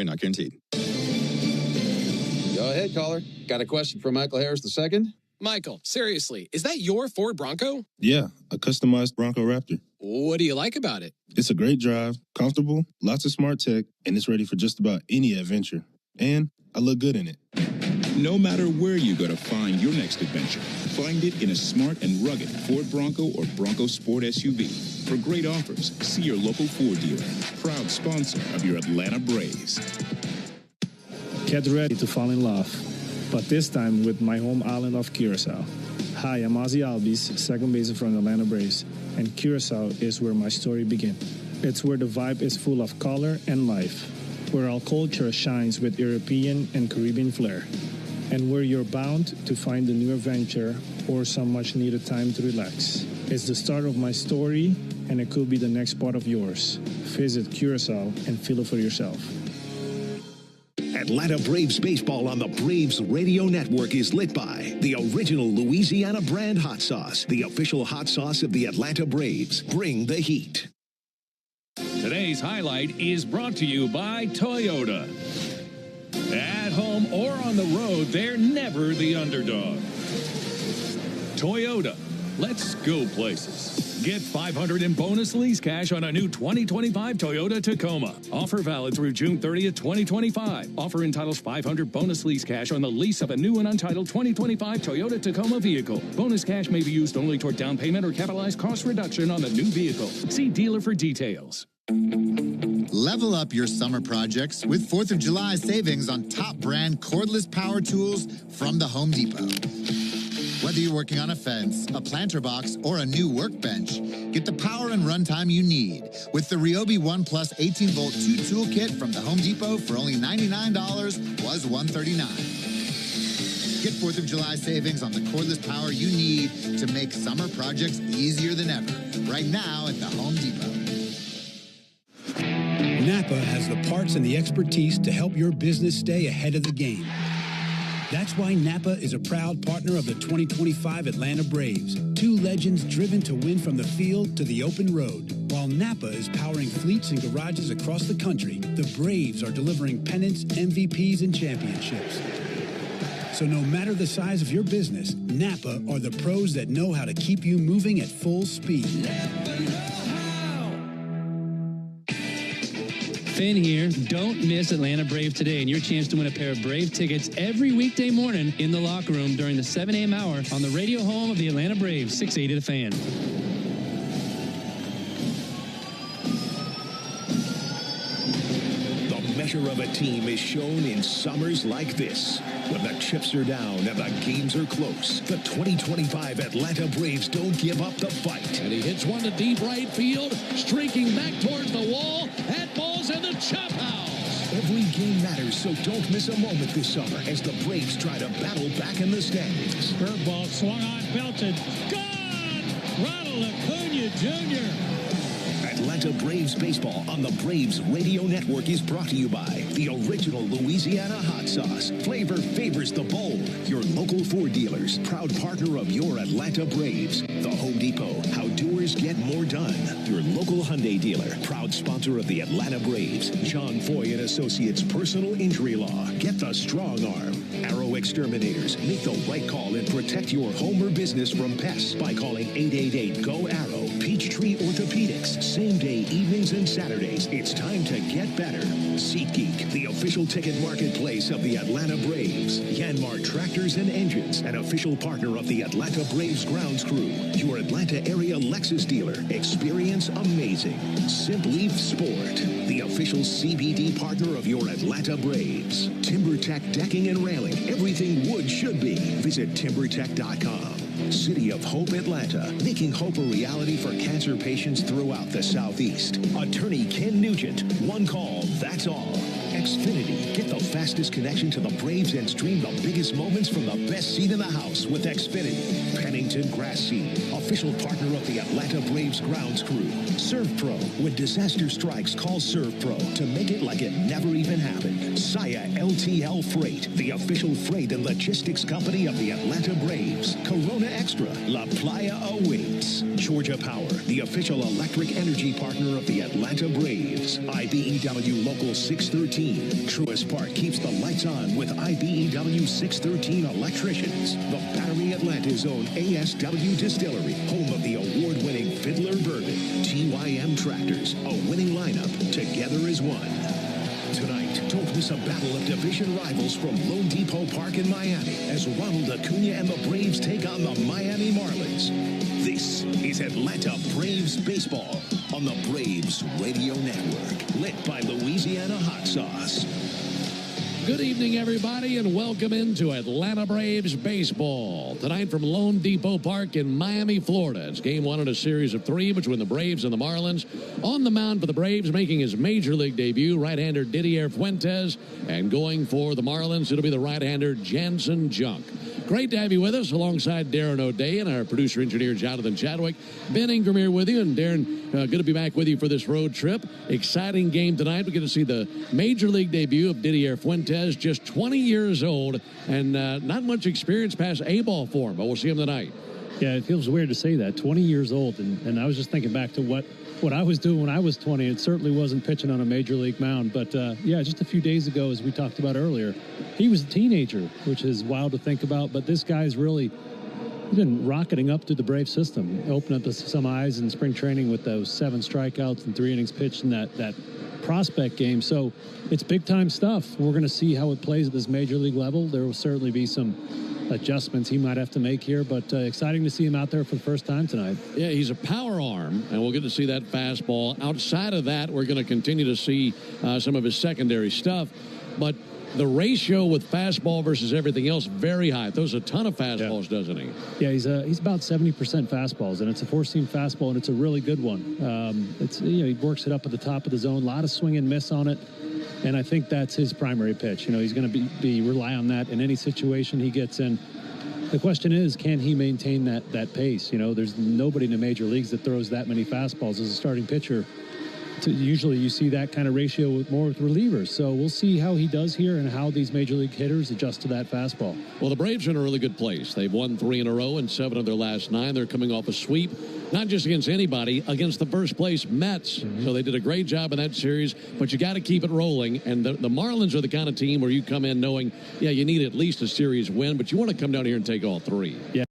Not guaranteed. Go ahead, caller. Got a question for Michael Harris II? Michael, seriously, is that your Ford Bronco? Yeah, a customized Bronco Raptor. What do you like about it? It's a great drive, comfortable, lots of smart tech, and it's ready for just about any adventure. And I look good in it. No matter where you go to find your next adventure, find it in a smart and rugged Ford Bronco or Bronco Sport SUV. For great offers, see your local Ford dealer, proud sponsor of your Atlanta Braves. Get ready to fall in love, but this time with my home island of Curacao. Hi, I'm Ozzy Albies, second baseman from the Atlanta Braves, and Curacao is where my story begins. It's where the vibe is full of color and life, where our culture shines with European and Caribbean flair, and where you're bound to find a new adventure or some much-needed time to relax. It's the start of my story, and it could be the next part of yours. Visit Curacao and feel it for yourself. Atlanta Braves baseball on the Braves Radio Network is lit by the original Louisiana brand hot sauce, the official hot sauce of the Atlanta Braves. Bring the heat. Today's highlight is brought to you by Toyota. At home or on the road, they're never the underdog. Toyota, let's go places. Get $500 in bonus lease cash on a new 2025 Toyota Tacoma. Offer valid through June 30th, 2025. Offer entitles $500 bonus lease cash on the lease of a new and untitled 2025 Toyota Tacoma vehicle. Bonus cash may be used only toward down payment or capitalized cost reduction on the new vehicle. See dealer for details. Level up your summer projects with 4th of July savings on top brand cordless power tools from the Home Depot. Whether you're working on a fence, a planter box, or a new workbench, get the power and runtime you need with the Ryobi One Plus 18-volt 2-tool kit from the Home Depot for only $99, was $139. Get 4th of July savings on the cordless power you need to make summer projects easier than ever. Right now at the Home Depot. Napa has the parts and the expertise to help your business stay ahead of the game. That's why Napa is a proud partner of the 2025 Atlanta Braves. Two legends driven to win from the field to the open road. While Napa is powering fleets and garages across the country, the Braves are delivering pennants, MVPs, and championships. So no matter the size of your business, Napa are the pros that know how to keep you moving at full speed. Finn here. Don't miss Atlanta Brave Today and your chance to win a pair of Brave tickets every weekday morning in the locker room during the 7 a.m. hour on the radio home of the Atlanta Braves, 680 The Fan. The measure of a team is shown in summers like this. When the chips are down and the games are close, the 2025 Atlanta Braves don't give up the fight. And he hits one to deep right field, streaking back towards the wall. That ball's in the chop house. Every game matters, so don't miss a moment this summer as the Braves try to battle back in the standings. Curveball swung on, belted. Gone! Ronald Acuna Jr. Atlanta Braves baseball on the Braves Radio Network is brought to you by the original Louisiana hot sauce. Flavor favors the bold. Your local Ford dealers, proud partner of your Atlanta Braves. The Home Depot, how doers get more done. Your local Hyundai dealer, proud sponsor of the Atlanta Braves. John Foy and Associates Personal Injury Law. Get the strong arm. Arrow Exterminators. Make the right call and protect your home or business from pests by calling 888-GO-ARROW. Peachtree Orthopedics. Same day, evenings, and Saturdays. It's time to get better. SeatGeek, the official ticket marketplace of the Atlanta Braves. Yanmar Tractors and Engines, an official partner of the Atlanta Braves grounds crew. Your Atlanta area Lexus dealer. Experience amazing. Simply Sport, the official CBD partner of your Atlanta Braves. TimberTech Decking and Railing. Everything wood should be. Visit TimberTech.com. City of Hope, Atlanta, making hope a reality for cancer patients throughout the Southeast. Attorney Ken Nugent, one call, that's all. Xfinity, get the fastest connection to the Braves and stream the biggest moments from the best seat in the house with Xfinity. Pennington Grass Seed, official partner of the Atlanta Braves grounds crew. Serve Pro, when disaster strikes, call Serve Pro to make it like it never even happened. Saya LTL Freight, the official freight and logistics company of the Atlanta Braves. Corona Extra, La Playa awaits. Georgia Power, the official electric energy partner of the Atlanta Braves. IBEW Local 613 613. Truist Park keeps the lights on with IBEW 613 electricians. The Battery Atlanta's own ASW Distillery, home of the award-winning Fiddler Bourbon. TYM Tractors, a winning lineup, together as one. Tonight, don't miss a battle of division rivals from Lone Depot Park in Miami as Ronald Acuna and the Braves take on the Miami Marlins. This is Atlanta Braves Baseball on the Braves Radio Network, lit by Louisiana Hot Sauce. Good evening, everybody, and welcome into Atlanta Braves Baseball. Tonight from Lone Depot Park in Miami, Florida. It's game one in a series of three between the Braves and the Marlins. On the mound for the Braves, making his Major League debut, right-hander Didier Fuentes. And going for the Marlins, it'll be the right-hander Jansen Junk. Great to have you with us alongside Darren O'Day and our producer-engineer Jonathan Chadwick. Ben Ingram here with you, and Darren, good to be back with you for this road trip. Exciting game tonight. We get to see the Major League debut of Didier Fuentes, just 20 years old, and not much experience past A-ball for him, but we'll see him tonight. Yeah, it feels weird to say that, 20 years old, and I was just thinking back to what I was doing when I was 20. It certainly wasn't pitching on a major league mound, but yeah, just a few days ago, as we talked about earlier, he was a teenager, which is wild to think about, but this guy's really been rocketing up through the Brave system, opened up some eyes in spring training with those 7 strikeouts and 3 innings pitched in that prospect game. So it's big time stuff. We're going to see how it plays at this major league level. There will certainly be some adjustments he might have to make here, but exciting to see him out there for the first time tonight. Yeah, he's a power arm, and we'll get to see that fastball. Outside of that, we're going to continue to see some of his secondary stuff, but the ratio with fastball versus everything else, very high. Throws a ton of fastballs, doesn't he? Yeah, he's about 70% fastballs, and it's a 4-seam fastball, and it's a really good one. He works it up at the top of the zone, a lot of swing and miss on it, and I think that's his primary pitch. He's going to rely on that in any situation he gets in. The question is, can he maintain that pace? There's nobody in the major leagues that throws that many fastballs as a starting pitcher. Usually you see that kind of ratio with relievers. So we'll see how he does here and how these major league hitters adjust to that fastball. Well, the Braves are in a really good place. They've won 3 in a row and 7 of their last 9. They're coming off a sweep, not just against anybody, against the first place Mets. So they did a great job in that series, but you got to keep it rolling. And the Marlins are the kind of team where you come in knowing, yeah, you need at least a series win, but you want to come down here and take all 3. Yeah.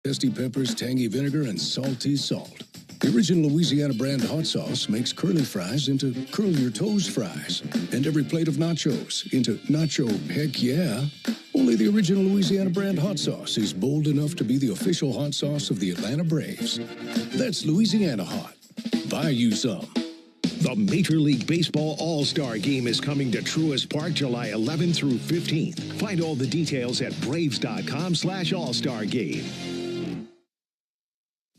Zesty peppers, tangy vinegar, and salty salt. The original Louisiana brand hot sauce makes curly fries into curl your toes fries, and every plate of nachos into nacho heck yeah. Only the original Louisiana brand hot sauce is bold enough to be the official hot sauce of the Atlanta Braves. That's Louisiana hot. Buy you some. The Major League Baseball All-Star Game is coming to Truist Park July 11th through 15th. Find all the details at braves.com/all-star game.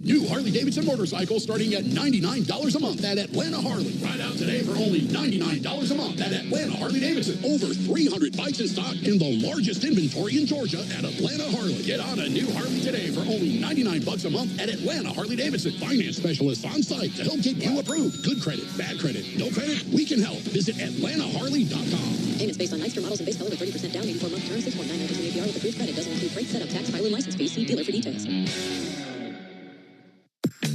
New Harley-Davidson motorcycles starting at $99 a month at Atlanta Harley. Ride out today for only $99 a month at Atlanta Harley-Davidson. Over 300 bikes in stock in the largest inventory in Georgia at Atlanta Harley. Get on a new Harley today for only $99 a month at Atlanta Harley-Davidson. Finance specialists on site to help get you approved. Good credit, bad credit, no credit, we can help. Visit AtlantaHarley.com. Payments based on Nightster models and base color with 30% down, 84-month term, 6.99% APR with approved credit. Doesn't include freight, setup, tax, filing, license fees. See dealer for details.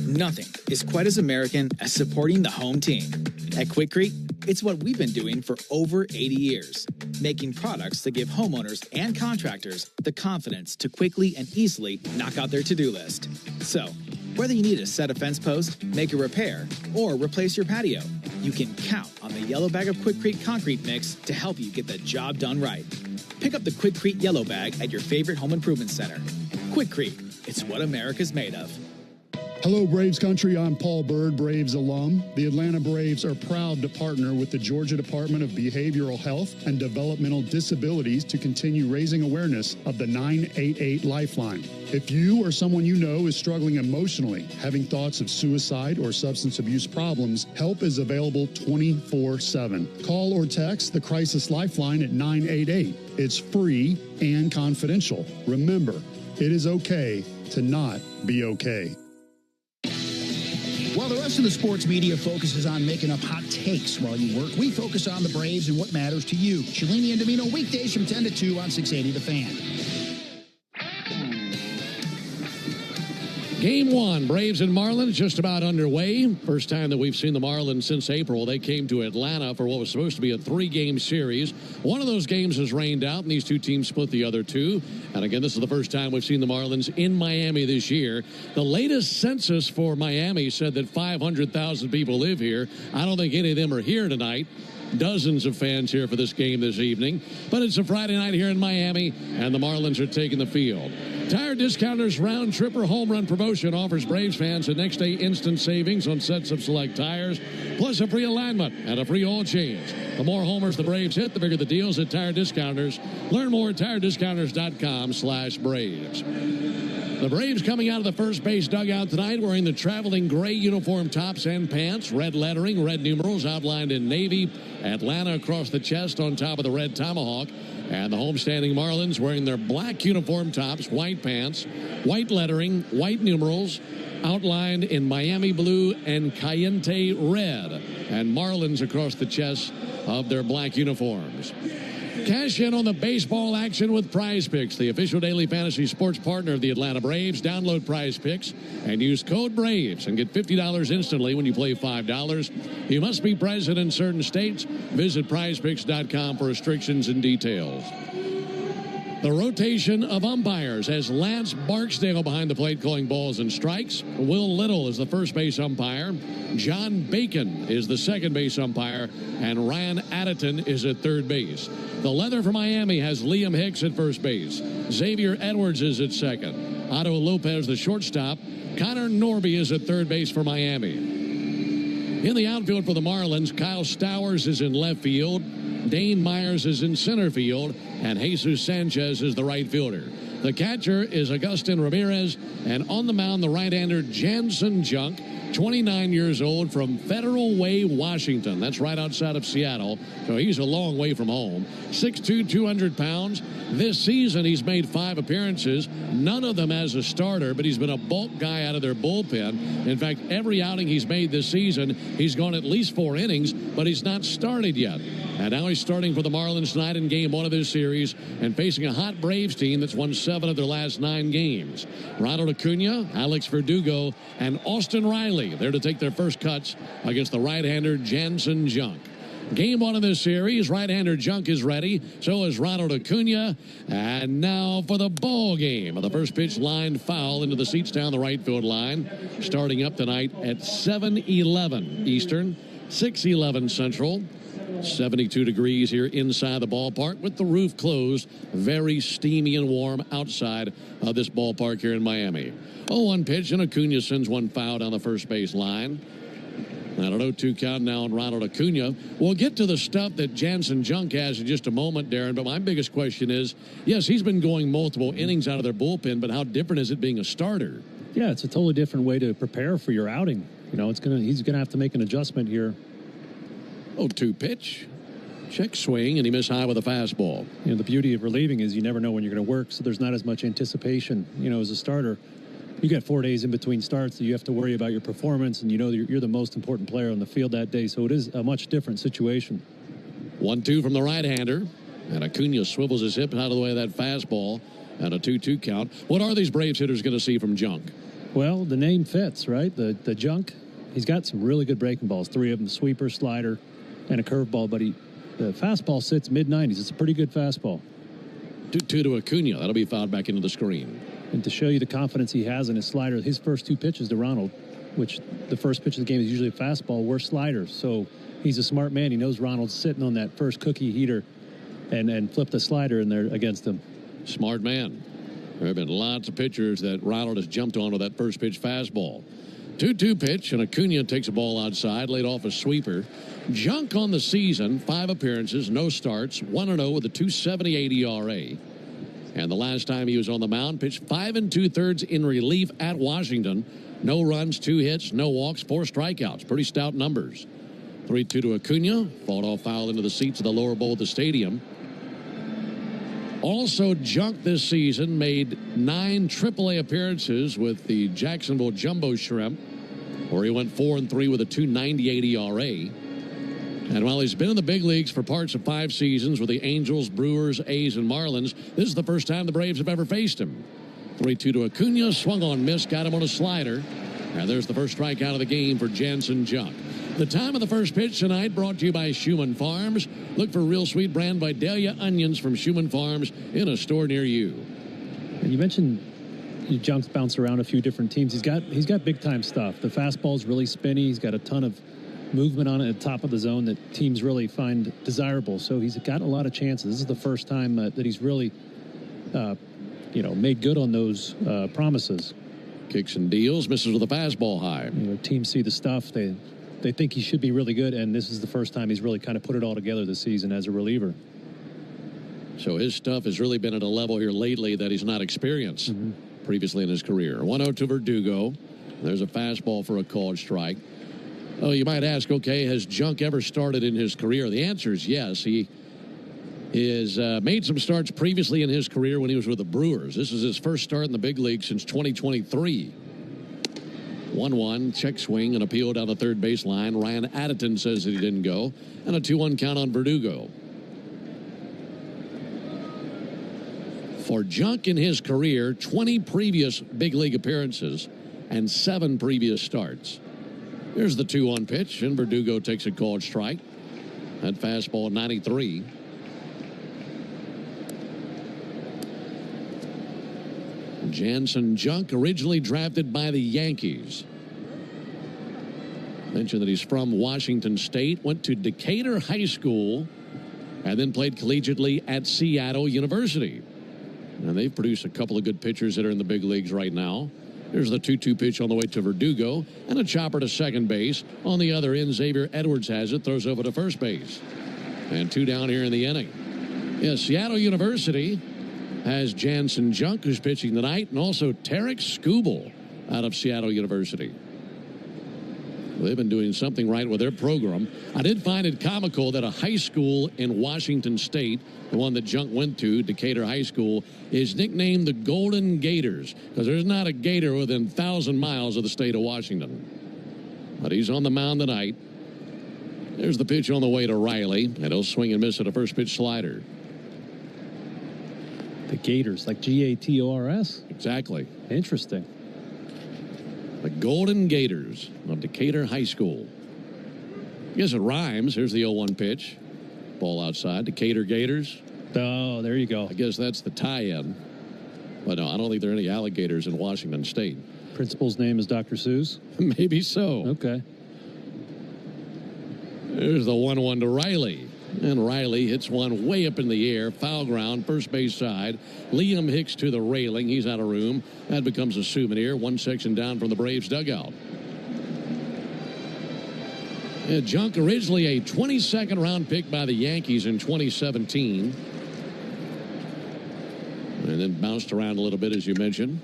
Nothing is quite as American as supporting the home team. At Quikrete, it's what we've been doing for over 80 years, making products that give homeowners and contractors the confidence to quickly and easily knock out their to-do list. So, whether you need to set a fence post, make a repair, or replace your patio, you can count on the yellow bag of Quikrete concrete mix to help you get the job done right. Pick up the Quikrete yellow bag at your favorite home improvement center. Quikrete, it's what America's made of. Hello, Braves country. I'm Paul Bird, Braves alum. The Atlanta Braves are proud to partner with the Georgia Department of Behavioral Health and Developmental Disabilities to continue raising awareness of the 988 Lifeline. If you or someone you know is struggling emotionally, having thoughts of suicide or substance abuse problems, help is available 24/7. Call or text the Crisis Lifeline at 988. It's free and confidential. Remember, it is okay to not be okay. While the rest of the sports media focuses on making up hot takes while you work, we focus on the Braves and what matters to you. Cellini and Domino weekdays from 10 to 2 on 680 The Fan. Game one, Braves and Marlins just about underway. First time that we've seen the Marlins since April. They came to Atlanta for what was supposed to be a 3-game series. One of those games has rained out, and these two teams split the other two. And again, this is the first time we've seen the Marlins in Miami this year. The latest census for Miami said that 500,000 people live here. I don't think any of them are here tonight. Dozens of fans here for this game this evening. But it's a Friday night here in Miami, and the Marlins are taking the field. Tire Discounters Round Tripper Home Run Promotion offers Braves fans a next-day instant savings on sets of select tires, plus a free alignment and a free oil change. The more homers the Braves hit, the bigger the deals at Tire Discounters. Learn more at TireDiscounters.com/Braves. The Braves coming out of the first base dugout tonight wearing the traveling gray uniform tops and pants, red lettering, red numerals outlined in navy, Atlanta across the chest on top of the red tomahawk, and the homestanding Marlins wearing their black uniform tops, white pants, white lettering, white numerals, outlined in Miami blue and Cayenne red, and Marlins across the chest of their black uniforms. Cash in on the baseball action with Prize Picks, the official daily fantasy sports partner of the Atlanta Braves. Download Prize Picks and use code BRAVES and get $50 instantly when you play $5. You must be present in certain states. Visit prizepicks.com for restrictions and details. The rotation of umpires has Lance Barksdale behind the plate calling balls and strikes. Will Little is the first base umpire. John Bacon is the second base umpire. And Ryan Addington is at third base. The leather for Miami has Liam Hicks at first base. Xavier Edwards is at second. Otto Lopez, the shortstop. Connor Norby is at third base for Miami. In the outfield for the Marlins, Kyle Stowers is in left field. Dane Myers is in center field, and Jesus Sanchez is the right fielder. The catcher is Agustin Ramirez, and on the mound, the right-hander Jansen Junk, 29 years old, from Federal Way, Washington. That's right outside of Seattle, so he's a long way from home. 6'2", 200 pounds. This season, he's made 5 appearances, none of them as a starter, but he's been a bulk guy out of their bullpen. In fact, every outing he's made this season, he's gone at least 4 innings, but he's not started yet. And now he's starting for the Marlins tonight in Game 1 of this series and facing a hot Braves team that's won 7 of their last 9 games. Ronald Acuna, Alex Verdugo, and Austin Riley there to take their first cuts against the right-hander Jansen Junk. Game 1 of this series, right-hander Junk is ready. So is Ronald Acuna. And now for the ball game. The first pitch lined foul into the seats down the right field line. Starting up tonight at 7:11 Eastern, 6:11 Central. 72 degrees here inside the ballpark with the roof closed. Very steamy and warm outside of this ballpark here in Miami. 0-1 pitch, and Acuna sends one foul down the first base line. And an 0-2 count now on Ronald Acuna. We'll get to the stuff that Jansen Junk has in just a moment, Darren, but my biggest question is, yes, he's been going multiple innings out of their bullpen, but how different is it being a starter? Yeah, it's a totally different way to prepare for your outing. You know, he's gonna have to make an adjustment here. 0-2 pitch. Check swing, and he missed high with a fastball. You know, the beauty of relieving is you never know when you're going to work, so there's not as much anticipation. You know, as a starter, you got 4 days in between starts, so you have to worry about your performance, and you know you're the most important player on the field that day, so it is a much different situation. 1-2 from the right-hander, and Acuna swivels his hip out of the way of that fastball, and a 2-2 count. What are these Braves hitters going to see from Junk? Well, the name fits, right? The Junk, he's got some really good breaking balls, 3 of them, sweeper, slider, and a curveball, but the fastball sits mid-90s. It's a pretty good fastball. 2-2 to Acuna. That'll be fouled back into the screen. And to show you the confidence he has in his slider, his first 2 pitches to Ronald, which the first pitch of the game is usually a fastball, were sliders. So he's a smart man. He knows Ronald's sitting on that first cookie heater and flipped a slider in there against him. Smart man. There have been lots of pitchers that Ronald has jumped on with that first pitch fastball. 2-2 pitch, and Acuna takes a ball outside, laid off a sweeper. Junk on the season, 5 appearances, no starts, 1-0 with a 2.78 ERA. And the last time he was on the mound, pitched 5 2/3 in relief at Washington. No runs, 2 hits, no walks, 4 strikeouts. Pretty stout numbers. 3-2 to Acuna, fought off foul into the seats of the lower bowl of the stadium. Also, Junk this season made 9 AAA appearances with the Jacksonville Jumbo Shrimp, where he went 4-3 with a 2.98 ERA. And while he's been in the big leagues for parts of 5 seasons with the Angels, Brewers, A's, and Marlins, this is the first time the Braves have ever faced him. 3-2 to Acuna, swung on, miss, got him on a slider. And there's the first strikeout of the game for Jansen Junk. The time of the first pitch tonight brought to you by Schumann Farms. Look for real sweet brand Vidalia onions from Schumann Farms in a store near you. And you mentioned Junk's bounced around a few different teams. He's got big time stuff. The fastball's really spinny. He's got a ton of movement on it at the top of the zone that teams really find desirable. So he's got a lot of chances. This is the first time that he's really, made good on those promises. Kicks and deals, misses with a fastball high. You know, teams see the stuff. They think he should be really good, and this is the first time he's really kind of put it all together this season as a reliever. So his stuff has really been at a level here lately that he's not experienced previously in his career. 1-0 to Verdugo. There's a fastball for a called strike. Oh, you might ask, okay, has Junk ever started in his career? The answer is yes. He has made some starts previously in his career when he was with the Brewers. This is his first start in the big league since 2023. 1-1, check swing, and appeal down the third baseline. Ryan Addington says that he didn't go. And a 2-1 count on Verdugo. For Junk in his career, 20 previous big league appearances and 7 previous starts. Here's the 2-1 pitch, and Verdugo takes a called strike. That fastball, 93. Jansen Junk, originally drafted by the Yankees. Mentioned that he's from Washington State, went to Decatur High School, and then played collegiately at Seattle University. And they've produced a couple of good pitchers that are in the big leagues right now. Here's the 2-2 pitch on the way to Verdugo, and a chopper to second base. On the other end, Xavier Edwards has it, throws over to first base. And 2 down here in the inning. Yes, Seattle University has Jansen Junk, who's pitching tonight, and also Tarek Skubal out of Seattle University. They've been doing something right with their program. I did find it comical that a high school in Washington State, the one that Junk went to, Decatur High School, is nicknamed the Golden Gators, because there's not a Gator within 1,000 miles of the state of Washington. But he's on the mound tonight. There's the pitch on the way to Riley, and he'll swing and miss at a first pitch slider. The Gators, like Gators? Exactly. Interesting. The Golden Gators of Decatur High School. Guess it rhymes. Here's the 0-1 pitch. Ball outside. Decatur Gators. Oh, there you go. I guess that's the tie-in. But no, I don't think there are any alligators in Washington State. Principal's name is Dr. Seuss? Maybe so. Okay. There's the 1-1 to Riley. And Riley hits one way up in the air. Foul ground, first base side. Liam Hicks to the railing. He's out of room. That becomes a souvenir. One section down from the Braves dugout. Junk, originally a 22nd round pick by the Yankees in 2017. And then bounced around a little bit, as you mentioned.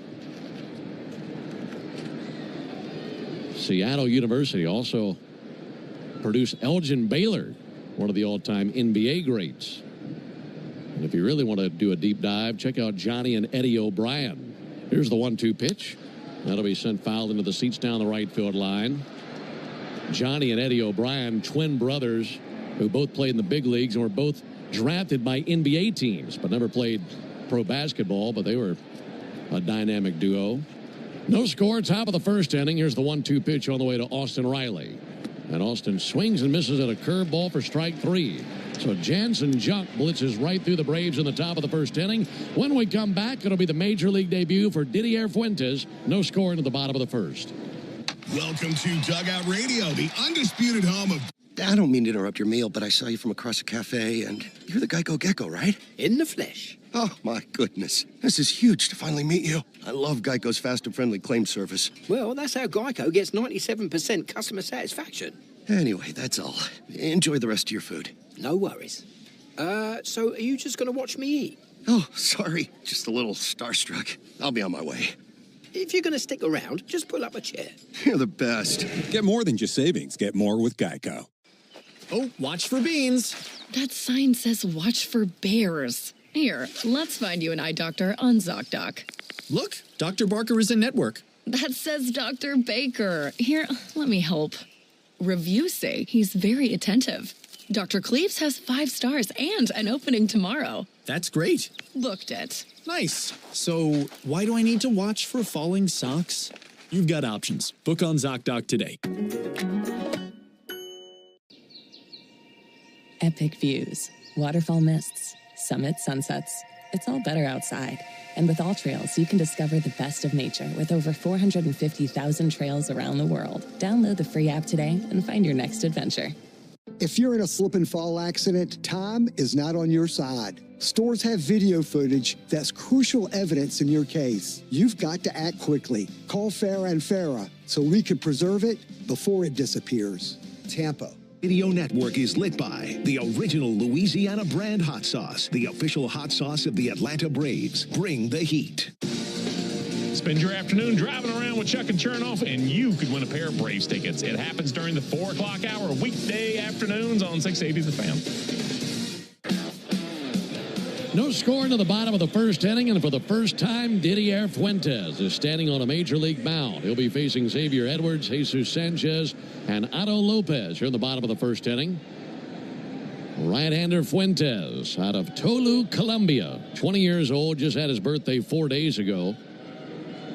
Seattle University also produced Elgin Baylor, one of the all-time NBA greats. And if you really want to do a deep dive, check out Johnny and Eddie O'Brien. Here's the 1-2 pitch. That'll be sent foul into the seats down the right field line. Johnny and Eddie O'Brien, twin brothers who both played in the big leagues and were both drafted by NBA teams, but never played pro basketball, but they were a dynamic duo. No score, top of the first inning. Here's the 1-2 pitch on the way to Austin Riley. And Austin swings and misses at a curveball for strike 3. So Jansen Junk blitzes right through the Braves in the top of the first inning. When we come back, it'll be the Major League debut for Didier Fuentes. No score into the bottom of the first. Welcome to Dugout Radio, the undisputed home of... I don't mean to interrupt your meal, but I saw you from across the cafe, and you're the Geico Gecko, right? In the flesh. Oh, my goodness. This is huge to finally meet you. I love Geico's fast and friendly claim service. Well, that's how Geico gets 97% customer satisfaction. Anyway, that's all. Enjoy the rest of your food. No worries. So are you just going to watch me eat? Oh, sorry. Just a little starstruck. I'll be on my way. If you're going to stick around, just pull up a chair. You're the best. Get more than just savings. Get more with Geico. Oh, watch for beans. That sign says watch for bears. Here, let's find you an eye doctor on ZocDoc. Look, Dr. Barker is in network. That says Dr. Baker. Here, let me help. Reviews say he's very attentive. Dr. Cleaves has 5 stars and an opening tomorrow. That's great. Booked it. Nice. So, why do I need to watch for falling socks? You've got options. Book on ZocDoc today. Epic views, waterfall mists, summit sunsets. It's all better outside. And with All Trails, you can discover the best of nature with over 450,000 trails around the world. Download the free app today and find your next adventure. If you're in a slip and fall accident, time is not on your side. Stores have video footage that's crucial evidence in your case. You've got to act quickly. Call Farah and Farah so we can preserve it before it disappears. Tampa. Radio Network is lit by the original Louisiana brand hot sauce, the official hot sauce of the Atlanta Braves. Bring the heat. Spend your afternoon driving around with Chuck and Chernoff, and you could win a pair of Braves tickets. It happens during the 4 o'clock hour, weekday afternoons on 680 The Fan. No score into the bottom of the first inning, and for the first time, Didier Fuentes is standing on a major league mound. He'll be facing Xavier Edwards, Jesus Sanchez, and Otto Lopez here in the bottom of the first inning. Right-hander Fuentes out of Tolu, Colombia. 20 years old, just had his birthday 4 days ago.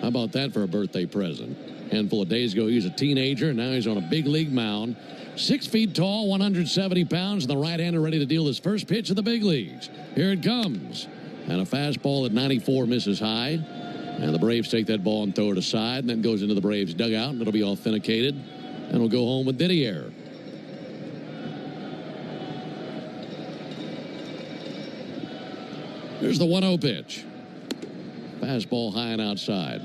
How about that for a birthday present? A handful of days ago, he was a teenager, and now he's on a big league mound. 6 feet tall, 170 pounds, and the right-hander ready to deal his first pitch in the big leagues. Here it comes. And a fastball at 94 misses high. And the Braves take that ball and throw it aside, and then goes into the Braves dugout, and it'll be authenticated. And we'll go home with Didier. Here's the 1-0 pitch. Fastball high and outside.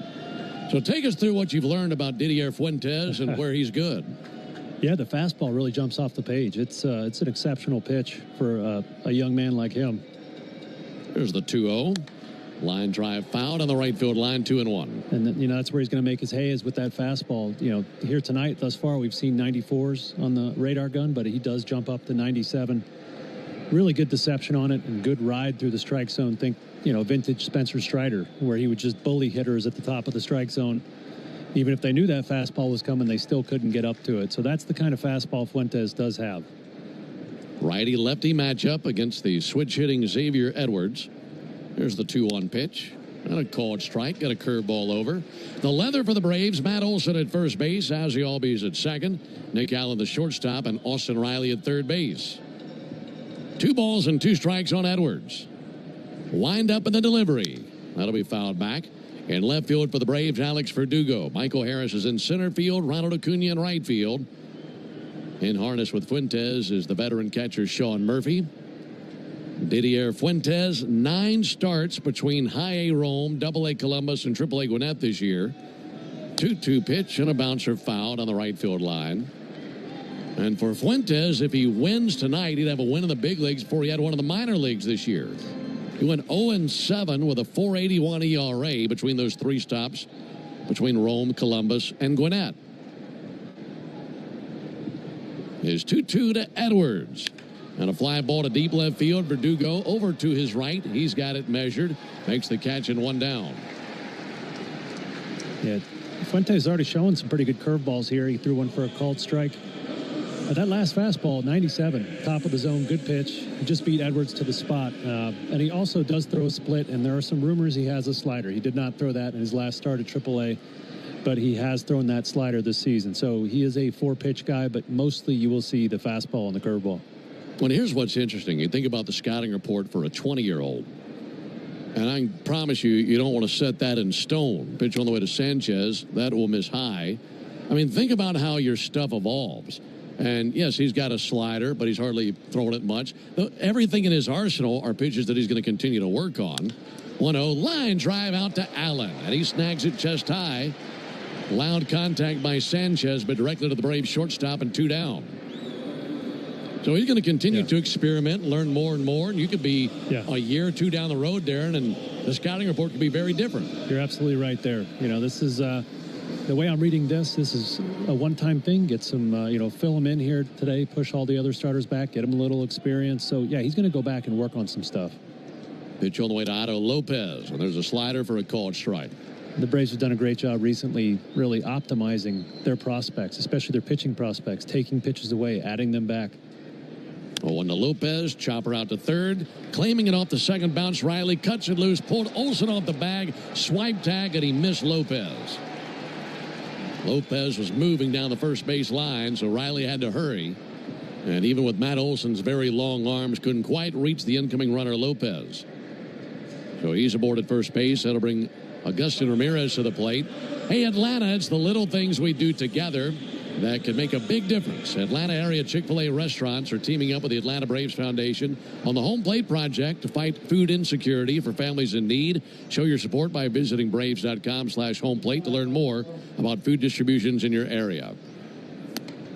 So take us through what you've learned about Didier Fuentes and where he's good. Yeah, the fastball really jumps off the page. It's an exceptional pitch for a young man like him. Here's the 2-0. Line drive fouled on the right field line, 2-1. And then, that's where he's going to make his hay is with that fastball. Here tonight, thus far, we've seen 94s on the radar gun, but he does jump up to 97. Really good deception on it and good ride through the strike zone. Think, vintage Spencer Strider, where he would just bully hitters at the top of the strike zone. Even if they knew that fastball was coming, they still couldn't get up to it. So that's the kind of fastball Fuentes does have. Righty-lefty matchup against the switch-hitting Xavier Edwards. Here's the 2-1 pitch. And a called strike. Got a curveball over. The leather for the Braves. Matt Olson at first base. Ozzie Albies at second. Nick Allen, the shortstop. And Austin Riley at third base. 2 balls and 2 strikes on Edwards. Wind up in the delivery. That'll be fouled back. In left field for the Braves, Alex Verdugo. Michael Harris is in center field. Ronald Acuna in right field. In harness with Fuentes is the veteran catcher Sean Murphy. Didier Fuentes, 9 starts between High A Rome, Double A Columbus, and Triple A Gwinnett this year. 2-2 pitch and a bouncer fouled on the right field line. And for Fuentes, if he wins tonight, he'd have a win in the big leagues before he had one in the minor leagues this year. He went 0-7 with a 4.81 ERA between those 3 stops between Rome, Columbus, and Gwinnett. Is 2-2 to Edwards. And a fly ball to deep left field. Verdugo over to his right. He's got it measured. Makes the catch and 1 down. Yeah, Fuentes already showing some pretty good curveballs here. He threw one for a called strike. But that last fastball, 97, top of the zone, good pitch. He just beat Edwards to the spot. And he also does throw a split, and there are some rumors he has a slider. He did not throw that in his last start at AAA, but he has thrown that slider this season. So he is a 4-pitch guy, but mostly you will see the fastball and the curveball. Well, here's what's interesting. You think about the scouting report for a 20-year-old. And I promise you, you don't want to set that in stone. Pitch on the way to Sanchez. That will miss high. I mean, think about how your stuff evolves. And, yes, he's got a slider, but he's hardly throwing it much. Everything in his arsenal are pitches that he's going to continue to work on. 1-0, line drive out to Allen. And he snags it chest high. Loud contact by Sanchez, but directly to the Braves shortstop and 2 down. So he's going to continue to experiment and learn more and more. And you could be a year or 2 down the road, Darren, and the scouting report could be very different. You're absolutely right there. You know, this is the way I'm reading this is a one-time thing. Get some, fill him in here today, push all the other starters back, get him a little experience. So, yeah, he's going to go back and work on some stuff. Pitch on the way to Otto Lopez, and there's a slider for a called strike. The Braves have done a great job recently really optimizing their prospects, especially their pitching prospects, taking pitches away, adding them back. 0-1 to Lopez, chopper out to third, claiming it off the second bounce. Riley cuts it loose, pulled Olson off the bag, swipe tag, and he missed Lopez. Lopez was moving down the first base line, so Riley had to hurry. And even with Matt Olson's very long arms, couldn't quite reach the incoming runner, Lopez. So he's aboard at first base. That'll bring Agustin Ramirez to the plate. Hey, Atlanta, it's the little things we do together that can make a big difference. Atlanta area Chick-fil-A restaurants are teaming up with the Atlanta Braves Foundation on the Home Plate Project to fight food insecurity for families in need. Show your support by visiting braves.com/homeplate to learn more about food distributions in your area.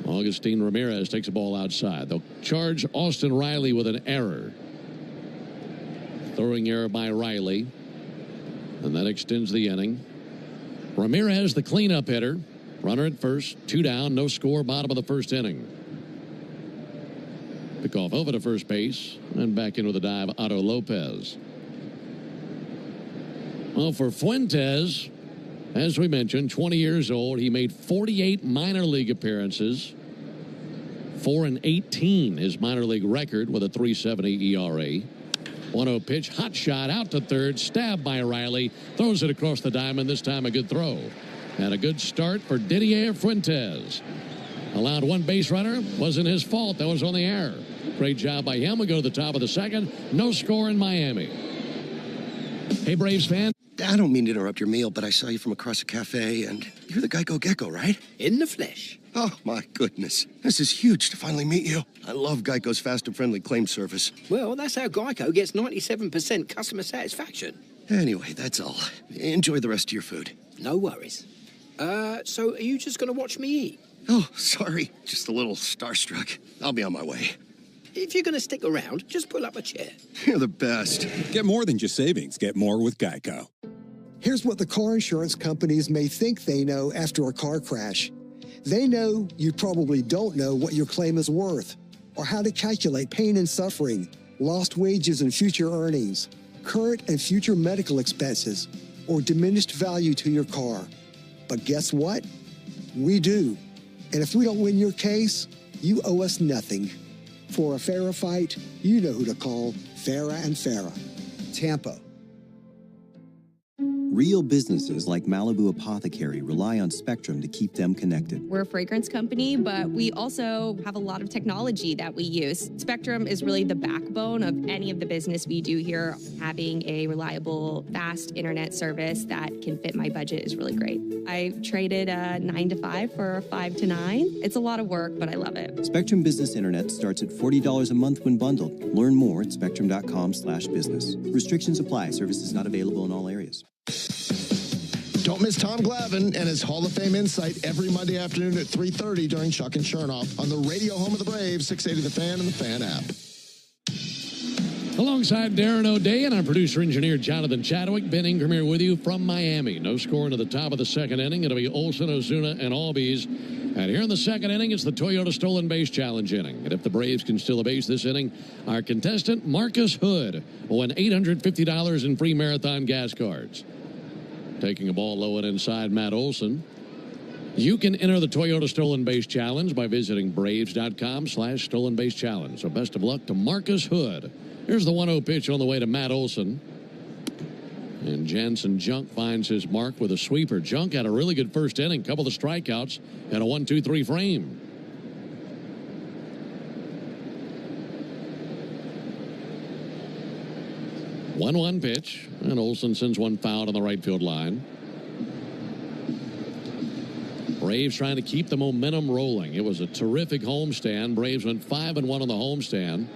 Agustin Ramirez takes a ball outside. They'll charge Austin Riley with an error. Throwing error by Riley. And that extends the inning. Ramirez, the cleanup hitter. Runner at first, 2 down, no score, bottom of the first inning. Pickoff over to first base, and back in with a dive, Otto Lopez. Well, for Fuentes, as we mentioned, 20 years old, he made 48 minor league appearances. 4-18, his minor league record with a 3.70 ERA. 1-0 pitch, hot shot out to third, stabbed by Riley, throws it across the diamond, this time a good throw. And a good start for Didier Fuentes. Allowed 1 base runner. Wasn't his fault. That was on the error. Great job by him. We go to the top of the second. No score in Miami. Hey, Braves fan. I don't mean to interrupt your meal, but I saw you from across a cafe, and you're the Geico Gecko, right? In the flesh. Oh, my goodness. This is huge to finally meet you. I love Geico's fast and friendly claim service. Well, that's how Geico gets 97% customer satisfaction. Anyway, that's all. Enjoy the rest of your food. No worries. So are you just going to watch me eat? Oh, sorry. Just a little starstruck. I'll be on my way. If you're going to stick around, just pull up a chair. You're the best. Get more than just savings. Get more with Geico. Here's what the car insurance companies may think they know after a car crash. They know you probably don't know what your claim is worth, or how to calculate pain and suffering, lost wages and future earnings, current and future medical expenses, or diminished value to your car. But guess what? We do. And if we don't win your case, you owe us nothing. For a fairer fight, you know who to call. Farah and Farah. Tampa. Real businesses like Malibu Apothecary rely on Spectrum to keep them connected. We're a fragrance company, but we also have a lot of technology that we use. Spectrum is really the backbone of any of the business we do here. Having a reliable, fast internet service that can fit my budget is really great. I traded a 9 to 5 for a 5 to 9. It's a lot of work, but I love it. Spectrum Business Internet starts at $40 a month when bundled. Learn more at spectrum.com/business. Restrictions apply. Services not available in all areas. Don't miss Tom Glavine and his Hall of Fame insight every Monday afternoon at 3:30 during Chuck and Chernoff on the radio home of the Braves, 680 The Fan and the Fan app. Alongside Darren O'Day and our producer-engineer Jonathan Chadwick, Ben Ingram here with you from Miami. No score into the top of the second inning. It'll be Olsen, Ozuna, and Albies. And here in the second inning, it's the Toyota Stolen Base Challenge inning. And if the Braves can steal a base this inning, our contestant, Marcus Hood, will win $850 in free Marathon gas cards. Taking a ball low and inside, Matt Olson. You can enter the Toyota Stolen Base Challenge by visiting Braves.com/Stolen Base Challenge. So best of luck to Marcus Hood. Here's the 1-0 pitch on the way to Matt Olson. And Jansen Junk finds his mark with a sweeper. Junk had a really good first inning, couple of strikeouts, and a 1-2-3 frame. One pitch, and Olsen sends one foul on the right field line. Braves trying to keep the momentum rolling. It was a terrific homestand. Braves went 5-1 on the homestand.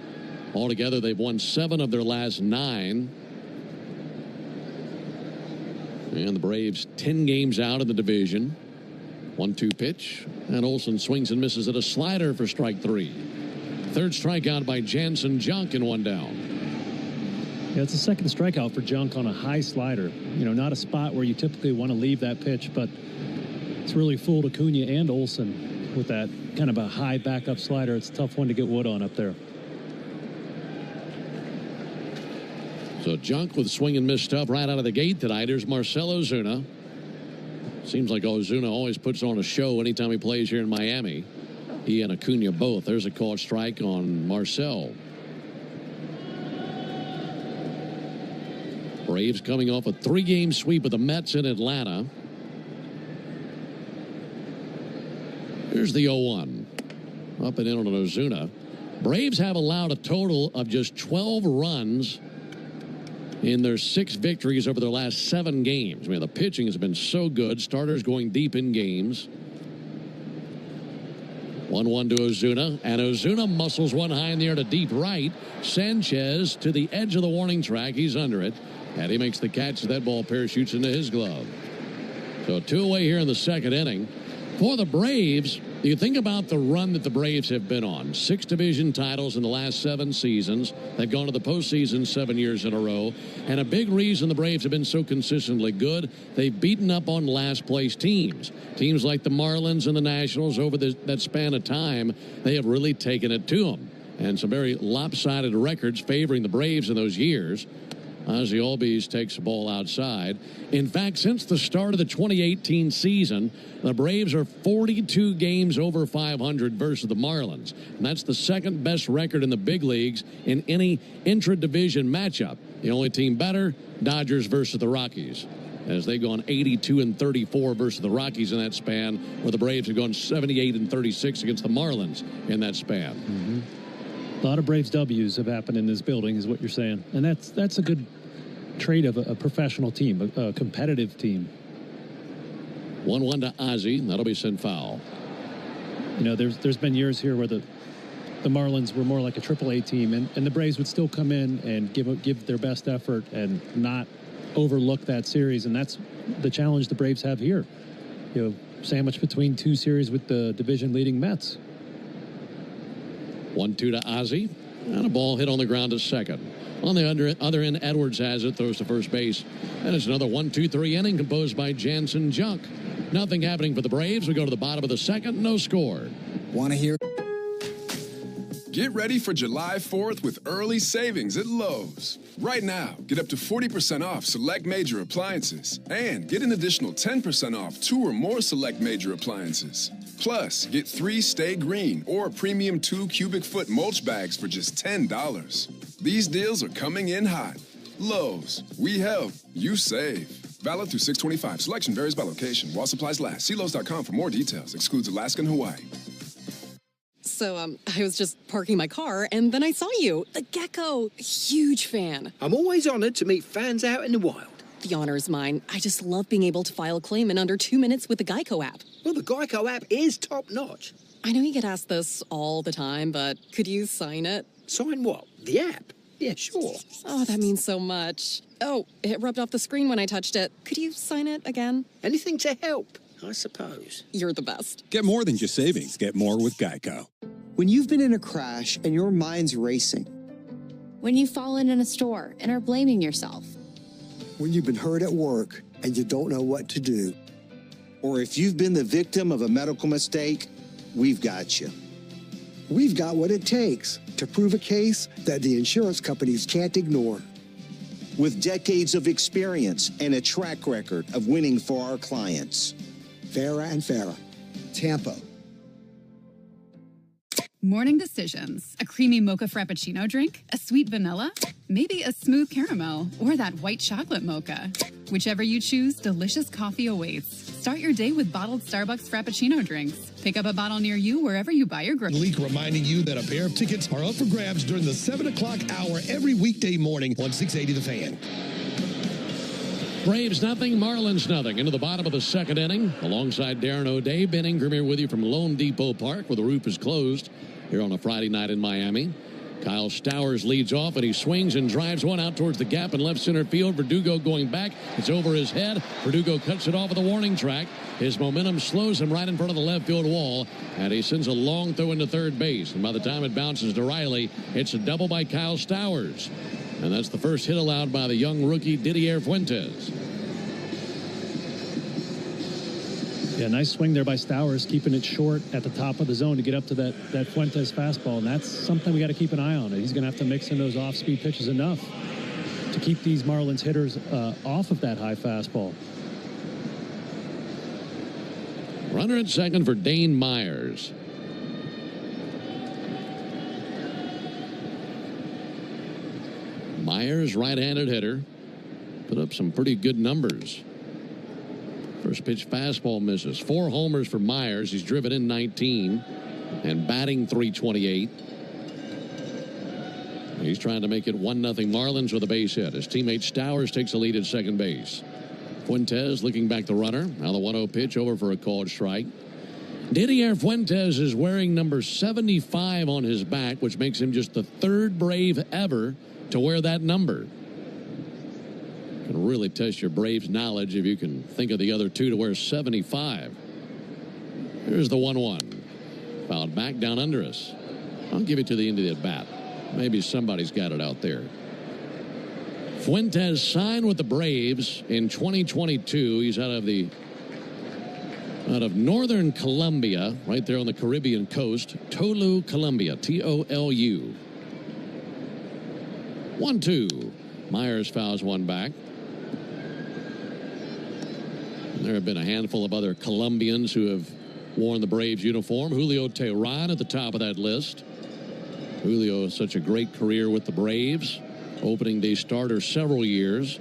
Altogether, they've won 7 of their last 9. And the Braves 10 games out in the division. 1-2 pitch, and Olsen swings and misses at a slider for strike 3. Third strikeout by Jansen Junk and one down. Yeah, it's a second strikeout for Junk on a high slider. You know, not a spot where you typically want to leave that pitch, but it's really fooled Acuna and Olsen with that kind of a high backup slider. It's a tough one to get wood on up there. So Junk with swing and miss stuff right out of the gate tonight. Here's Marcell Ozuna. Seems like Ozuna always puts on a show anytime he plays here in Miami. He and Acuna both. There's a called strike on Marcell. Braves coming off a 3-game sweep of the Mets in Atlanta. Here's the 0-1. Up and in on an Ozuna. Braves have allowed a total of just 12 runs in their 6 victories over their last 7 games. I mean, the pitching has been so good. Starters going deep in games. 1-1 to Ozuna, and Ozuna muscles one high in the air to deep right. Sanchez to the edge of the warning track. He's under it, and he makes the catch. That ball parachutes into his glove. So 2 away here in the second inning. For the Braves, you think about the run that the Braves have been on. 6 division titles in the last 7 seasons. They've gone to the postseason 7 years in a row. And a big reason the Braves have been so consistently good, they've beaten up on last-place teams. Teams like the Marlins and the Nationals, over that span of time, they have really taken it to them. And some very lopsided records favoring the Braves in those years. Ozzy Albies takes the ball outside. In fact, since the start of the 2018 season, the Braves are 42 games over 500 versus the Marlins. And that's the second best record in the big leagues in any intra-division matchup. The only team better, Dodgers versus the Rockies, as they've gone 82-34 versus the Rockies in that span, where the Braves have gone 78-36 against the Marlins in that span. Mm-hmm. A lot of Braves W's have happened in this building, is what you're saying. And that's a good trait of a professional team, a competitive team. 1-1 to Ozzy. That'll be sent foul. You know, there's been years here where the Marlins were more like a AAA team, and the Braves would still come in and give their best effort and not overlook that series. And that's the challenge the Braves have here. You know, sandwiched between 2 series with the division-leading Mets. 1-2 to Ozzy, and a ball hit on the ground to second. On the other end, Edwards has it, throws to first base. And it's another 1-2-3 inning composed by Jansen Junk. Nothing happening for the Braves. We go to the bottom of the second, no score. Want to hear? Get ready for July 4th with early savings at Lowe's. Right now, get up to 40% off select major appliances and get an additional 10% off 2 or more select major appliances. Plus, get 3 Stay Green or premium 2 cubic foot mulch bags for just $10. These deals are coming in hot. Lowe's, we help, you save. Valid through 6/25. Selection varies by location. While supplies last. See Lowe's.com for more details. Excludes Alaska and Hawaii. So, I was just parking my car, and then I saw you. The gecko. Huge fan. I'm always honored to meet fans out in the wild. The honor is mine. I just love being able to file a claim in under 2 minutes with the Geico app. Well, the Geico app is top-notch. I know you get asked this all the time, but could you sign it? Sign what? The app? Yeah, sure. Oh, that means so much. Oh, it rubbed off the screen when I touched it. Could you sign it again? Anything to help, I suppose. You're the best. Get more than just savings. Get more with Geico. When you've been in a crash and your mind's racing. When you've fallen in a store and are blaming yourself. When you've been hurt at work and you don't know what to do. Or if you've been the victim of a medical mistake, we've got you. We've got what it takes to prove a case that the insurance companies can't ignore. With decades of experience and a track record of winning for our clients. Farah and Farah, Tampa. Morning decisions. A creamy mocha frappuccino drink? A sweet vanilla? Maybe a smooth caramel or that white chocolate mocha. Whichever you choose, delicious coffee awaits. Start your day with bottled Starbucks Frappuccino drinks. Pick up a bottle near you wherever you buy your groceries. Leak reminding you that a pair of tickets are up for grabs during the 7 o'clock hour every weekday morning on 680 The Fan. Braves nothing, Marlins nothing. Into the bottom of the second inning. Alongside Darren O'Day, Ben Ingram here with you from Lone Depot Park, where the roof is closed here on a Friday night in Miami. Kyle Stowers leads off, and he swings and drives one out towards the gap in left center field. Verdugo going back. It's over his head. Verdugo cuts it off at the warning track. His momentum slows him right in front of the left field wall, and he sends a long throw into third base. And by the time it bounces to Riley, it's a double by Kyle Stowers. And that's the first hit allowed by the young rookie Didier Fuentes. Yeah, nice swing there by Stowers, keeping it short at the top of the zone to get up to that Fuentes fastball. And that's something we got to keep an eye on. He's going to have to mix in those off-speed pitches enough to keep these Marlins hitters off of that high fastball. Runner at second for Dane Myers. Myers, right-handed hitter, put up some pretty good numbers. First pitch fastball misses. 4 homers for Myers. He's driven in 19 and batting .328. He's trying to make it 1-0 Marlins with a base hit. His teammate Stowers takes a lead at second base. Fuentes looking back the runner. Now the 1-0 pitch over for a called strike. Didier Fuentes is wearing number 75 on his back, which makes him just the 3rd Brave ever to wear that number. Can really test your Braves knowledge if you can think of the other 2 to wear 75. Here's the 1-1. Fouled back down under us. I'll give it to the end of the bat. Maybe somebody's got it out there. Fuentes signed with the Braves in 2022. He's out of northern Colombia, right there on the Caribbean coast. Tolu, Colombia. T-O-L-U. 1-2. Myers fouls one back. There have been a handful of other Colombians who have worn the Braves uniform. Julio Teheran at the top of that list. Julio has such a great career with the Braves. Opening day starter several years.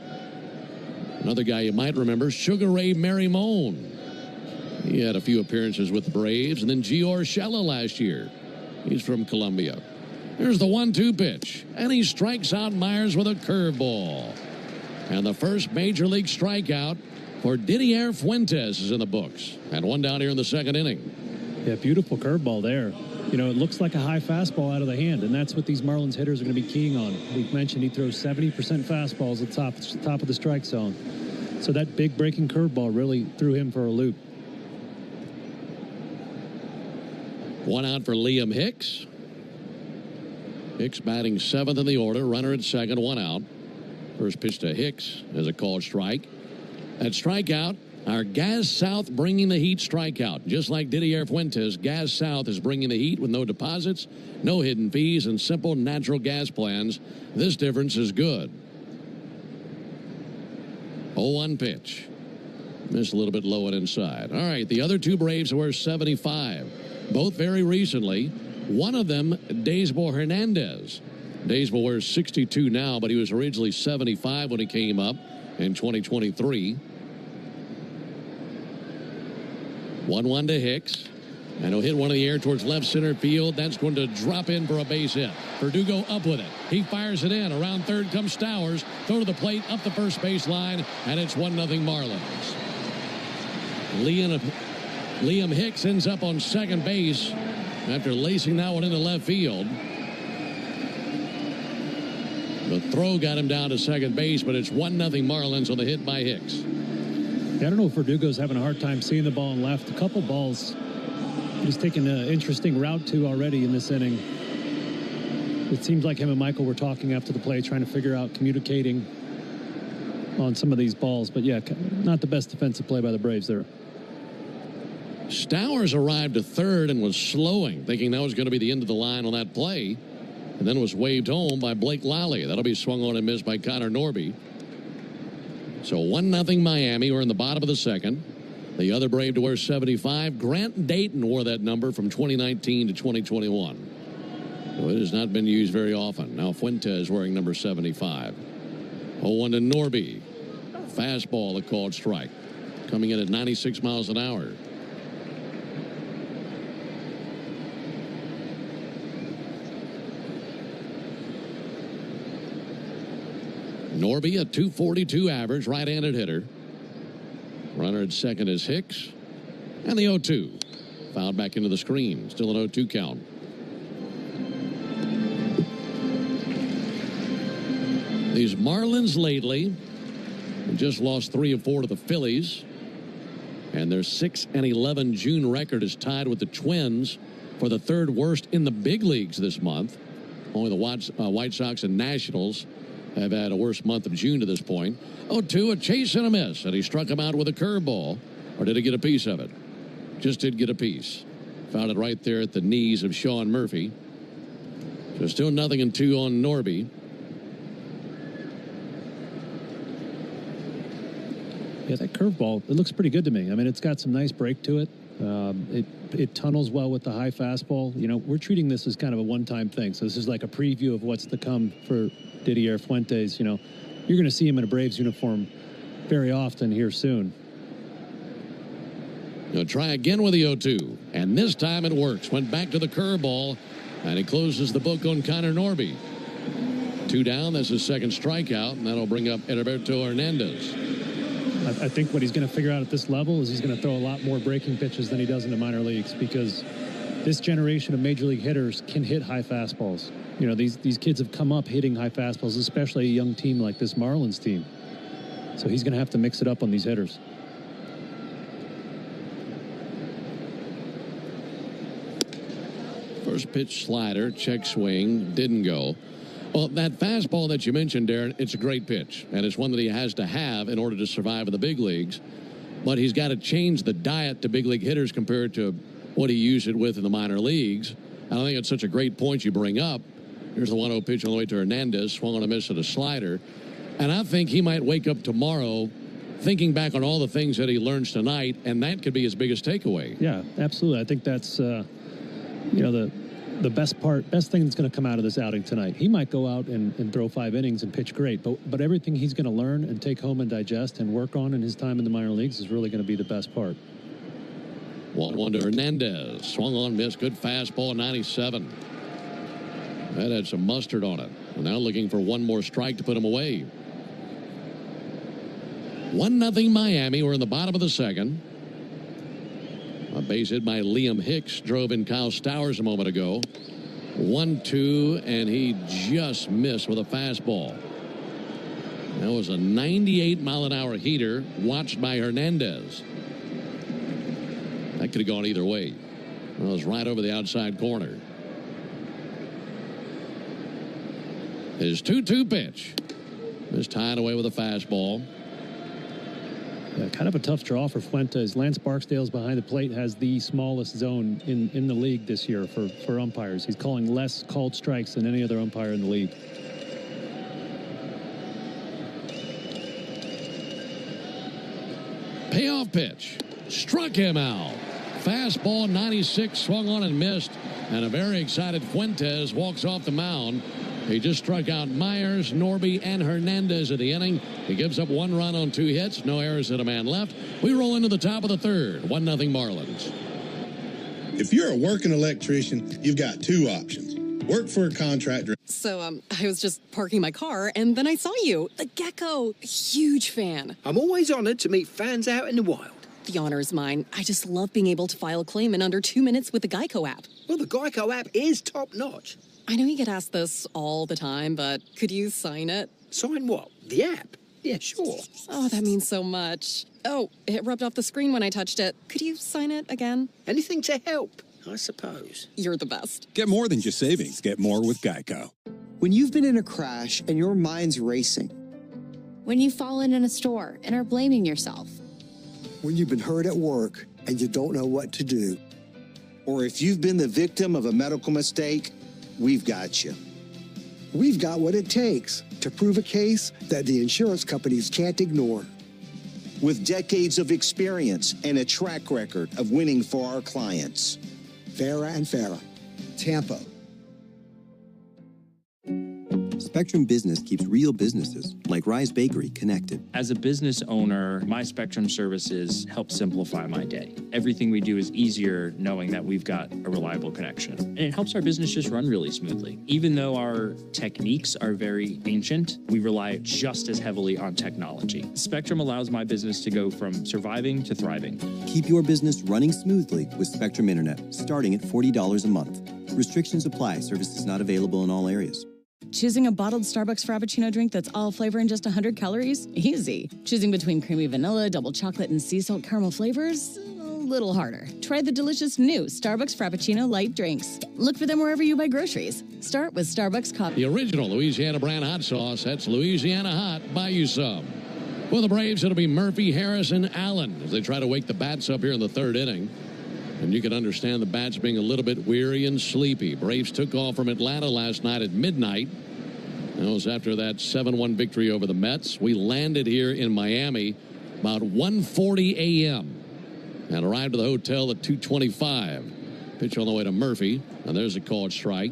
Another guy you might remember, Sugar Ray Marimon. He had a few appearances with the Braves. And then Gio Urshela last year. He's from Colombia. Here's the 1-2 pitch. And he strikes out Myers with a curveball. And the first major league strikeout for Didier Fuentes is in the books. And one down here in the second inning. Yeah, beautiful curveball there. You know, it looks like a high fastball out of the hand, and that's what these Marlins hitters are going to be keying on. We mentioned he throws 70% fastballs at the top of the strike zone. So that big breaking curveball really threw him for a loop. One out for Liam Hicks. Hicks batting 7th in the order. Runner at second, 1 out. First pitch to Hicks as a called strike. That strikeout, our Gas South bringing the heat strikeout. Just like Didier Fuentes, Gas South is bringing the heat with no deposits, no hidden fees, and simple natural gas plans. This difference is good. 0-1 pitch. Missed a little bit low and inside. All right, the other 2 Braves were 75. Both very recently. One of them, Daysbel Hernandez. Daysbel wears 62 now, but he was originally 75 when he came up in 2023. 1-1 to Hicks. And he'll hit one in the air towards left center field. That's going to drop in for a base hit. Verdugo up with it. He fires it in. Around third comes Stowers. Throw to the plate, up the first base line, and it's 1-0 Marlins. Liam Hicks ends up on second base after lacing that one into left field. The throw got him down to second base, but it's 1-0 Marlins on the hit by Hicks. Yeah, I don't know if Verdugo's having a hard time seeing the ball in left. A couple balls he's taken an interesting route to already in this inning. It seems like him and Michael were talking after the play, trying to figure out communicating on some of these balls. But yeah, not the best defensive play by the Braves there. Stowers arrived to third and was slowing, thinking that was going to be the end of the line on that play, and then was waved home by Blake Lally. That'll be swung on and missed by Connor Norby. So 1-0 Miami. We're in the bottom of the second. The other Brave to wear 75, Grant Dayton, wore that number from 2019 to 2021. So it has not been used very often. Now Fuentes wearing number 75. 0-1 to Norby. Fastball, a called strike. Coming in at 96 miles an hour. Norby, a .242 average, right-handed hitter. Runner at second is Hicks. And the 0-2. Fouled back into the screen. Still an 0-2 count. These Marlins lately just lost 3 of 4 to the Phillies. And their 6-11 June record is tied with the Twins for the third worst in the big leagues this month. Only the White Sox and Nationals have had a worse month of June to this point. 0-2, a chase and a miss, and he struck him out with a curveball. Or did he get a piece of it? Just did get a piece. Found it right there at the knees of Sean Murphy. So still 0-2 on Norby. Yeah, that curveball, it looks pretty good to me. I mean, it's got some nice break to it. It tunnels well with the high fastball. You know, we're treating this as kind of a one-time thing. So this is like a preview of what's to come for Didier Fuentes. You know, you're going to see him in a Braves uniform very often here soon. He'll try again with the 0-2. And this time it works. Went back to the curveball. And he closes the book on Connor Norby. 2 down. That's his second strikeout. And that'll bring up Heriberto Hernandez. I think what he's going to figure out at this level is he's going to throw a lot more breaking pitches than he does in the minor leagues, because this generation of major league hitters can hit high fastballs. You know, these kids have come up hitting high fastballs, especially a young team like this Marlins team. So he's going to have to mix it up on these hitters. First pitch slider, check swing, didn't go. Well, that fastball that you mentioned, Darren, it's a great pitch, and it's one that he has to have in order to survive in the big leagues. But he's got to change the diet to big league hitters compared to what he used it with in the minor leagues. And I think it's such a great point you bring up. Here's the 1-0 pitch on the way to Hernandez, swung on a miss at a slider. And I think he might wake up tomorrow thinking back on all the things that he learns tonight, and that could be his biggest takeaway. Yeah, absolutely. I think that's, you know, the best thing that's going to come out of this outing tonight. He might go out and throw 5 innings and pitch great, but everything he's going to learn and take home and digest and work on in his time in the minor leagues is really going to be the best part. 1-1 to Hernandez. Swung on, missed. Good fastball, 97. That had some mustard on it. And now looking for one more strike to put him away. 1-0 Miami. We're in the bottom of the second. A base hit by Liam Hicks drove in Kyle Stowers a moment ago. 1-2, and he just missed with a fastball. That was a 98-mile-an-hour heater watched by Hernandez. That could have gone either way. It was right over the outside corner. His 2-2 pitch is tied away with a fastball. Yeah, kind of a tough draw for Fuentes. Lance Barksdale's behind the plate has the smallest zone in the league this year for umpires. He's calling less called strikes than any other umpire in the league. Payoff pitch. Struck him out. Fastball, 96, swung on and missed. And a very excited Fuentes walks off the mound. He just struck out Myers, Norby, and Hernandez in the inning. He gives up 1 run on 2 hits, no errors and a man left. We roll into the top of the third, 1-0 Marlins. If you're a working electrician, you've got 2 options. Work for a contractor. So, I was just parking my car, and then I saw you. The gecko. Huge fan. I'm always honored to meet fans out in the wild. The honor is mine. I just love being able to file a claim in under 2 minutes with the Geico app. Well, the Geico app is top-notch. I know you get asked this all the time, but could you sign it? Sign what? The app? Yeah, sure. Oh, that means so much. Oh, it rubbed off the screen when I touched it. Could you sign it again? Anything to help, I suppose. You're the best. Get more than just savings. Get more with Geico. When you've been in a crash and your mind's racing. When you've fallen in a store and are blaming yourself. When you've been hurt at work and you don't know what to do. Or if you've been the victim of a medical mistake, we've got you. We've got what it takes to prove a case that the insurance companies can't ignore. With decades of experience and a track record of winning for our clients. Farah and Farah, Tampa. Spectrum Business keeps real businesses, like Rise Bakery, connected. As a business owner, my Spectrum services help simplify my day. Everything we do is easier knowing that we've got a reliable connection. And it helps our business just run really smoothly. Even though our techniques are very ancient, we rely just as heavily on technology. Spectrum allows my business to go from surviving to thriving. Keep your business running smoothly with Spectrum Internet, starting at $40 a month. Restrictions apply. Services not available in all areas. Choosing a bottled Starbucks Frappuccino drink that's all flavor and just 100 calories? Easy. Choosing between creamy vanilla, double chocolate, and sea salt caramel flavors? A little harder. Try the delicious new Starbucks Frappuccino light drinks. Look for them wherever you buy groceries. Start with Starbucks coffee. The original Louisiana brand hot sauce. That's Louisiana Hot. Buy you some. For the Braves, it'll be Murphy, Harris, and Allen as they try to wake the bats up here in the third inning. And you can understand the bats being a little bit weary and sleepy. Braves took off from Atlanta last night at midnight. That was after that 7-1 victory over the Mets. We landed here in Miami about 1:40 a.m. and arrived at the hotel at 2:25. Pitch on the way to Murphy, and there's a called strike.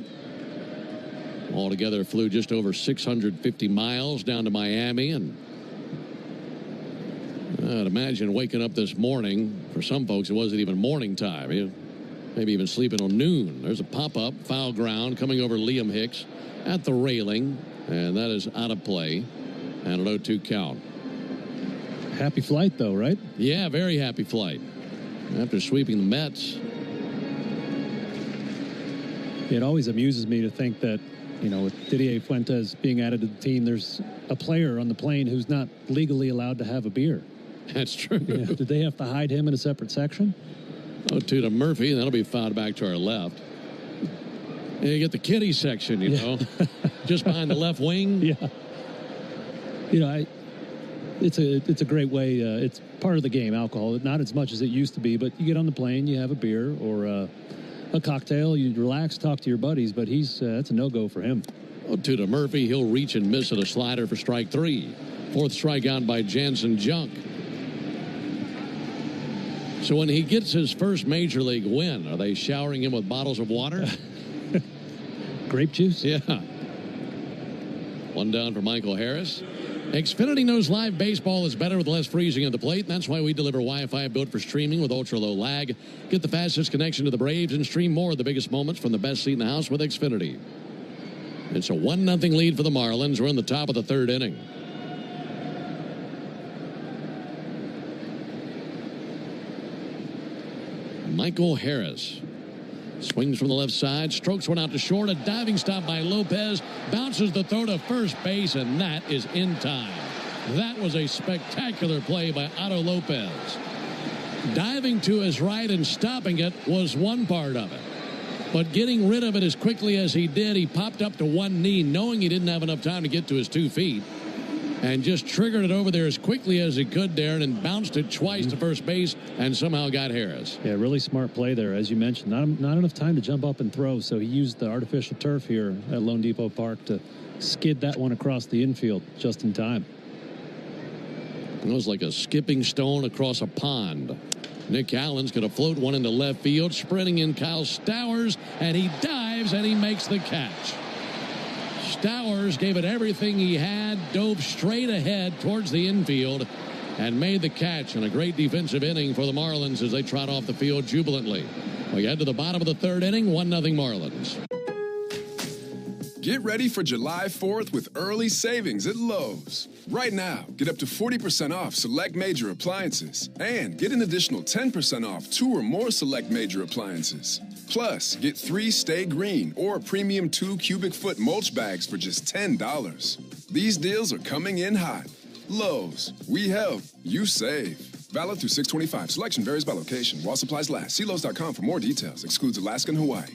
Altogether flew just over 650 miles down to Miami, and I'd imagine waking up this morning, for some folks it wasn't even morning time. Maybe even sleeping on noon. There's a pop-up, foul ground coming over Liam Hicks at the railing, and that is out of play, and an 0-2 count. Happy flight, though, right? Yeah, very happy flight. After sweeping the Mets. It always amuses me to think that, with Didier Fuentes being added to the team, there's a player on the plane who's not legally allowed to have a beer. That's true. Yeah. Did they have to hide him in a separate section? 0-2 to Murphy, and that'll be fouled back to our left. And you get the kiddie section, just behind the left wing. Yeah. It's a great way. It's part of the game, alcohol. Not as much as it used to be, but you get on the plane, you have a beer or a cocktail, you relax, talk to your buddies, but that's a no-go for him. 0-2 to Murphy. He'll reach and miss at a slider for strike 3. Fourth strikeout by Jansen Junk. So when he gets his first major league win, are they showering him with bottles of water? Grape juice? Yeah. One down for Michael Harris. Xfinity knows live baseball is better with less freezing at the plate, and that's why we deliver Wi-Fi built for streaming with ultra-low lag. Get the fastest connection to the Braves and stream more of the biggest moments from the best seat in the house with Xfinity. It's a 1-0 lead for the Marlins. We're in the top of the third inning. Michael Harris swings from the left side, strokes one out to short, a diving stop by Lopez, bounces the throw to first base, and that is in time. That was a spectacular play by Otto Lopez. Diving to his right and stopping it was one part of it. But getting rid of it as quickly as he did, he popped up to one knee, knowing he didn't have enough time to get to his 2 feet, and just triggered it over there as quickly as he could, Darren, and bounced it twice to first base and somehow got Harris. Yeah, really smart play there, as you mentioned. Not enough time to jump up and throw, so he used the artificial turf here at Lone Depot Park to skid that one across the infield just in time. It was like a skipping stone across a pond. Nick Allen's going to float one into left field, sprinting in Kyle Stowers, and he dives and he makes the catch. Stowers gave it everything he had, dove straight ahead towards the infield, and made the catch in a great defensive inning for the Marlins as they trot off the field jubilantly. We head to the bottom of the third inning, 1-0 Marlins. Get ready for July 4th with early savings at Lowe's. Right now, get up to 40% off select major appliances and get an additional 10% off 2 or more select major appliances. Plus, get 3 Stay Green or premium 2 cubic foot mulch bags for just $10. These deals are coming in hot. Lowe's, we help, you save. Valid through 6/25. Selection varies by location. While supplies last. See Lowe's.com for more details. Excludes Alaska and Hawaii.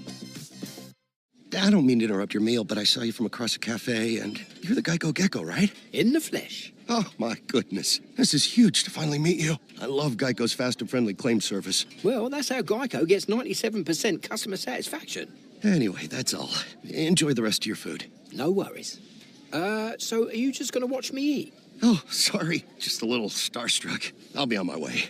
I don't mean to interrupt your meal, but I saw you from across a cafe, and you're the Geico Gecko, right? In the flesh. Oh, my goodness. This is huge to finally meet you. I love Geico's fast and friendly claim service. Well, that's how Geico gets 97% customer satisfaction. Anyway, that's all. Enjoy the rest of your food. No worries. So are you just going to watch me eat? Oh, sorry. Just a little starstruck. I'll be on my way.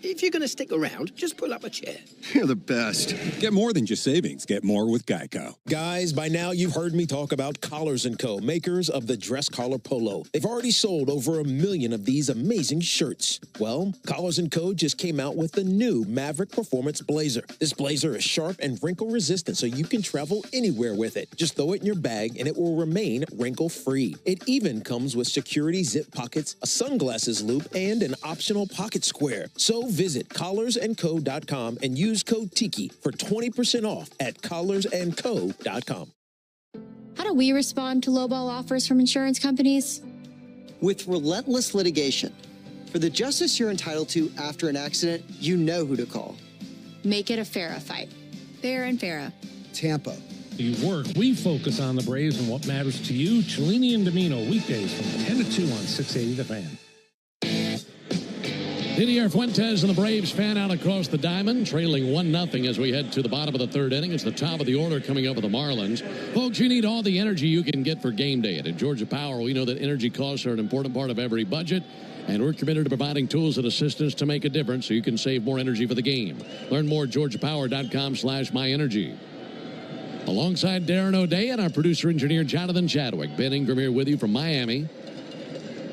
If you're going to stick around, just pull up a chair. You're the best. Get more than just savings. Get more with Geico. Guys, by now you've heard me talk about Collars & Co., makers of the dress collar polo. They've already sold over 1 million of these amazing shirts. Well, Collars & Co. just came out with the new Maverick Performance Blazer. This blazer is sharp and wrinkle resistant, so you can travel anywhere with it. Just throw it in your bag and it will remain wrinkle-free. It even comes with security zip pockets, a sunglasses loop, and an optional pocket square. So visit collarsandco.com and use code TIKI for 20% off at collarsandco.com. How do we respond to lowball offers from insurance companies? With relentless litigation. For the justice you're entitled to after an accident, you know who to call. Make it a FARA fight. Fair and FARA. Tampa. You work, we focus on the Braves and what matters to you. Cellini and Domino, weekdays from 10 to 2 on 680 The Fan. Didier Fuentes and the Braves fan out across the diamond, trailing 1-0 as we head to the bottom of the third inning. It's the top of the order coming up with the Marlins. Folks, you need all the energy you can get for game day. At Georgia Power, we know that energy costs are an important part of every budget, and we're committed to providing tools and assistance to make a difference so you can save more energy for the game. Learn more at georgiapower.com/myenergy. Alongside Darren O'Day and our producer-engineer Jonathan Chadwick, Ben Ingram here with you from Miami.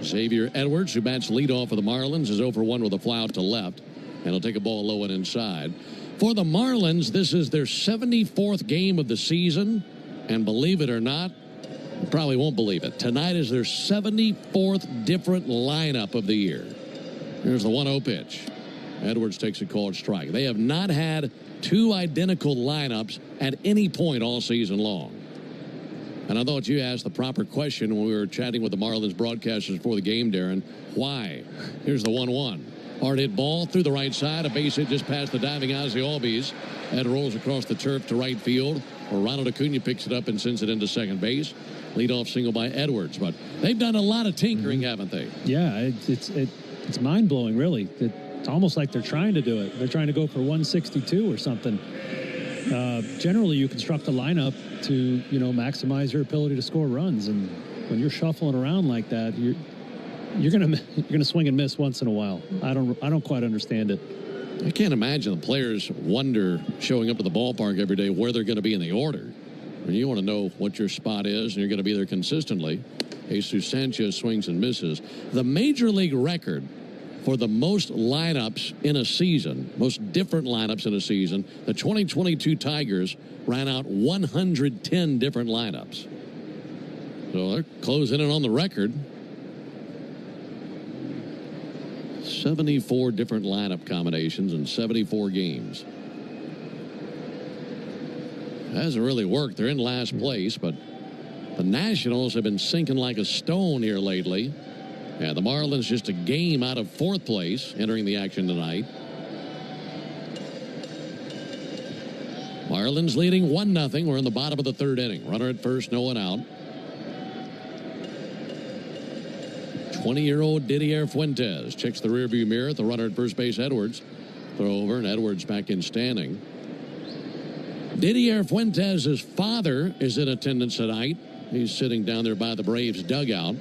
Xavier Edwards, who bats leadoff for the Marlins, is 0 for 1 with a fly out to left, and he'll take a ball low and inside. For the Marlins, this is their 74th game of the season, and believe it or not, you probably won't believe it, tonight is their 74th different lineup of the year. Here's the 1-0 pitch. Edwards takes a called strike. They have not had 2 identical lineups at any point all season long. And I thought you asked the proper question when we were chatting with the Marlins broadcasters before the game, Darren. Why? Here's the 1-1. Hard hit ball through the right side. A base hit just past the diving Ozzie Albies. Ed rolls across the turf to right field. Or Ronald Acuna picks it up and sends it into second base. Leadoff single by Edwards. But they've done a lot of tinkering, haven't they? Yeah, it's mind-blowing, really. It's almost like they're trying to do it. They're trying to go for 162 or something. Generally, you construct a lineup to, maximize your ability to score runs, and when you're shuffling around like that, you're gonna swing and miss once in a while. I don't quite understand it. I can't imagine the players wonder showing up to the ballpark every day where they're going to be in the order. I mean, you want to know what your spot is, and you're going to be there consistently. Jesus Sanchez swings and misses. The major league record for the most lineups in a season, most different lineups in a season, the 2022 Tigers ran out 110 different lineups. So they're closing in on the record. 74 different lineup combinations in 74 games. Hasn't really worked. They're in last place, but the Nationals have been sinking like a stone here lately. Yeah, the Marlins just a game out of 4th place entering the action tonight. Marlins leading 1-0. We're in the bottom of the third inning. Runner at first, no one out. 20-year-old Didier Fuentes checks the rearview mirror at the runner at first base, Edwards. Throw over, and Edwards back in standing. Didier Fuentes' father is in attendance tonight. He's sitting down there by the Braves dugout.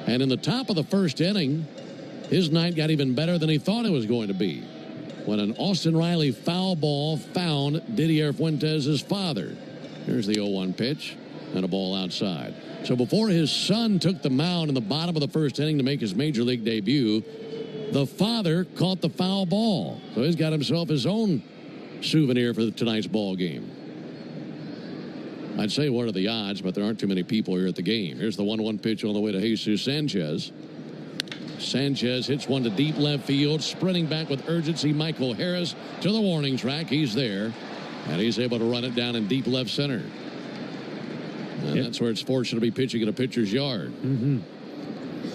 And in the top of the first inning, his night got even better than he thought it was going to be when an Austin Riley foul ball found Didier Fuentes' father. Here's the 0-1 pitch. and a ball outside. So before his son took the mound in the bottom of the first inning to make his major league debut, the father caught the foul ball. So he's got himself his own souvenir for tonight's ball game. I'd say what are the odds, but there aren't too many people here at the game. Here's the 1-1 pitch on the way to Jesus Sanchez. Sanchez hits one to deep left field, sprinting back with urgency. Michael Harris to the warning track. He's there, and he's able to run it down in deep left center. And that's where it's fortunate to be pitching in a pitcher's yard. Mm-hmm.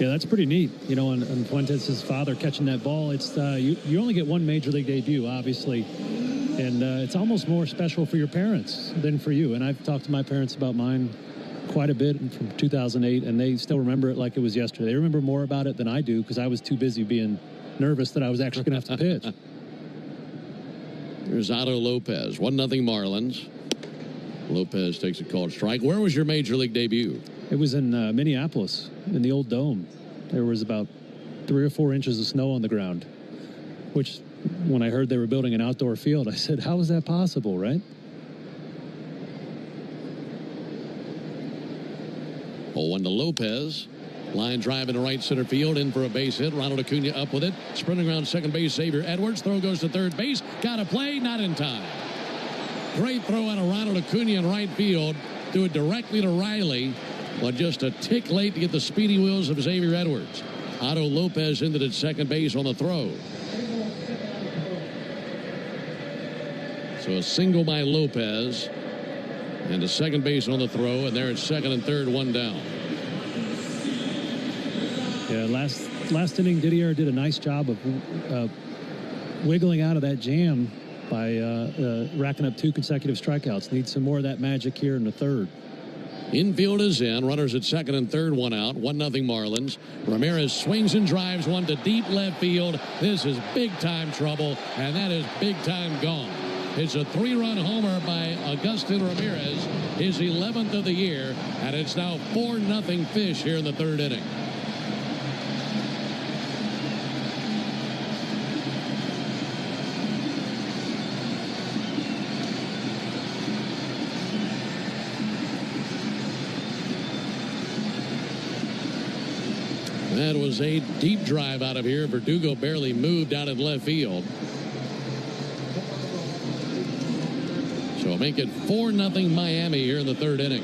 Yeah, that's pretty neat. You know, and Fuentes' father catching that ball. It's you only get one major league debut, obviously, and it's almost more special for your parents than for you. And I've talked to my parents about mine quite a bit from 2008, and they still remember it like it was yesterday. They remember more about it than I do because I was too busy being nervous that I was actually going to have to pitch. There's Otto Lopez, 1-0 Marlins. Lopez takes a called strike. Where was your major league debut? It was in Minneapolis, in the old dome. There was about 3 or 4 inches of snow on the ground, which when I heard they were building an outdoor field, I said, how is that possible, right? 0-1 to Lopez. Line drive into right center field, in for a base hit. Ronald Acuna up with it. Sprinting around second base, Xavier Edwards. Throw goes to third base. Got a play, not in time. Great throw out of Ronald Acuna in right field. Threw it directly to Riley, but just a tick late to get the speedy wheels of Xavier Edwards. Otto Lopez ended at second base on the throw. So a single by Lopez, and a second base on the throw, and there it's second and third, one down. Yeah, last inning, Didier did a nice job of wiggling out of that jam by racking up 2 consecutive strikeouts. Need some more of that magic here in the third. Infield is in. Runners at second and third, 1 out. 1-0 Marlins. Ramirez swings and drives one to deep left field. This is big-time trouble, and that is big-time gone. It's a 3-run homer by Agustin Ramirez, his 11th of the year, and it's now 4-0 Fish here in the third inning. That was a deep drive out of here. Verdugo barely moved out in left field. So make it 4-0 Miami here in the third inning.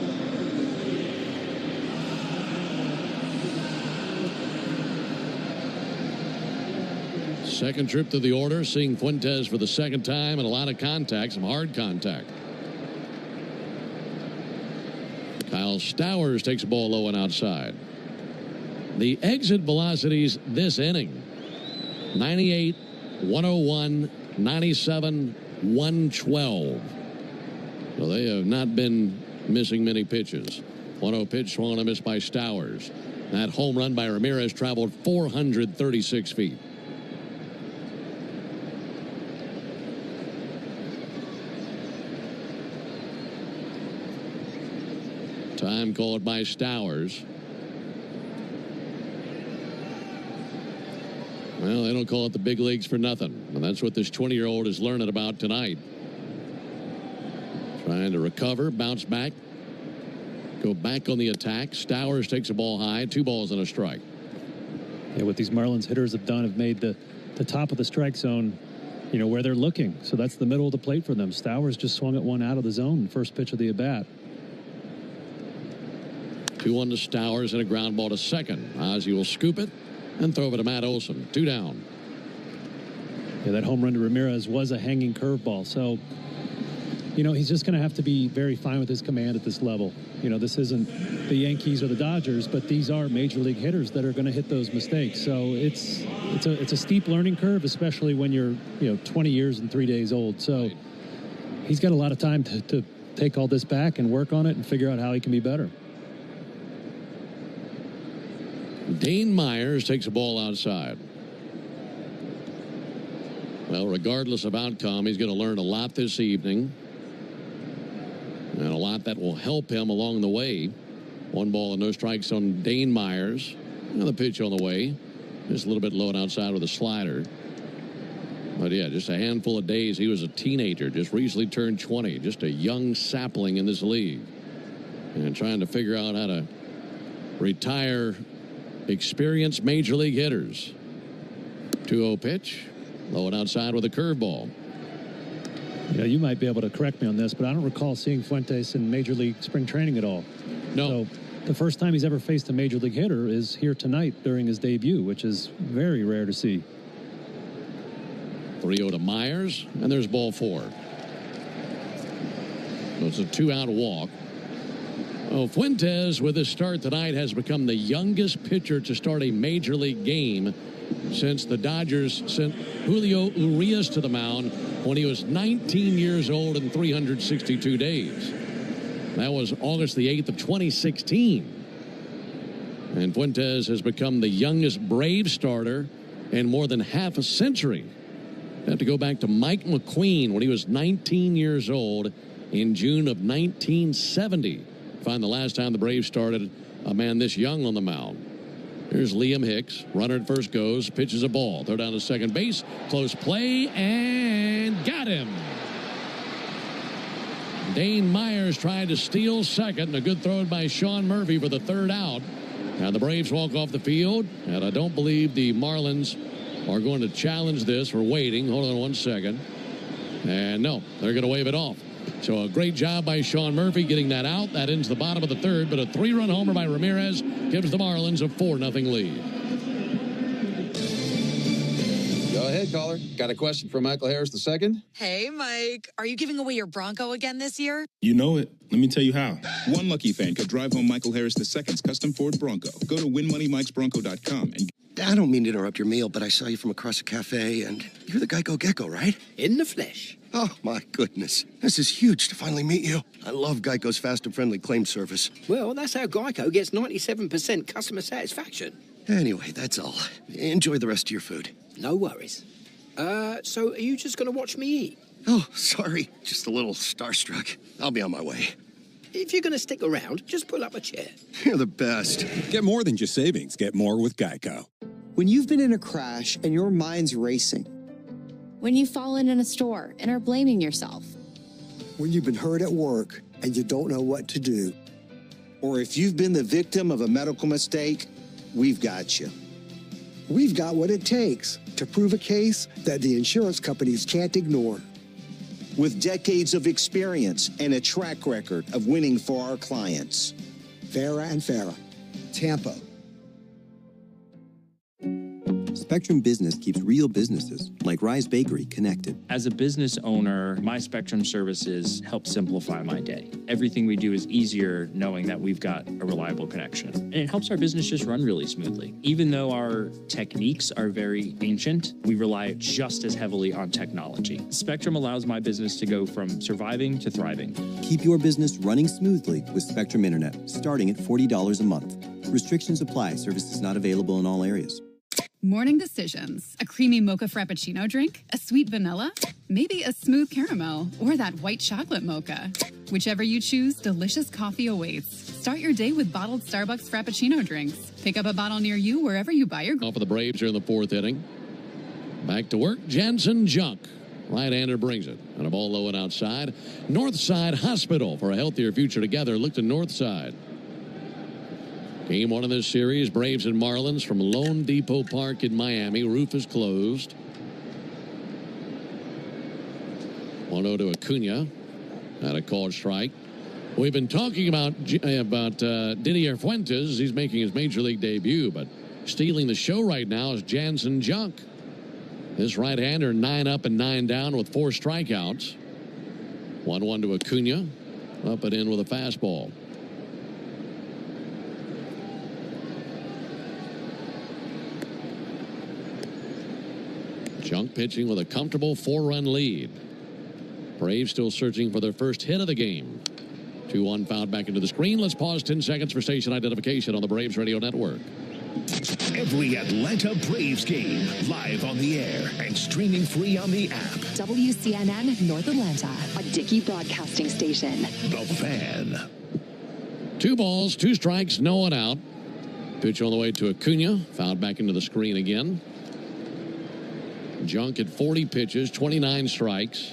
Second trip to the order, seeing Fuentes for the second time, and a lot of contact, some hard contact. Kyle Stowers takes a ball low and outside. The exit velocities this inning: 98, 101, 97, 112. So they have not been missing many pitches. 1-0 pitch swung on a miss by Stowers. That home run by Ramirez traveled 436 feet. Time called by Stowers. Well, they don't call it the big leagues for nothing. And that's what this 20-year-old is learning about tonight. Trying to recover, bounce back, go back on the attack. Stowers takes a ball high, 2 balls and a strike. Yeah, what these Marlins hitters have done have made the top of the strike zone, you know, where they're looking. So that's the middle of the plate for them. Stowers just swung at one out of the zone, first pitch of the at-bat. 2-1 to Stowers and a ground ball to second. Ozzie will scoop it and throw it to Matt Olson. 2 down. Yeah, that home run to Ramirez was a hanging curveball. So, you know, he's just going to have to be very fine with his command at this level. You know, this isn't the Yankees or the Dodgers, but these are major league hitters that are going to hit those mistakes. So it's a steep learning curve, especially when you're, 20 years and 3 days old. So he's got a lot of time to take all this back and work on it and figure out how he can be better. Dane Myers takes a ball outside. Well, regardless of outcome, he's going to learn a lot this evening. And a lot that will help him along the way. 1 ball and no strikes on Dane Myers. Another pitch on the way. Just a little bit low and outside with a slider. But yeah, just a handful of days. He was a teenager, just recently turned 20. Just a young sapling in this league. and trying to figure out how to retire experienced major league hitters. 2-0 pitch, low and outside with a curveball. Yeah, you might be able to correct me on this, but I don't recall seeing Fuentes in Major League spring training at all. No. So the first time he's ever faced a Major League hitter is here tonight during his debut, which is very rare to see. 3-0 to Myers, and there's ball 4. So it's a 2-out walk. Oh, Fuentes, with his start tonight, has become the youngest pitcher to start a Major League game since the Dodgers sent Julio Urias to the mound when he was 19 years old and 362 days. That was August the 8th of 2016. And Fuentes has become the youngest Brave starter in more than half a century. You have to go back to Mike McQueen when he was 19 years old in June of 1970. Find the last time the Braves started a man this young on the mound. Here's Liam Hicks. Runner at first goes, pitches a ball. Throw down to second base. Close play, and got him. Dane Myers tried to steal second, and a good throw by Sean Murphy for the 3rd out. Now the Braves walk off the field, and I don't believe the Marlins are going to challenge this. We're waiting. Hold on 1 second. And no, they're going to wave it off. So a great job by Sean Murphy getting that out. That ends the bottom of the 3rd, but a 3-run homer by Ramirez gives the Marlins a 4-0 lead. Go ahead, caller. Got a question for Michael Harris II? Hey, Mike. Are you giving away your Bronco again this year? You know it. Let me tell you how. One lucky fan could drive home Michael Harris II's custom Ford Bronco. Go to winmoneymikesbronco.com and... I don't mean to interrupt your meal, but I saw you from across a cafe, and you're the Geico Gecko, right? In the flesh. Oh, my goodness. This is huge to finally meet you. I love Geico's fast and friendly claim service. Well, that's how Geico gets 97% customer satisfaction. Anyway, that's all. Enjoy the rest of your food. No worries. So are you just going to watch me eat? Oh, sorry. Just a little starstruck. I'll be on my way. If you're going to stick around, just pull up a chair. You're the best. Get more than just savings. Get more with Geico. When you've been in a crash and your mind's racing. When you've fallen in a store and are blaming yourself. When you've been hurt at work and you don't know what to do. Or if you've been the victim of a medical mistake, we've got you. We've got what it takes to prove a case that the insurance companies can't ignore. With decades of experience and a track record of winning for our clients. Farah and Farah, Tampa. Spectrum Business keeps real businesses, like Rise Bakery, connected. As a business owner, my Spectrum services help simplify my day. Everything we do is easier knowing that we've got a reliable connection. And it helps our business just run really smoothly. Even though our techniques are very ancient, we rely just as heavily on technology. Spectrum allows my business to go from surviving to thriving. Keep your business running smoothly with Spectrum Internet, starting at $40 a month. Restrictions apply. Services not available in all areas. Morning decisions. A creamy mocha frappuccino drink? A sweet vanilla? Maybe a smooth caramel or that white chocolate mocha. Whichever you choose, delicious coffee awaits. Start your day with bottled Starbucks Frappuccino drinks. Pick up a bottle near you wherever you buy your... Off of the Braves here in the 4th inning. Back to work, Jansen Junk. Right-hander brings it. And a ball low and outside. Northside Hospital for a healthier future together. Look to Northside. Game 1 of this series, Braves and Marlins from Lone Depot Park in Miami. Roof is closed. 1-0 to Acuna. Had a called strike. We've been talking about Didier Fuentes. He's making his Major League debut, but stealing the show right now is Jansen Junk. This right-hander 9 up and 9 down with 4 strikeouts. 1-1 to Acuna. Up and in with a fastball. Junk pitching with a comfortable 4-run lead. Braves still searching for their first hit of the game. 2-1 fouled back into the screen. Let's pause 10 seconds for station identification on the Braves Radio Network. Every Atlanta Braves game live on the air and streaming free on the app. WCNN North Atlanta, a Dickey broadcasting station. The Fan. 2 balls, 2 strikes, no one out. Pitch on the way to Acuna. Fouled back into the screen again. Junk at 40 pitches, 29 strikes.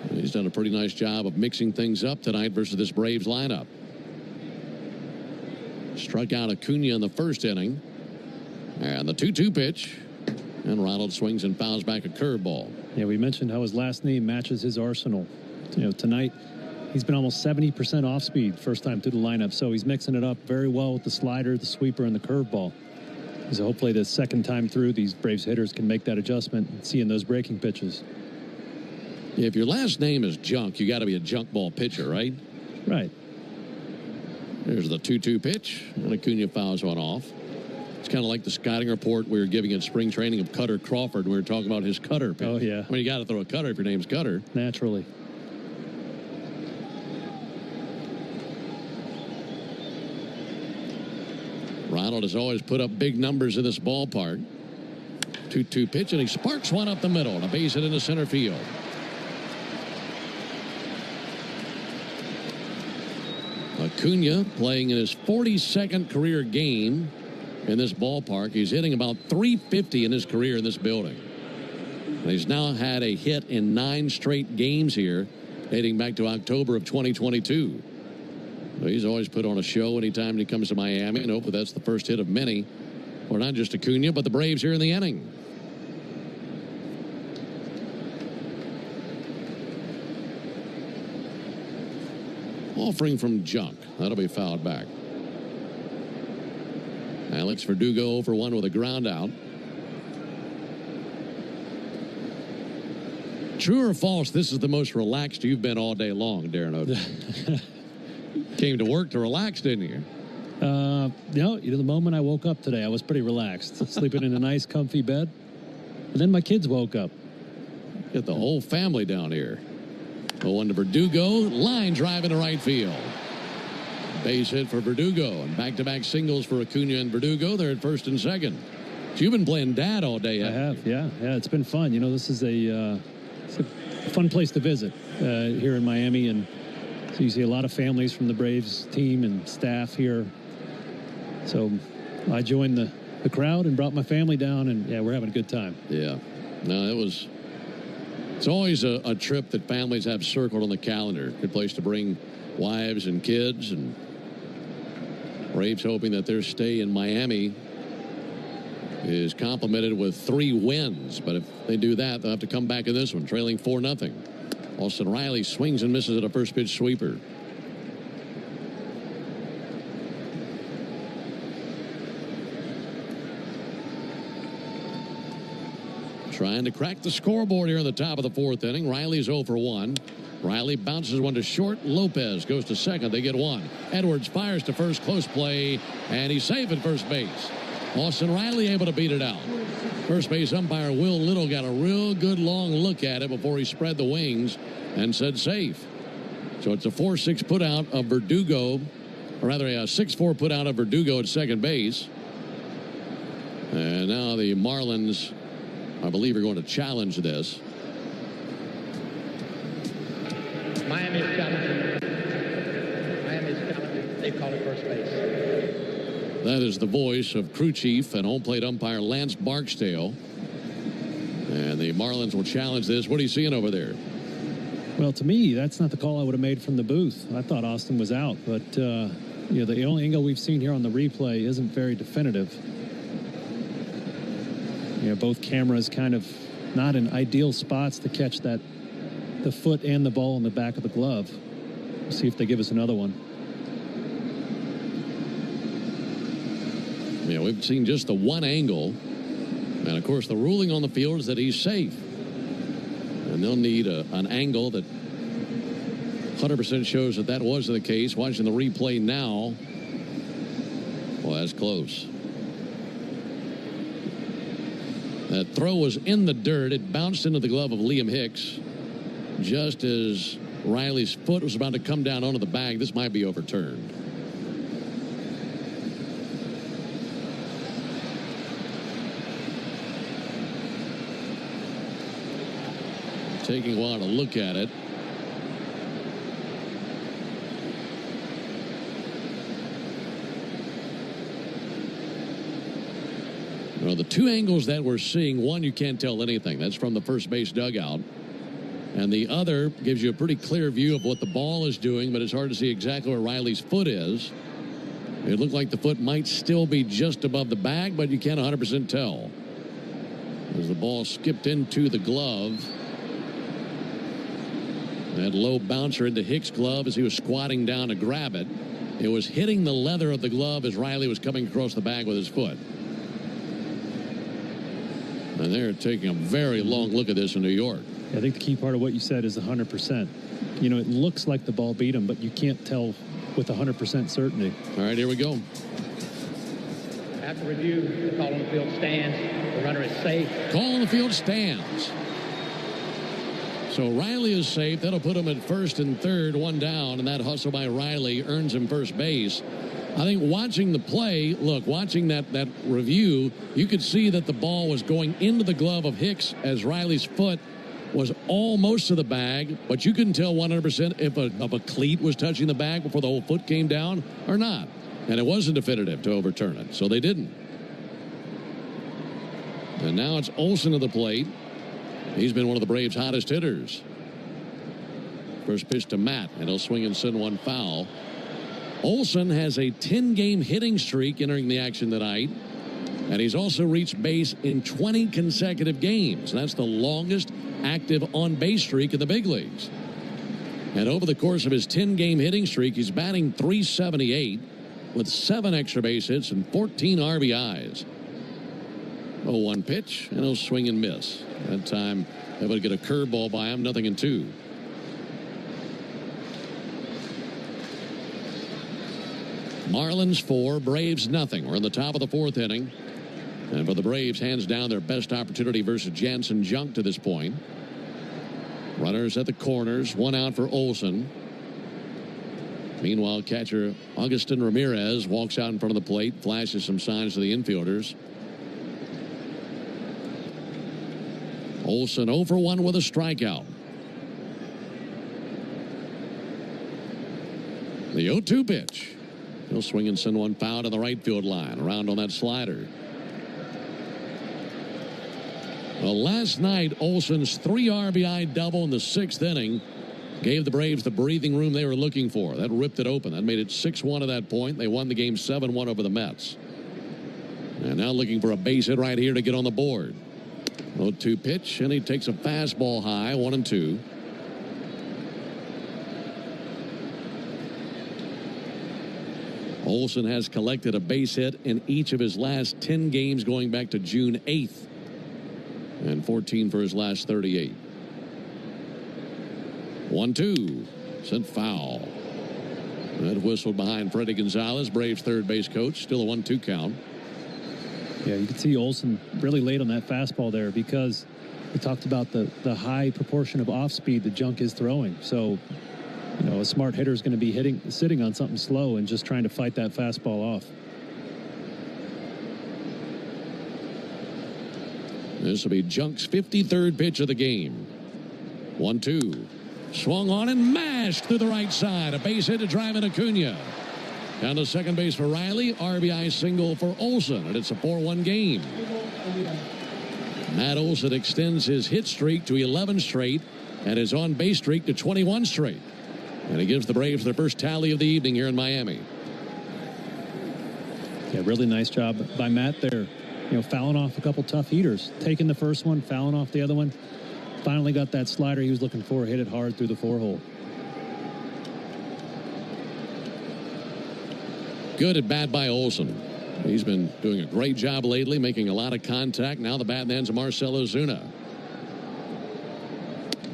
He's done a pretty nice job of mixing things up tonight versus this Braves lineup. Struck out Acuna in the first inning. And the 2-2 pitch. And Ronald swings and fouls back a curveball. Yeah, we mentioned how his last name matches his arsenal. Tonight he's been almost 70% off speed first time through the lineup, so he's mixing it up very well with the slider, the sweeper, and the curveball. So hopefully the second time through, these Braves hitters can make that adjustment and see in those breaking pitches. If your last name is Junk, you got to be a junk ball pitcher, right? Right. There's the 2-2 pitch, and Acuna fouls one off. It's kind of like the scouting report we were giving in spring training of Cutter Crawford. We were talking about his cutter pitch. Oh, yeah. I mean, you got to throw a cutter if your name's Cutter. Naturally. Ronald has always put up big numbers in this ballpark. 2-2 pitch, and he sparks one up the middle, and a base hit into center field. Acuna playing in his 42nd career game in this ballpark. He's hitting about .350 in his career in this building. And he's now had a hit in 9 straight games here, dating back to October of 2022. So he's always put on a show anytime he comes to Miami, and hopefully that's the first hit of many. Or not just Acuna, but the Braves here in the inning. Offering from Junk. That'll be fouled back. Alex Verdugo for 1 with a ground out. True or false, this is the most relaxed you've been all day long, Darren Oates. Came to work to relax, didn't you? No, the moment I woke up today, I was pretty relaxed. Sleeping in a nice, comfy bed. And then my kids woke up. Get the whole family down here. 0-1 to Verdugo. Line drive into right field. Base hit for Verdugo. And back-to-back singles for Acuna and Verdugo. They're at first and second. So you've been playing dad all day. I have, yeah. Yeah, it's been fun. This is it's a fun place to visit here in Miami. And so you see a lot of families from the Braves team and staff here. So I joined the crowd and brought my family down, and yeah, we're having a good time. Yeah. No, it's always a trip that families have circled on the calendar. Good place to bring wives and kids, and Braves hoping that their stay in Miami is complemented with 3 wins. But if they do that, they'll have to come back in this one, trailing 4-0. Austin Riley swings and misses at a first pitch sweeper. Trying to crack the scoreboard here in the top of the 4th inning. Riley's 0 for 1. Riley bounces one to short. Lopez goes to second. They get 1. Edwards fires to first. Close play. And he's safe at first base. Austin Riley able to beat it out. First base umpire Will Little got a real good long look at it before he spread the wings and said safe. So it's a 4-6 put out of Verdugo, or rather a 6-4 put out of Verdugo at second base. And now the Marlins, I believe, are going to challenge this. Miami's challenging. They call it first base. That is the voice of crew chief and home plate umpire Lance Barksdale. And the Marlins will challenge this. What are you seeing over there? Well, to me, that's not the call I would have made from the booth. I thought Austin was out, but the only angle we've seen here on the replay isn't very definitive. Both cameras kind of not in ideal spots to catch the foot and the ball in the back of the glove. We'll see if they give us another one. Yeah, we've seen just the one angle. And, of course, the ruling on the field is that he's safe. And they'll need an angle that 100% shows that wasn't the case. Watching the replay now, well, that's close. That throw was in the dirt. It bounced into the glove of Liam Hicks just as Riley's foot was about to come down onto the bag. This might be overturned. Taking a while to look at it. Well, the 2 angles that we're seeing, one, you can't tell anything. That's from the first base dugout. and the other gives you a pretty clear view of what the ball is doing, but it's hard to see exactly where Riley's foot is. It looked like the foot might still be just above the bag, but you can't 100% tell. As the ball skipped into the glove. That low bouncer into Hicks' glove as he was squatting down to grab it. It was hitting the leather of the glove as Riley was coming across the bag with his foot. And they're taking a very long look at this in New York. I think the key part of what you said is 100%. You know, it looks like the ball beat him, but you can't tell with 100% certainty. All right, here we go. After review, the call on the field stands. The runner is safe. Call on the field stands. So Riley is safe. That'll put him at first and third, one down, and that hustle by Riley earns him first base. I think watching the play, watching that review, you could see that the ball was going into the glove of Hicks as Riley's foot was almost to the bag, but you couldn't tell 100% if a cleat was touching the bag before the whole foot came down or not. And it wasn't definitive to overturn it, so they didn't. And now it's Olson to the plate. He's been one of the Braves' hottest hitters. First pitch to Matt, and he'll swing and send one foul. Olson has a 10-game hitting streak entering the action tonight, and he's also reached base in 20 consecutive games. That's the longest active on-base streak in the big leagues. And over the course of his 10-game hitting streak, he's batting .378 with 7 extra base hits and 14 RBIs. 0-1 pitch, and he'll swing and miss. That time, able to get a curveball by him, 0-2. Marlins 4, Braves nothing. We're in the top of the 4th inning. And for the Braves, hands down their best opportunity versus Jansen Junk to this point. Runners at the corners, 1 out for Olson. Meanwhile, catcher Augustin Ramirez walks out in front of the plate, flashes some signs to the infielders. Olson 0 for 1 with a strikeout. The 0-2 pitch. He'll swing and send one foul to the right field line. Around on that slider. Well, last night, Olson's 3 RBI double in the 6th inning gave the Braves the breathing room they were looking for. That ripped it open. That made it 6-1 at that point. They won the game 7-1 over the Mets. And now looking for a base hit right here to get on the board. 0-2 pitch, and he takes a fastball high, 1-2. Olson has collected a base hit in each of his last 10 games going back to June 8th. And 14 for his last 38. 1-2. Sent foul. That whistled behind Freddie Gonzalez, Braves third base coach. Still a 1-2 count. Yeah, you can see Olson really late on that fastball there because we talked about the high proportion of off speed that Junk is throwing. So, you know, a smart hitter is going to be sitting on something slow and just trying to fight that fastball off. This will be Junk's 53rd pitch of the game. 1-2. Swung on and mashed through the right side. A base hit to drive in Acuna. Down to second base for Riley. RBI single for Olson, and it's a 4-1 game. Matt Olson extends his hit streak to 11 straight and his on-base streak to 21 straight. And he gives the Braves their first tally of the evening here in Miami. Yeah, really nice job by Matt there. You know, fouling off a couple tough heaters. Taking the first one, fouling off the other one. Finally got that slider he was looking for, hit it hard through the 4-hole. Good at bat by Olson. He's been doing a great job lately, making a lot of contact. Now the bat ends Marcell Ozuna.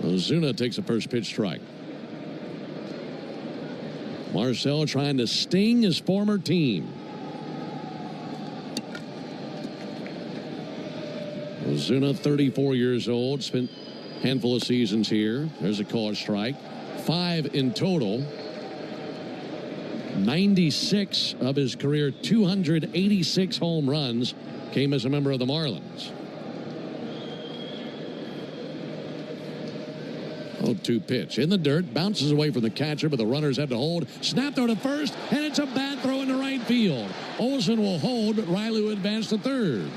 Ozuna takes a first pitch strike. Marcell trying to sting his former team. Ozuna, 34 years old, spent a handful of seasons here. There's a called strike. 5 in total. 96 of his career 286 home runs came as a member of the Marlins. 0-2 pitch in the dirt, bounces away from the catcher, but the runners have to hold. Snap throw to first, and it's a bad throw into right field. Olson will hold, but Riley will advance to third.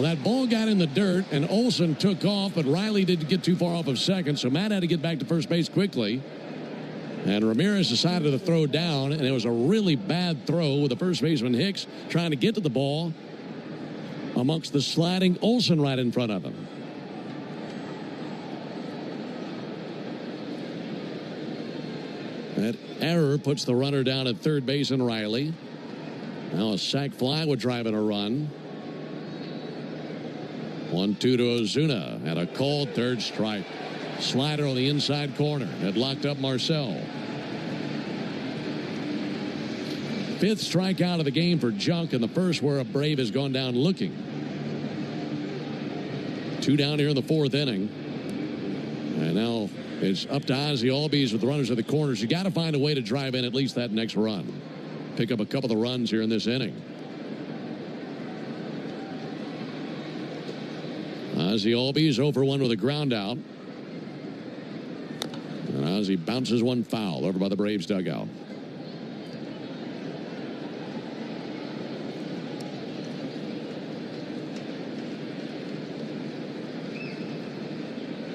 Well, that ball got in the dirt, and Olsen took off, but Riley didn't get too far off of second, so Matt had to get back to first base quickly. And Ramirez decided to throw down, and it was a really bad throw with the first baseman Hicks trying to get to the ball amongst the sliding Olsen right in front of him. That error puts the runner down at third base in Riley. Now a sac fly would drive in a run. 1-2 to Ozuna, and a called third strike. Slider on the inside corner. Had locked up Marcel. Fifth strikeout of the game for Junk in the first, where a Brave has gone down looking. 2 down here in the fourth inning. And now it's up to Ozzie Albies with the runners at the corners. You got to find a way to drive in at least that next run. Pick up a couple of the runs here in this inning. Ozzie Albies 0 for 1 with a ground out. And Ozzie bounces one foul over by the Braves dugout.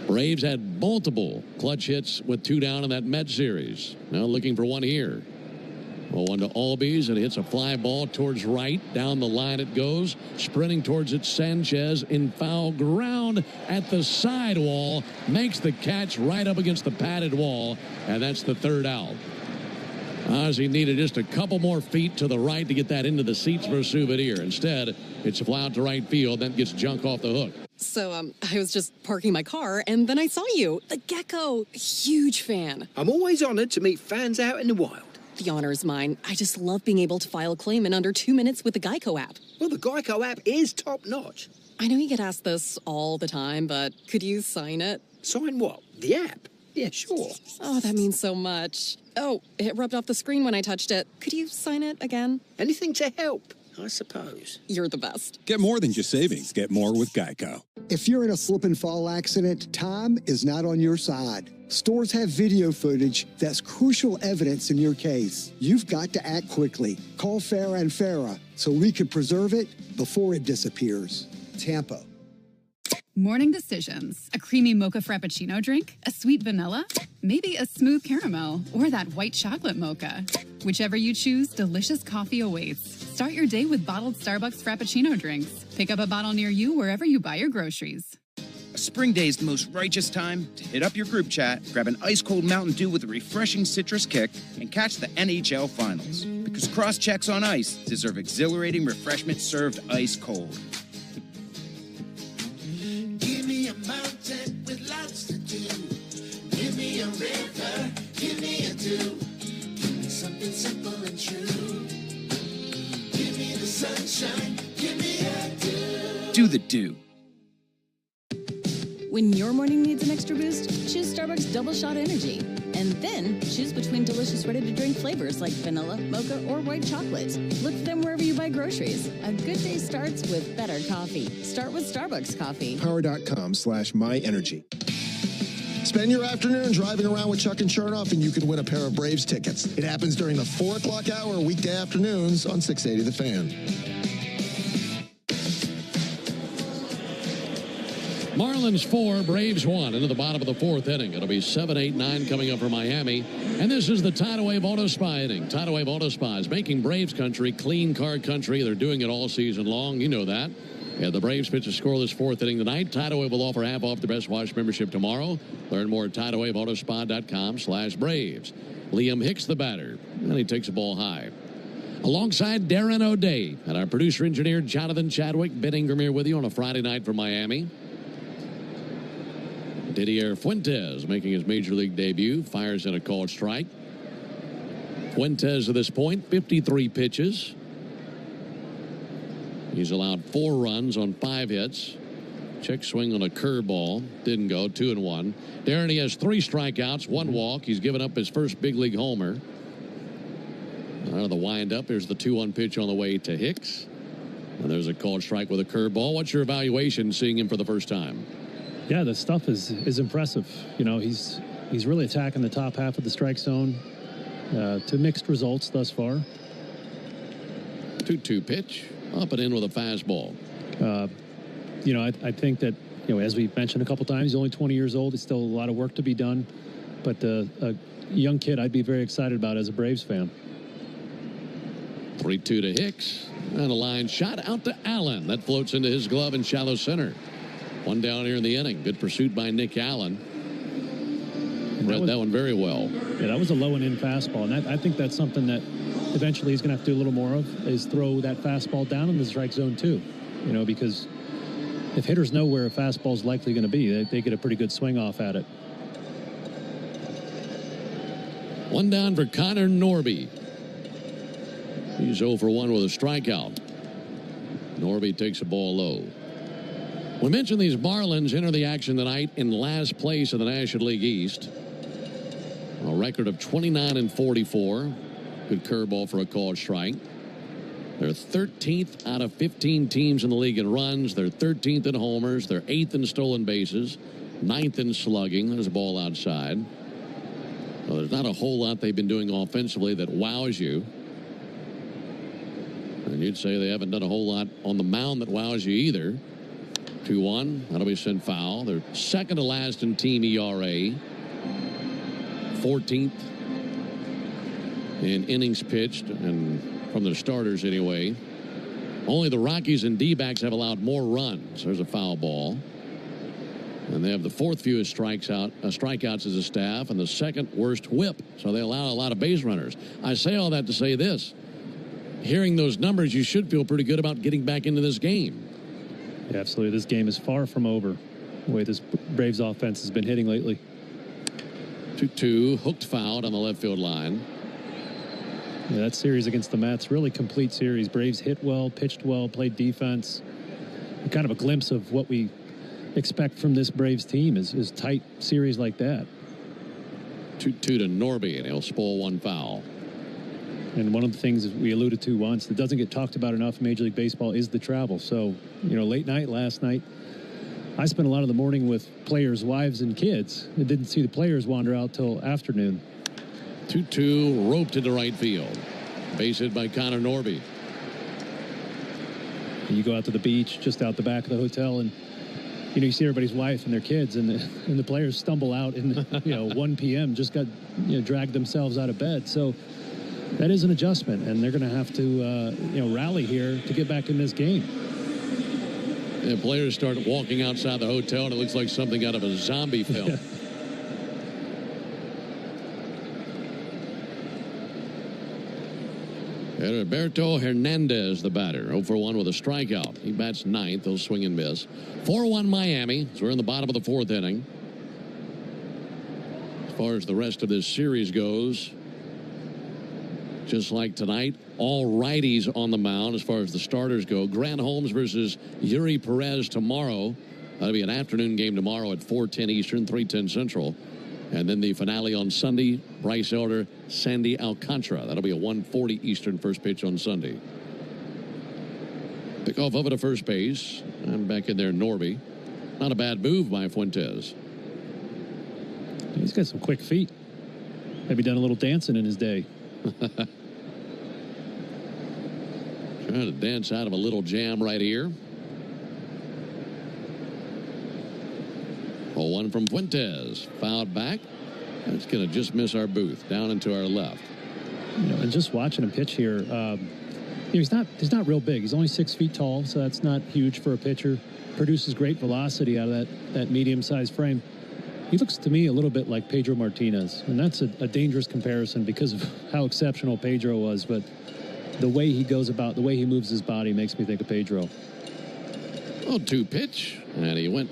Braves had multiple clutch hits with 2 down in that Met series. Now looking for one here. Well, 1 to Albies, and it hits a fly ball towards right. Down the line it goes. Sprinting towards it, Sanchez in foul ground at the side wall. Makes the catch right up against the padded wall, and that's the third out. Ozzie needed just a couple more feet to the right to get that into the seats for a souvenir. Instead, it's a fly out to right field. That gets Junk off the hook. So, I was just parking my car, and then I saw you. The Gecko. Huge fan. I'm always honored to meet fans out in the wild. The honor is mine. I just love being able to file a claim in under 2 minutes with the Geico app. Well, the Geico app is top-notch. I know you get asked this all the time, but could you sign it? Sign what? The app? Yeah, sure. Oh, that means so much. Oh, it rubbed off the screen when I touched it. Could you sign it again? Anything to help, I suppose. You're the best. Get more than just savings. Get more with Geico. If you're in a slip and fall accident, time is not on your side. Stores have video footage that's crucial evidence in your case. You've got to act quickly. Call Farah and Farah so we can preserve it before it disappears. Tampa. Morning decisions. A creamy mocha frappuccino drink? A sweet vanilla? Maybe a smooth caramel? Or that white chocolate mocha? Whichever you choose, delicious coffee awaits. Start your day with bottled Starbucks Frappuccino drinks. Pick up a bottle near you wherever you buy your groceries. A spring day is the most righteous time to hit up your group chat, grab an ice-cold Mountain Dew with a refreshing citrus kick, and catch the NHL Finals. Because cross-checks on ice deserve exhilarating refreshment served ice-cold. Give me a mountain with lots to do. Give me a river, give me a dew. Give me something simple and true. Give me the sunshine, give me a dew. Do the dew. When your morning needs an extra boost, choose Starbucks Double Shot Energy. And then choose between delicious ready-to-drink flavors like vanilla, mocha, or white chocolate. Look for them wherever you buy groceries. A good day starts with better coffee. Start with Starbucks coffee. Power.com/myenergy. Spend your afternoon driving around with Chuck and Chernoff, and you can win a pair of Braves tickets. It happens during the 4 o'clock hour weekday afternoons on 680 The Fan. Marlins 4, Braves 1 into the bottom of the fourth inning. It'll be 7, 8, 9 coming up for Miami. And this is the Tidal Wave Auto Spa inning. Tidal Wave Auto Spa is making Braves country clean car country. They're doing it all season long. You know that. Yeah, the Braves pitch a scoreless fourth inning tonight. Tidal Wave will offer half off the Best Wash membership tomorrow. Learn more at TidalWaveAutospa.com/Braves. Liam Hicks, the batter. And he takes the ball high. Alongside Darren O'Day and our producer-engineer Jonathan Chadwick, Ben Ingram here with you on a Friday night from Miami. Didier Fuentes making his Major League debut. Fires in a called strike. Fuentes to this point, 53 pitches. He's allowed 4 runs on 5 hits. Check swing on a curveball. Didn't go. 2-1. Darren, he has 3 strikeouts, 1 walk. He's given up his first big league homer. Out of the windup, there's the 2-1 pitch on the way to Hicks. And there's a called strike with a curveball. What's your evaluation seeing him for the first time? Yeah, the stuff is impressive. You know, he's really attacking the top half of the strike zone to mixed results thus far. 2-2 pitch. Up and in with a fastball. I think that, as we've mentioned a couple times, he's only 20 years old. There's still a lot of work to be done. But a young kid I'd be very excited about as a Braves fan. 3-2 to Hicks. And a line shot out to Allen. That floats into his glove in shallow center. One down here in the inning. Good pursuit by Nick Allen. Read that one very well. Yeah, that was a low and in fastball. And I think that's something that eventually he's going to have to do a little more of, is throw that fastball down in the strike zone too. Because if hitters know where a fastball is likely going to be, they get a pretty good swing off at it. One down for Connor Norby. He's 0 for 1 with a strikeout. Norby takes a ball low. We mentioned these Marlins enter the action tonight in last place in the National League East. A record of 29-44. Good curveball for a called strike. They're 13th out of 15 teams in the league in runs. They're 13th in homers. They're 8th in stolen bases. 9th in slugging. There's a ball outside. Well, there's not a whole lot they've been doing offensively that wows you. And you'd say they haven't done a whole lot on the mound that wows you either. 2-1. That'll be sent foul. They're second to last in team ERA. 14th in innings pitched, and from their starters anyway. Only the Rockies and D-backs have allowed more runs. There's a foul ball. And they have the fourth fewest strikeouts as a staff and the second worst whip. So they allow a lot of base runners. I say all that to say this. Hearing those numbers, you should feel pretty good about getting back into this game. Yeah, absolutely. This game is far from over, the way this Braves offense has been hitting lately. 2-2, hooked foul on the left field line. Yeah, that series against the Mets, really complete series. Braves hit well, pitched well, played defense. Kind of a glimpse of what we expect from this Braves team is tight series like that. 2-2 to Norby, and he'll spoil one foul. And one of the things we alluded to once that doesn't get talked about enough in Major League Baseball is the travel. So, late night last night, I spent a lot of the morning with players' wives and kids. I didn't see the players wander out till afternoon. 2-2, roped into right field. Base hit by Connor Norby. And you go out to the beach, just out the back of the hotel, and you see everybody's wife and their kids, and the players stumble out in 1 p.m. just got dragged themselves out of bed. So that is an adjustment, and they're going to have to rally here to get back in this game. And players start walking outside the hotel, and it looks like something out of a zombie film. Yeah. Alberto Hernandez, the batter, 0 for 1 with a strikeout. He bats ninth. He'll swing and miss. 4-1 Miami. So we're in the bottom of the fourth inning. As far as the rest of this series goes, just like tonight, all righties on the mound as far as the starters go. Grant Holmes versus Yuri Perez tomorrow. That'll be an afternoon game tomorrow at 4:10 Eastern, 3:10 Central. And then the finale on Sunday, Bryce Elder, Sandy Alcantara. That'll be a 1:40 Eastern first pitch on Sunday. Pick off over to first base. And back in there, Norby. Not a bad move by Fuentes. He's got some quick feet. Maybe done a little dancing in his day. Trying to dance out of a little jam right here. 0-1 from Fuentes. Fouled back. That's going to just miss our booth. Down into our left. And just watching him pitch here, he's not real big. He's only 6 feet tall, so that's not huge for a pitcher. Produces great velocity out of that medium-sized frame. He looks to me a little bit like Pedro Martinez, and that's a dangerous comparison because of how exceptional Pedro was, but the way he goes about, the way he moves his body makes me think of Pedro. 0-2 pitch, and he went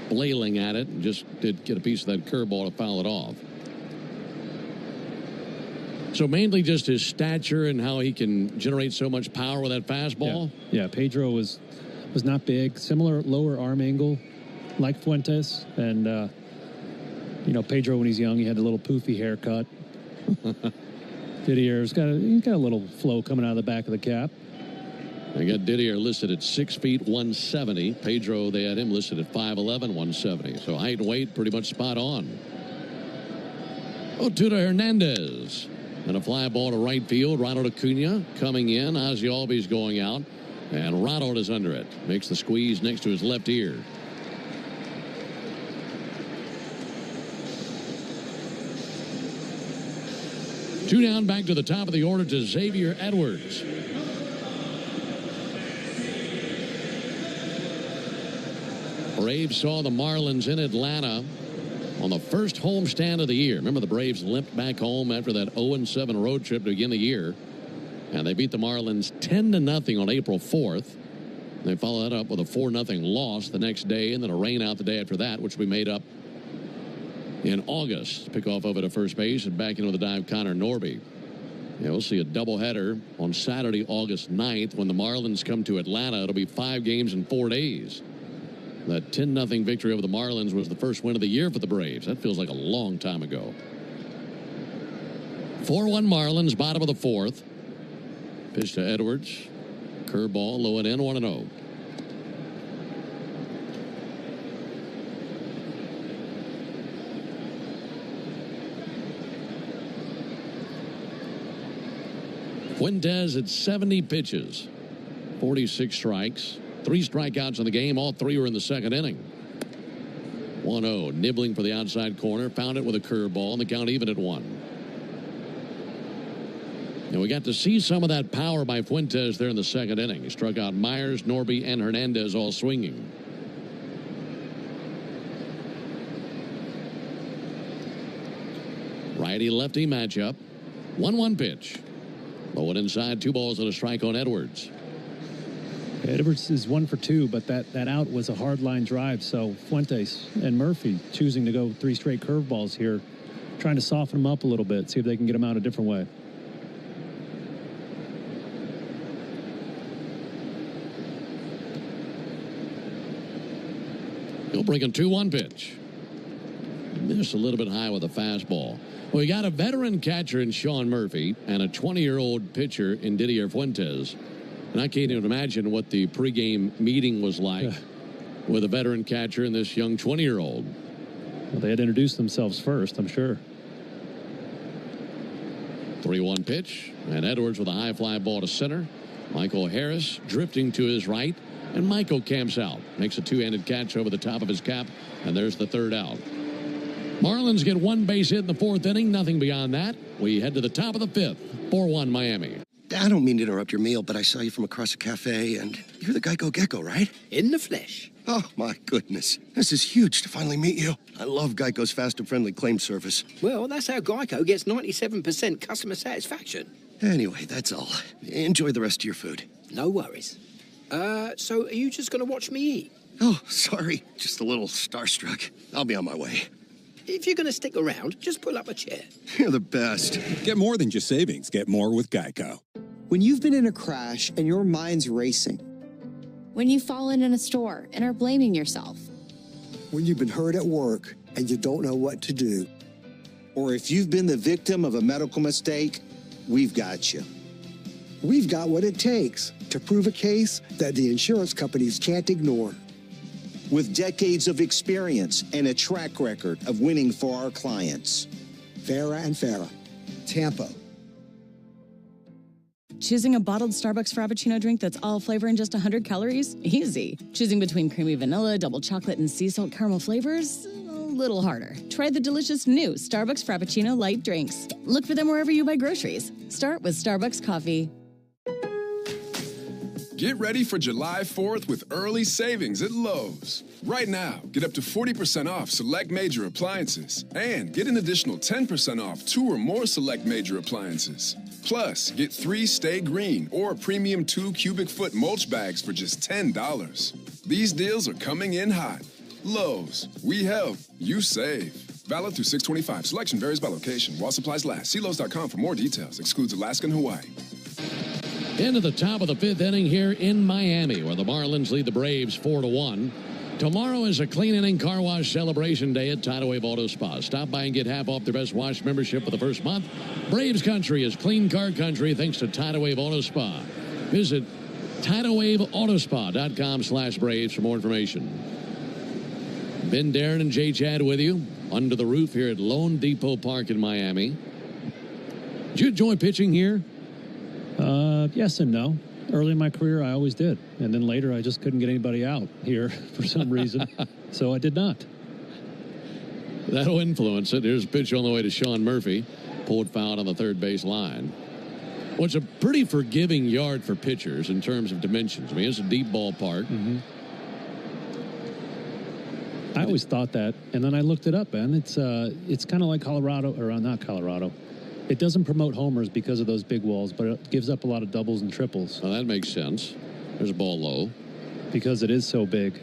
flailing at it and just did get a piece of that curveball to foul it off. So mainly just his stature and how he can generate so much power with that fastball. Yeah, Pedro was not big, similar lower arm angle like Fuentes, and Pedro when he's young he had a little poofy haircut. Didier's got a little flow coming out of the back of the cap. They got Didier listed at 6 feet 170. Pedro, they had him listed at 5'11", 170. So height and weight pretty much spot on. 0-2 to Hernandez. And a fly ball to right field. Ronald Acuna coming in. Ozzie Albies going out. And Ronald is under it. Makes the squeeze next to his left ear. Two down, back to the top of the order to Xavier Edwards. Braves saw the Marlins in Atlanta on the first homestand of the year. Remember, the Braves limped back home after that 0-7 road trip to begin the year. And they beat the Marlins 10-0 on April 4th. They followed that up with a 4-0 loss the next day, and then a rain out the day after that, which we made up in August. Pick off over to first base and back in with a dive, Connor Norby. Yeah, we'll see a doubleheader on Saturday, August 9th. When the Marlins come to Atlanta, it'll be 5 games in 4 days. That 10-0 victory over the Marlins was the first win of the year for the Braves. That feels like a long time ago. 4-1 Marlins, bottom of the fourth. Pitch to Edwards. Curveball, low and in, 1-0. Fuentes at 70 pitches. 46 strikes. 3 strikeouts in the game. All 3 were in the second inning. 1-0. Nibbling for the outside corner. Found it with a curveball. And the count even at 1. And we got to see some of that power by Fuentes there in the second inning. He struck out Myers, Norby, and Hernandez all swinging. Righty-lefty matchup. 1-1 pitch. Low and inside, 2 balls and a strike on Edwards. Edwards is 1 for 2, but that out was a hard line drive. So Fuentes and Murphy choosing to go 3 straight curveballs here, trying to soften them up a little bit, see if they can get them out a different way. He'll bring a 2-1 pitch. Missed a little bit high with a fastball. Well, we got a veteran catcher in Sean Murphy and a 20-year-old pitcher in Didier Fuentes. And I can't even imagine what the pregame meeting was like with a veteran catcher and this young 20-year-old. Well, they had introduced themselves first, I'm sure. 3-1 pitch, and Edwards with a high fly ball to center. Michael Harris drifting to his right, and Michael camps out. Makes a 2-handed catch over the top of his cap, and there's the 3rd out. Marlins get 1 base hit in the 4th inning, nothing beyond that. We head to the top of the 5th, 4-1 Miami. I don't mean to interrupt your meal, but I saw you from across a cafe, and you're the Geico Gecko, right? In the flesh. Oh, my goodness. This is huge to finally meet you. I love Geico's fast and friendly claim service. Well, that's how Geico gets 97% customer satisfaction. Anyway, that's all. Enjoy the rest of your food. No worries. So are you just going to watch me eat? Oh, sorry. Just a little starstruck. I'll be on my way. If you're going to stick around, just pull up a chair. You're the best. Get more than just savings. Get more with Geico. When you've been in a crash and your mind's racing. When you've fallen in a store and are blaming yourself. When you've been hurt at work and you don't know what to do. Or if you've been the victim of a medical mistake, we've got you. We've got what it takes to prove a case that the insurance companies can't ignore. With decades of experience and a track record of winning for our clients. Farah and Farah, Tampa. Choosing a bottled Starbucks Frappuccino drink that's all flavor and just 100 calories? Easy. Choosing between creamy vanilla, double chocolate, and sea salt caramel flavors? A little harder. Try the delicious new Starbucks Frappuccino light drinks. Look for them wherever you buy groceries. Start with Starbucks coffee. Get ready for July 4th with early savings at Lowe's. Right now, get up to 40% off select major appliances and get an additional 10% off 2 or more select major appliances. Plus, get 3 Stay Green or premium 2 cubic foot mulch bags for just $10. These deals are coming in hot. Lowe's, we help, you save. Valid through 6/25. Selection varies by location. While supplies last. See Lowe's.com for more details. Excludes Alaska and Hawaii. Into the top of the 5th inning here in Miami, where the Marlins lead the Braves 4-1. Tomorrow is a clean inning car wash celebration day at Tidal Wave Auto Spa. Stop by and get half off their best wash membership for the first month. Braves country is clean car country thanks to Tidal Wave Auto Spa. Visit TidalWaveAutospa.com/Braves for more information. Ben, Darren, and Jay Chad with you under the roof here at Lone Depot Park in Miami. Did you enjoy pitching here? Yes and no. Early in my career, I always did. And then later, I just couldn't get anybody out here for some reason. So I did not. That'll influence it. Here's a pitch on the way to Sean Murphy. Pulled foul on the third base line. Well, it's a pretty forgiving yard for pitchers in terms of dimensions. I mean, it's a deep ballpark. Mm-hmm. I always thought that, and then I looked it up, man. It's kind of like Colorado, or not Colorado. It doesn't promote homers because of those big walls, but it gives up a lot of doubles and triples. Well, that makes sense. There's a ball low. Because it is so big,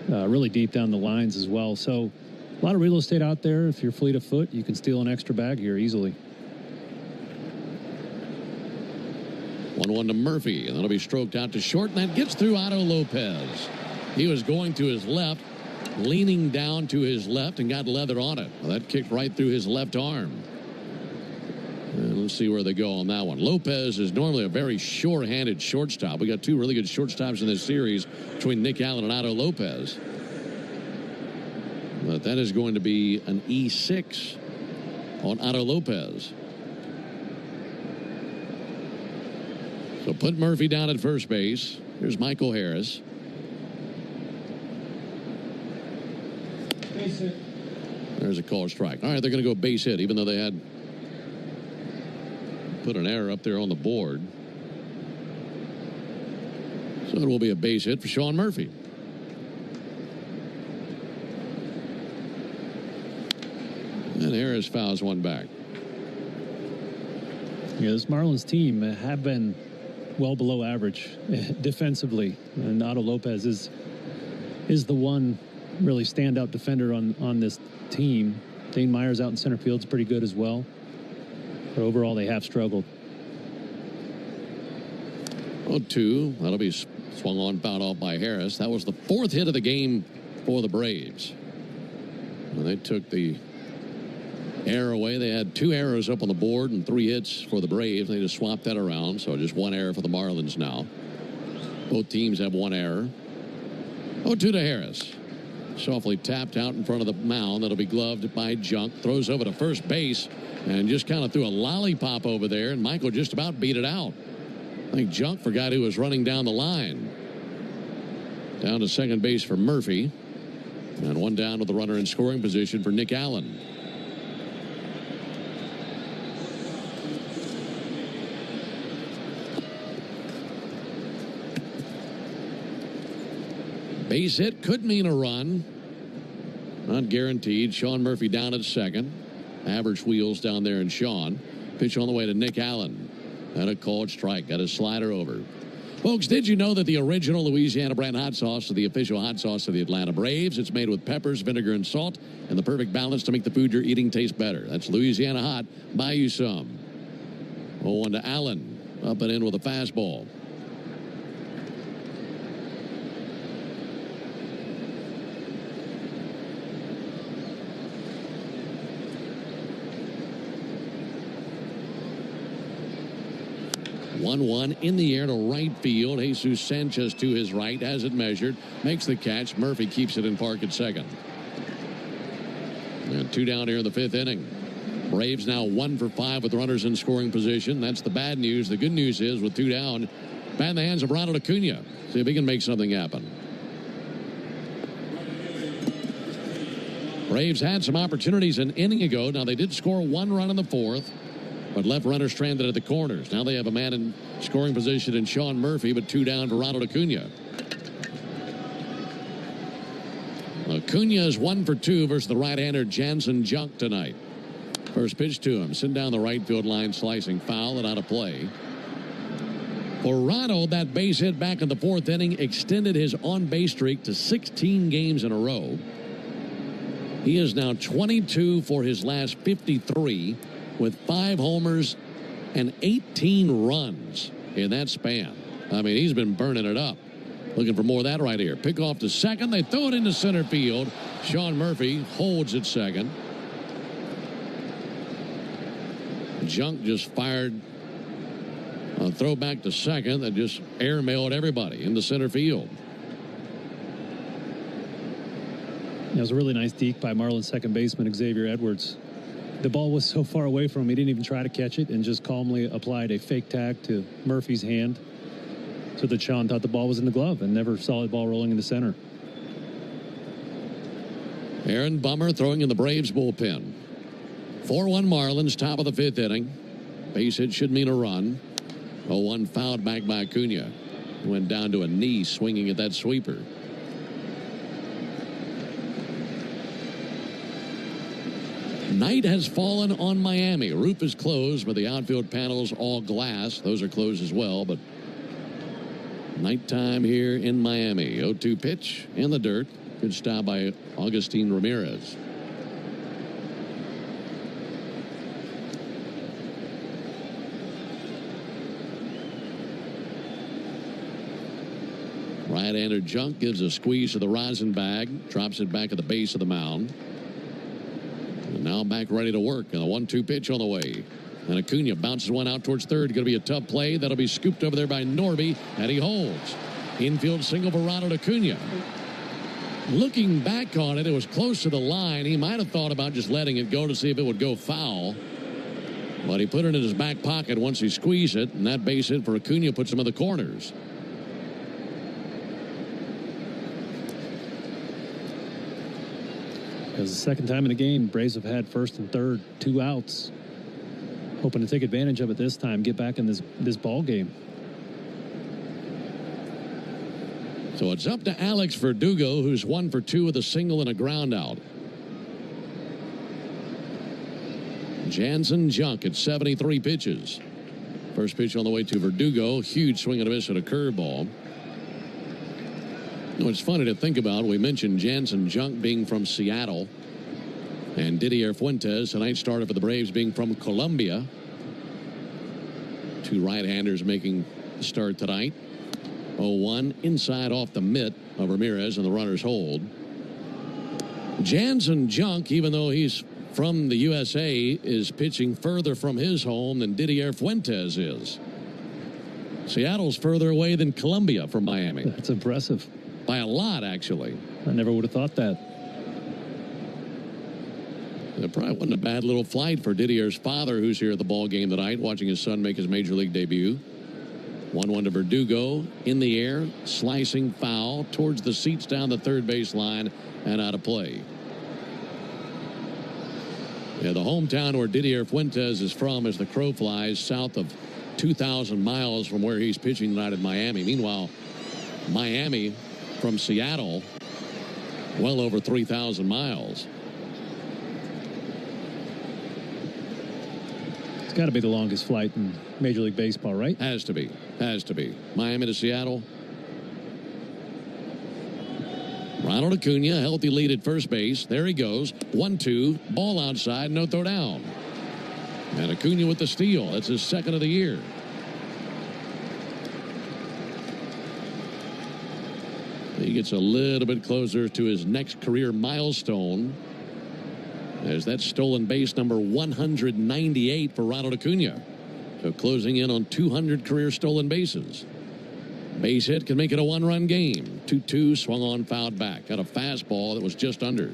really deep down the lines as well. So a lot of real estate out there. If you're fleet of foot, you can steal an extra bag here easily. 1-1 to Murphy, and that'll be stroked out to short, and that gets through Otto Lopez. He was going to his left, leaning down to his left, and got leather on it. Well, that kicked right through his left arm. And let's see where they go on that one. Lopez is normally a very sure-handed shortstop. We got two really good shortstops in this series between Nick Allen and Otto Lopez. But that is going to be an E6 on Otto Lopez. So put Murphy down at first base. Here's Michael Harris. Base hit. There's a called strike. All right, they're going to go base hit, even though they had put an error up there on the board. So it will be a base hit for Sean Murphy. And Harris fouls one back. Yeah, this Marlins team have been well below average defensively, and Otto Lopez is the one really standout defender on this team. Dane Myers out in center field is pretty good as well, but overall they have struggled. 0-2. That'll be swung on, fouled off by Harris. That was the fourth hit of the game for the Braves. And they took the error away. They had two errors up on the board and 3 hits for the Braves. They just swapped that around, so just 1 error for the Marlins now. Both teams have 1 error. 0-2 to Harris. Softly tapped out in front of the mound. That'll be gloved by Junk. Throws over to first base and just kind of threw a lollipop over there, and Michael just about beat it out. I think Junk forgot who was running down the line. Down to second base for Murphy. And 1 down with the runner in scoring position for Nick Allen. Base hit could mean a run. Not guaranteed. Sean Murphy down at second. Average wheels down there in Sean. Pitch on the way to Nick Allen. And a called strike. Got a slider over. Folks, did you know that the original Louisiana brand hot sauce is the official hot sauce of the Atlanta Braves? It's made with peppers, vinegar, and salt, and the perfect balance to make the food you're eating taste better. That's Louisiana Hot. Buy you some. 0-1 to Allen. Up and in with a fastball. One in the air to right field. Jesus Sanchez to his right, has it measured, makes the catch. Murphy keeps it in park at second. And 2 down here in the 5th inning. Braves now 1 for 5 with runners in scoring position. That's the bad news. The good news is with 2 down, bat in the hands of Ronald Acuna. See if he can make something happen. Braves had some opportunities an inning ago. Now they did score 1 run in the 4th. But left runner stranded at the corners. Now they have a man in scoring position in Sean Murphy, but 2 down for Ronald Acuna. Acuna is 1 for 2 versus the right-hander Jansen Junk tonight. First pitch to him. Sitting down the right field line, slicing foul and out of play. For Ronald, that base hit back in the 4th inning extended his on-base streak to 16 games in a row. He is now 22 for his last 53. With 5 homers and 18 runs in that span. I mean, he's been burning it up. Looking for more of that right here. Pick off to second. They throw it into center field. Sean Murphy holds at second. Junk just fired a throw back to second that just airmailed everybody into center field. It was a really nice deke by Marlins second baseman Xavier Edwards. The ball was so far away from him, he didn't even try to catch it and just calmly applied a fake tag to Murphy's hand. So that Sean thought the ball was in the glove and never saw the ball rolling into center. Aaron Bummer throwing in the Braves bullpen. 4-1 Marlins, top of the 5th inning. Base hit should mean a run. 0-1 fouled back by Acuna. Went down to a knee swinging at that sweeper. Night has fallen on Miami. Roof is closed, but the outfield panels all glass. Those are closed as well, but nighttime here in Miami. 0-2 pitch in the dirt. Good stop by Augustin Ramirez. Right-hander Junk gives a squeeze to the rosin bag, drops it back at the base of the mound. And now back ready to work, and a 1-2 pitch on the way. And Acuna bounces one out towards third. Going to be a tough play. That'll be scooped over there by Norby, and he holds. Infield single for Ronald Acuna. Looking back on it, it was close to the line. He might have thought about just letting it go to see if it would go foul. But he put it in his back pocket once he squeezed it, and that base hit for Acuna puts him in the corners. Because the second time in the game, Braves have had first and third, 2 outs. Hoping to take advantage of it this time, get back in this ball game. So it's up to Alex Verdugo, who's 1 for 2 with a single and a ground out. Jansen Junk at 73 pitches. First pitch on the way to Verdugo. Huge swing and a miss at a curveball. You know, it's funny to think about. We mentioned Jansen Junk being from Seattle. And Didier Fuentes, tonight's starter for the Braves, being from Colombia. 2 right-handers making the start tonight. 0-1 inside off the mitt of Ramirez, and the runners hold. Jansen Junk, even though he's from the USA, is pitching further from his home than Didier Fuentes is. Seattle's further away than Colombia from Miami. That's impressive. By a lot, actually. I never would have thought that. It probably wasn't a bad little flight for Didier's father, who's here at the ball game tonight, watching his son make his major league debut. 1-1 to Verdugo, in the air, slicing foul towards the seats down the third base line and out of play. Yeah, the hometown where Didier Fuentes is from, as the crow flies, south of 2,000 miles from where he's pitching tonight in Miami. Meanwhile, Miami from Seattle, well over 3,000 miles. It's got to be the longest flight in Major League Baseball, right? Has to be. Has to be. Miami to Seattle. Ronald Acuna, healthy lead at first base. There he goes. 1-2. Ball outside. No throw down. And Acuna with the steal. That's his second of the year. He gets a little bit closer to his next career milestone, as that's stolen base number 198 for Ronald Acuna. So closing in on 200 career stolen bases. Base hit can make it a 1-run game. 2-2, swung on, fouled back. Got a fastball that was just under.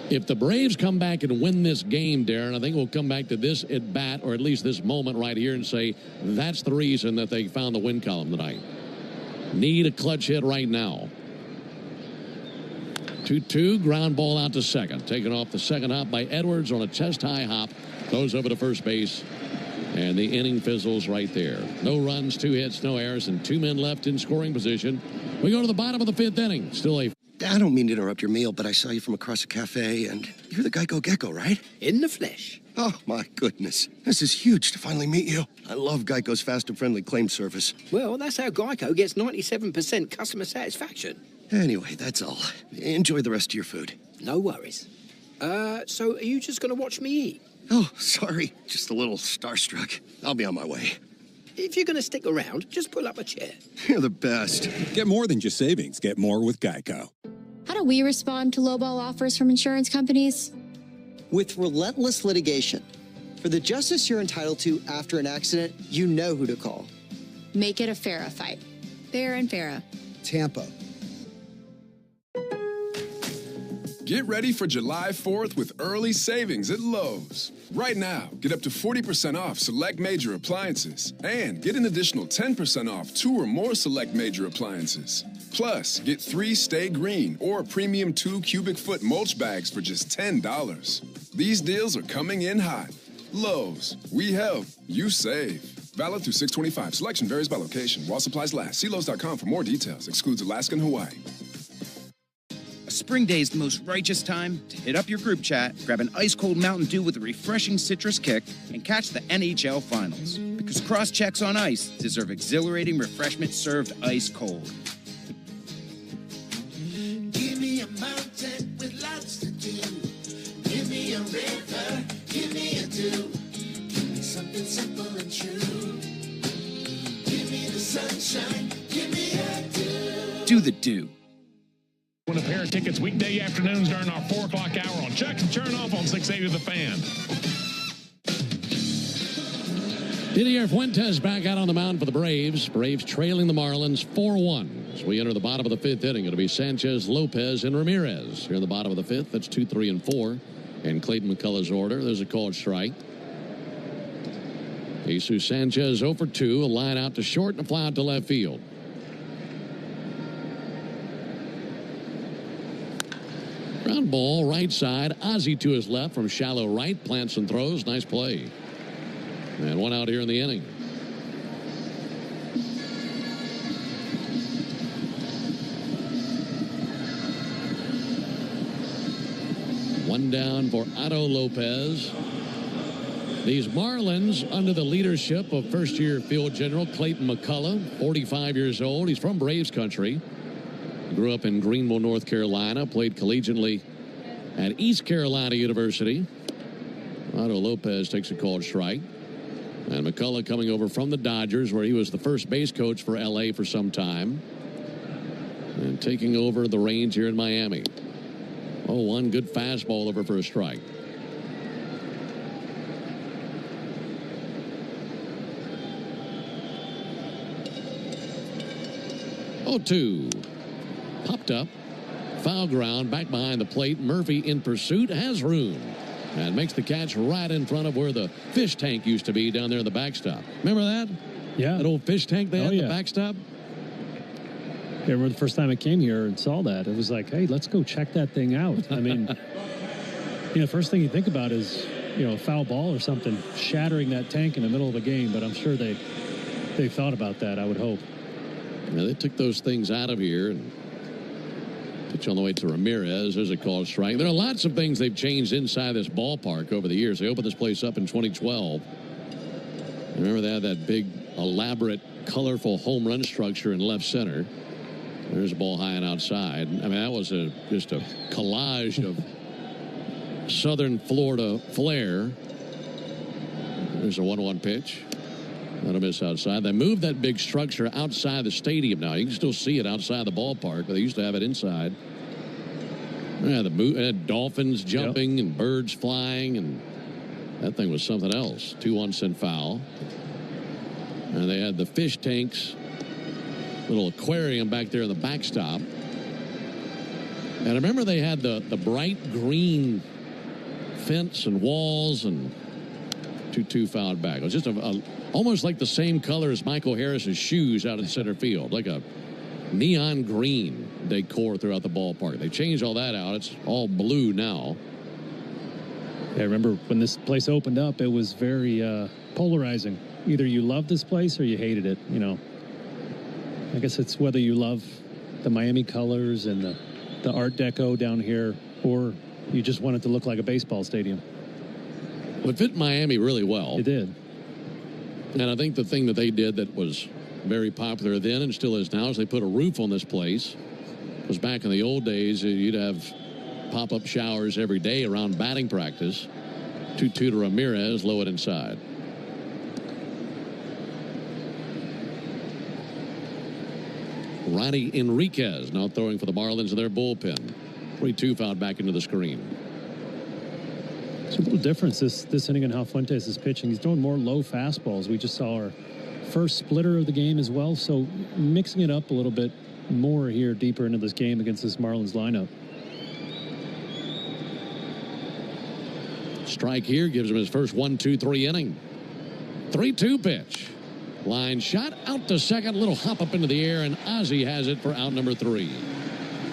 If the Braves come back and win this game, Darren, I think we'll come back to this at bat, or at least this moment right here, and say that's the reason that they found the win column tonight. Need a clutch hit right now. 2-2, ground ball out to second. Taken off the second hop by Edwards on a chest-high hop. Goes over to first base, and the inning fizzles right there. No runs, 2 hits, no errors, and 2 men left in scoring position. We go to the bottom of the 5th inning. Still a... I don't mean to interrupt your meal, but I saw you from across a cafe, and you're the Geico Gecko, right? In the flesh. Oh, my goodness. This is huge to finally meet you. I love Geico's fast and friendly claim service. Well, that's how Geico gets 97% customer satisfaction. Anyway, that's all. Enjoy the rest of your food. No worries. So are you just going to watch me eat? Oh, sorry. Just a little starstruck. I'll be on my way. If you're going to stick around, just pull up a chair. You're the best. Get more than just savings. Get more with Geico. How do we respond to lowball offers from insurance companies? With relentless litigation. For the justice you're entitled to after an accident, you know who to call. Make it a Farrah fight. Farrah and Farrah. Tampa. Get ready for July 4th with early savings at Lowe's. Right now, get up to 40% off select major appliances and get an additional 10% off 2 or more select major appliances. Plus, get 3 Stay Green or premium 2 cubic foot mulch bags for just $10. These deals are coming in hot. Lowe's, we help, you save. Valid through 6/25. Selection varies by location. While supplies last. See Lowe's.com for more details. Excludes Alaska and Hawaii. Spring Day is the most righteous time to hit up your group chat, grab an ice-cold Mountain Dew with a refreshing citrus kick, and catch the NHL Finals. Because cross-checks on ice deserve exhilarating refreshment served ice-cold. Give me a mountain with lots to do. Give me a river, give me a dew. Give me something simple and true. Give me the sunshine, give me a dew. Do the dew. Win a pair of tickets weekday afternoons during our 4 o'clock hour on Chuck and Chernoff on 680 The Fan. Didier Fuentes back out on the mound for the Braves. Braves trailing the Marlins 4-1. As we enter the bottom of the 5th inning, it'll be Sanchez, Lopez, and Ramirez. Here in the bottom of the 5th, that's 2, 3, and 4. In Clayton McCullough's order, there's a called strike. Jesus Sanchez 0 for 2, a line out to short and a fly out to left field. Ground ball, right side. Ozzie to his left from shallow right. Plants and throws. Nice play. And one out here in the inning. One down for Otto Lopez. These Marlins under the leadership of first-year field general Clayton McCullough, 45 years old. He's from Braves country. Grew up in Greenville, North Carolina. Played collegiately at East Carolina University. Otto Lopez takes a called strike. And McCullough coming over from the Dodgers, where he was the first base coach for L.A. for some time. And taking over the reins here in Miami. 0-1, good fastball over for a strike. 0-2. Popped up. Foul ground back behind the plate. Murphy in pursuit, has room. And makes the catch right in front of where the fish tank used to be down there in the backstop. Remember that? Yeah. That old fish tank they had in the backstop? Yeah, I remember the first time I came here and saw that. It was like, hey, let's go check that thing out. I mean, first thing you think about is, a foul ball or something shattering that tank in the middle of a game. But I'm sure they thought about that, I would hope. Now, they took those things out of here and pitch on the way to Ramirez. There's a called strike. There are lots of things they've changed inside this ballpark over the years. They opened this place up in 2012. Remember they had that big, elaborate, colorful home run structure in left center. There's a ball high and outside. I mean, that was just a collage of southern Florida flair. There's a 1-1 pitch. Not a miss outside. They moved that big structure outside the stadium now. You can still see it outside the ballpark, but they used to have it inside. Yeah, had dolphins jumping and birds flying, and that thing was something else. 2-1 sent foul. And they had the fish tanks, little aquarium back there in the backstop. And I remember they had the bright green fence and walls, and 2-2 fouled back. It was just almost like the same color as Michael Harris's shoes out in center field, like a neon green decor throughout the ballpark. They changed all that out. It's all blue now. Yeah, I remember when this place opened up, it was very polarizing. Either you loved this place or you hated it, I guess it's whether you love the Miami colors and the Art Deco down here, or you just want it to look like a baseball stadium. Well, it fit Miami really well. It did. And I think the thing that they did that was very popular then and still is now is they put a roof on this place. Because back in the old days, you'd have pop-up showers every day around batting practice. 2-2 to Ramirez, low it inside. Ronnie Enriquez now throwing for the Marlins in their bullpen. 3-2 fouled back into the screen. It's a little difference this inning in how Fuentes is pitching. He's throwing more low fastballs. We just saw our first splitter of the game as well. So mixing it up a little bit more here deeper into this game against this Marlins lineup. Strike here gives him his first 1-2-3 inning. 3-2 pitch. Line shot out to second. Little hop up into the air, and Ozzie has it for out number 3.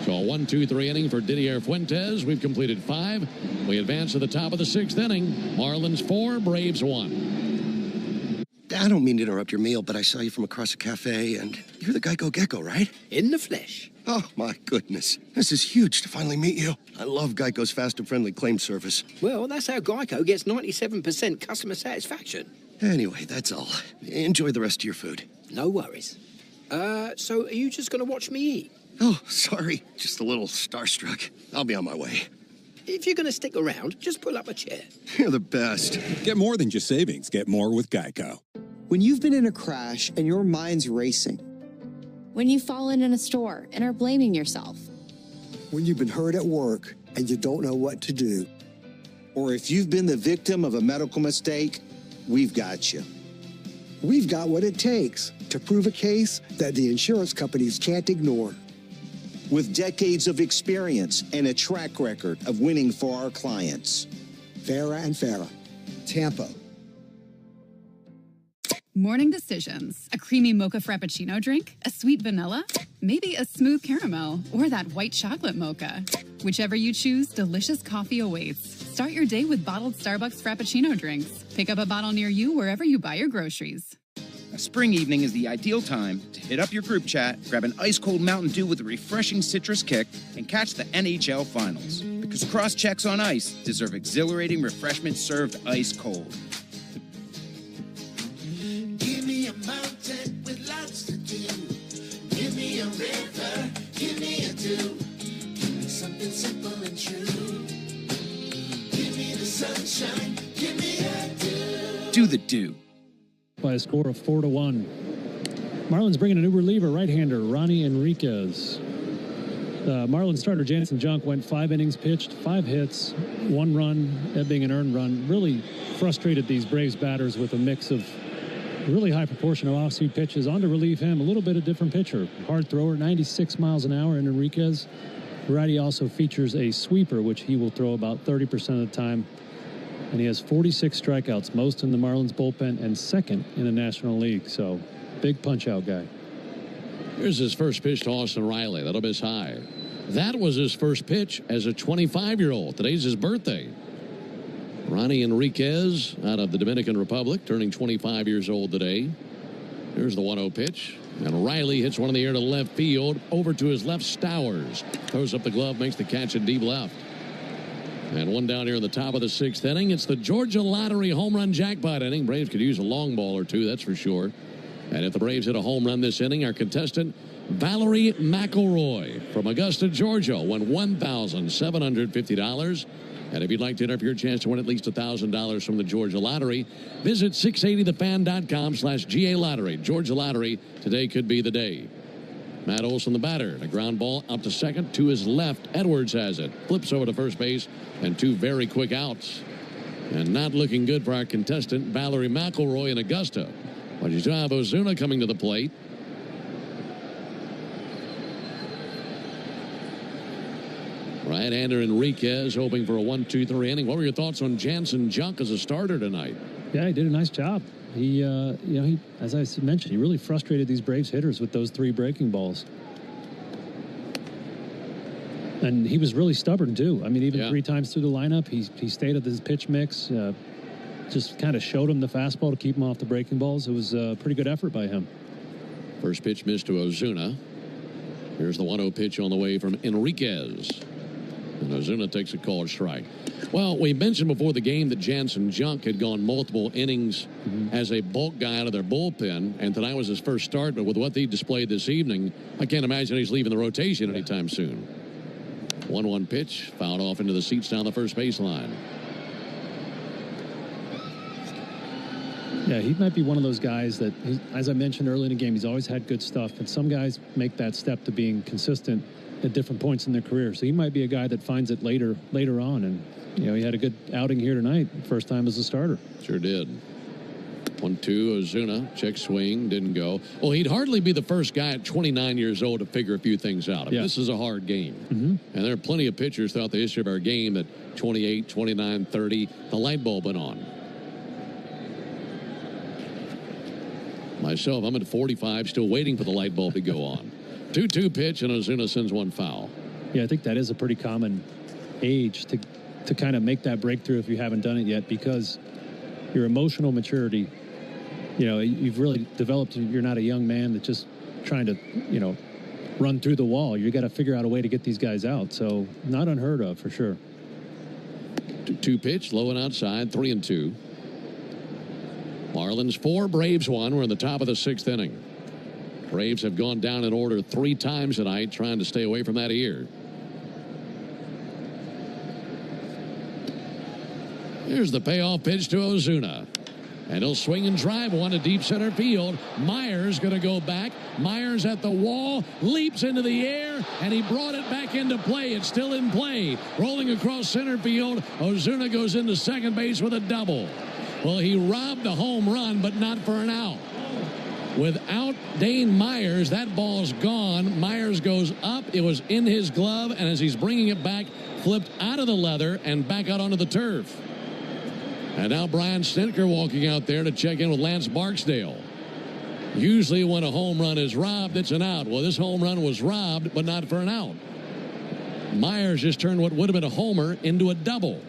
So a 1-2-3 inning for Didier Fuentes. We've completed 5. We advance to the top of the 6th inning. Marlins 4, Braves 1. I don't mean to interrupt your meal, but I saw you from across a cafe, and you're the Geico Gecko, right? In the flesh. Oh, my goodness. This is huge to finally meet you. I love Geico's fast and friendly claim service. Well, that's how Geico gets 97% customer satisfaction. Anyway, that's all. Enjoy the rest of your food. No worries. So are you just going to watch me eat? Oh, sorry. Just a little starstruck. I'll be on my way. If you're going to stick around, just pull up a chair. You're the best. Get more than just savings. Get more with Geico. When you've been in a crash and your mind's racing. When you've fallen in a store and are blaming yourself. When you've been hurt at work and you don't know what to do. Or if you've been the victim of a medical mistake, we've got you. We've got what it takes to prove a case that the insurance companies can't ignore. With decades of experience and a track record of winning for our clients. Farah and Farah, Tampa. Morning decisions. A creamy mocha frappuccino drink? A sweet vanilla? Maybe a smooth caramel? Or that white chocolate mocha? Whichever you choose, delicious coffee awaits. Start your day with bottled Starbucks Frappuccino drinks. Pick up a bottle near you wherever you buy your groceries. A spring evening is the ideal time to hit up your group chat, grab an ice-cold Mountain Dew with a refreshing citrus kick, and catch the NHL Finals. Because cross-checks on ice deserve exhilarating refreshment served ice-cold. Give me a mountain with lots to do. Give me a river, give me a dew. Give me something simple and true. Give me the sunshine, give me a dew. Do the Dew. By a score of 4-1. Marlins bringing a new reliever, right-hander Ronnie Enriquez. Marlins starter Jansen Junk went 5 innings pitched, 5 hits, 1 run, that being an earned run. Really frustrated these Braves batters with a mix of really high proportion of off-speed pitches. On to relieve him, a little bit of different pitcher. Hard thrower, 96 miles an hour in Enriquez. Righty also features a sweeper, which he will throw about 30% of the time. And he has 46 strikeouts, most in the Marlins bullpen and second in the National League. So, big punch-out guy. Here's his first pitch to Austin Riley. That'll miss high. That was his first pitch as a 25-year-old. Today's his birthday. Ronnie Enriquez out of the Dominican Republic, turning 25 years old today. Here's the 1-0 pitch. And Riley hits one in the air to left field. Over to his left, Stowers. Throws up the glove, makes the catch in deep left. And one down here in the top of the 6th inning. It's the Georgia Lottery home run jackpot inning. Braves could use a long ball or two, that's for sure. And if the Braves hit a home run this inning, our contestant, Valerie McElroy from Augusta, Georgia, won $1,750. And if you'd like to enter for your chance to win at least $1,000 from the Georgia Lottery, visit 680thefan.com/GA Lottery. Georgia Lottery, today could be the day. Matt Olson, the batter. A ground ball out to second. To his left, Edwards has it. Flips over to first base, and 2 very quick outs. And not looking good for our contestant, Valerie McElroy in Augusta. But you still have Ozuna coming to the plate. Right-hander Enriquez hoping for a 1-2-3 inning. What were your thoughts on Jansen Junk as a starter tonight? Yeah, he did a nice job. He, as I mentioned, he really frustrated these Braves hitters with those 3 breaking balls. And he was really stubborn, too. I mean, even 3 times through the lineup, he stayed at his pitch mix, just kind of showed him the fastball to keep him off the breaking balls. It was a pretty good effort by him. First pitch missed to Ozuna. Here's the 1-0 pitch on the way from Enriquez. And Ozuna takes a called strike. Well, we mentioned before the game that Jansen Junk had gone multiple innings as a bulk guy out of their bullpen, and tonight was his first start. But with what he displayed this evening, I can't imagine he's leaving the rotation anytime soon. 1-1 pitch, fouled off into the seats down the first baseline. Yeah, he might be one of those guys that, as I mentioned early in the game, he's always had good stuff. But some guys make that step to being consistent at different points in their career. So he might be a guy that finds it later on. And, he had a good outing here tonight, first time as a starter. Sure did. 1-2, Ozuna, check swing, didn't go. Well, he'd hardly be the first guy at 29 years old to figure a few things out. I mean, this is a hard game. And there are plenty of pitchers throughout the history of our game that 28, 29, 30, the light bulb went on. Myself, I'm at 45, still waiting for the light bulb to go on. 2-2 pitch, and Ozuna sends one foul. Yeah, I think that is a pretty common age to kind of make that breakthrough if you haven't done it yet, because your emotional maturity, you've really developed. You're not a young man that's just trying to, run through the wall. You got to figure out a way to get these guys out. So not unheard of for sure. 2 pitch, low and outside, 3-2. Marlins 4, Braves 1. We're in the top of the 6th inning. Braves have gone down in order 3 times tonight, trying to stay away from that here. Here's the payoff pitch to Ozuna. And he'll swing and drive one to deep center field. Myers going to go back. Myers at the wall, leaps into the air, and he brought it back into play. It's still in play. Rolling across center field, Ozuna goes into second base with a double. Well, he robbed a home run, but not for an out. Without Dane Myers, that ball's gone. Myers goes up. It was in his glove, and as he's bringing it back, flipped out of the leather and back out onto the turf. And now Brian Snitker walking out there to check in with Lance Barksdale. Usually when a home run is robbed, it's an out. Well, this home run was robbed, but not for an out. Myers just turned what would have been a homer into a double.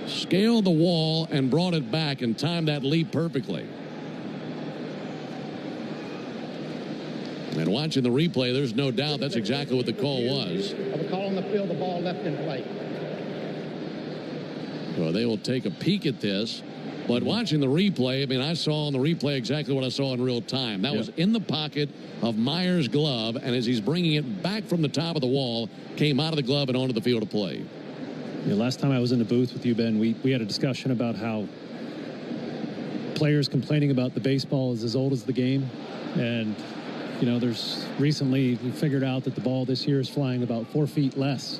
Scaled the wall and brought it back and timed that leap perfectly. And watching the replay, there's no doubt that's exactly what the call was. Of a call on the field, the ball left in play. Well, they will take a peek at this. But watching the replay, I mean, I saw on the replay exactly what I saw in real time. That was in the pocket of Myers' glove, and as he's bringing it back from the top of the wall, came out of the glove and onto the field of play. Yeah, last time I was in the booth with you, Ben, we had a discussion about how players complaining about the baseball is as old as the game. And, there's recently we figured out that the ball this year is flying about 4 feet less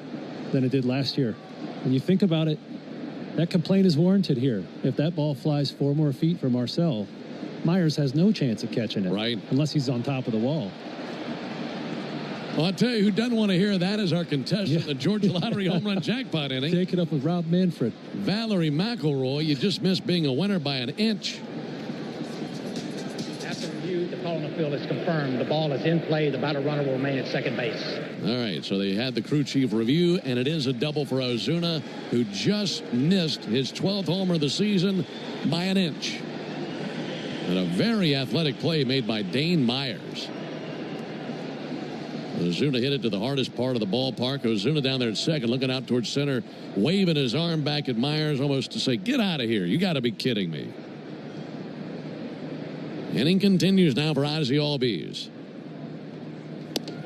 than it did last year. When you think about it, that complaint is warranted here. If that ball flies 4 more feet for Marcel, Myers has no chance of catching it. Right. Unless he's on top of the wall. Well, I'll tell you who doesn't want to hear that is our contestant, the Georgia Lottery home run jackpot inning. Take it up with Rob Manfred. Valerie McElroy, you just missed being a winner by an inch. After review, the call on the field is confirmed. The ball is in play. The batter runner will remain at second base. All right, so they had the crew chief review, and it is a double for Ozuna, who just missed his 12th homer of the season by an inch. And a very athletic play made by Dane Myers. Ozuna hit it to the hardest part of the ballpark. Ozuna down there at second, looking out towards center, waving his arm back at Myers almost to say, get out of here. You got to be kidding me. Inning continues now for Ozzie Albies.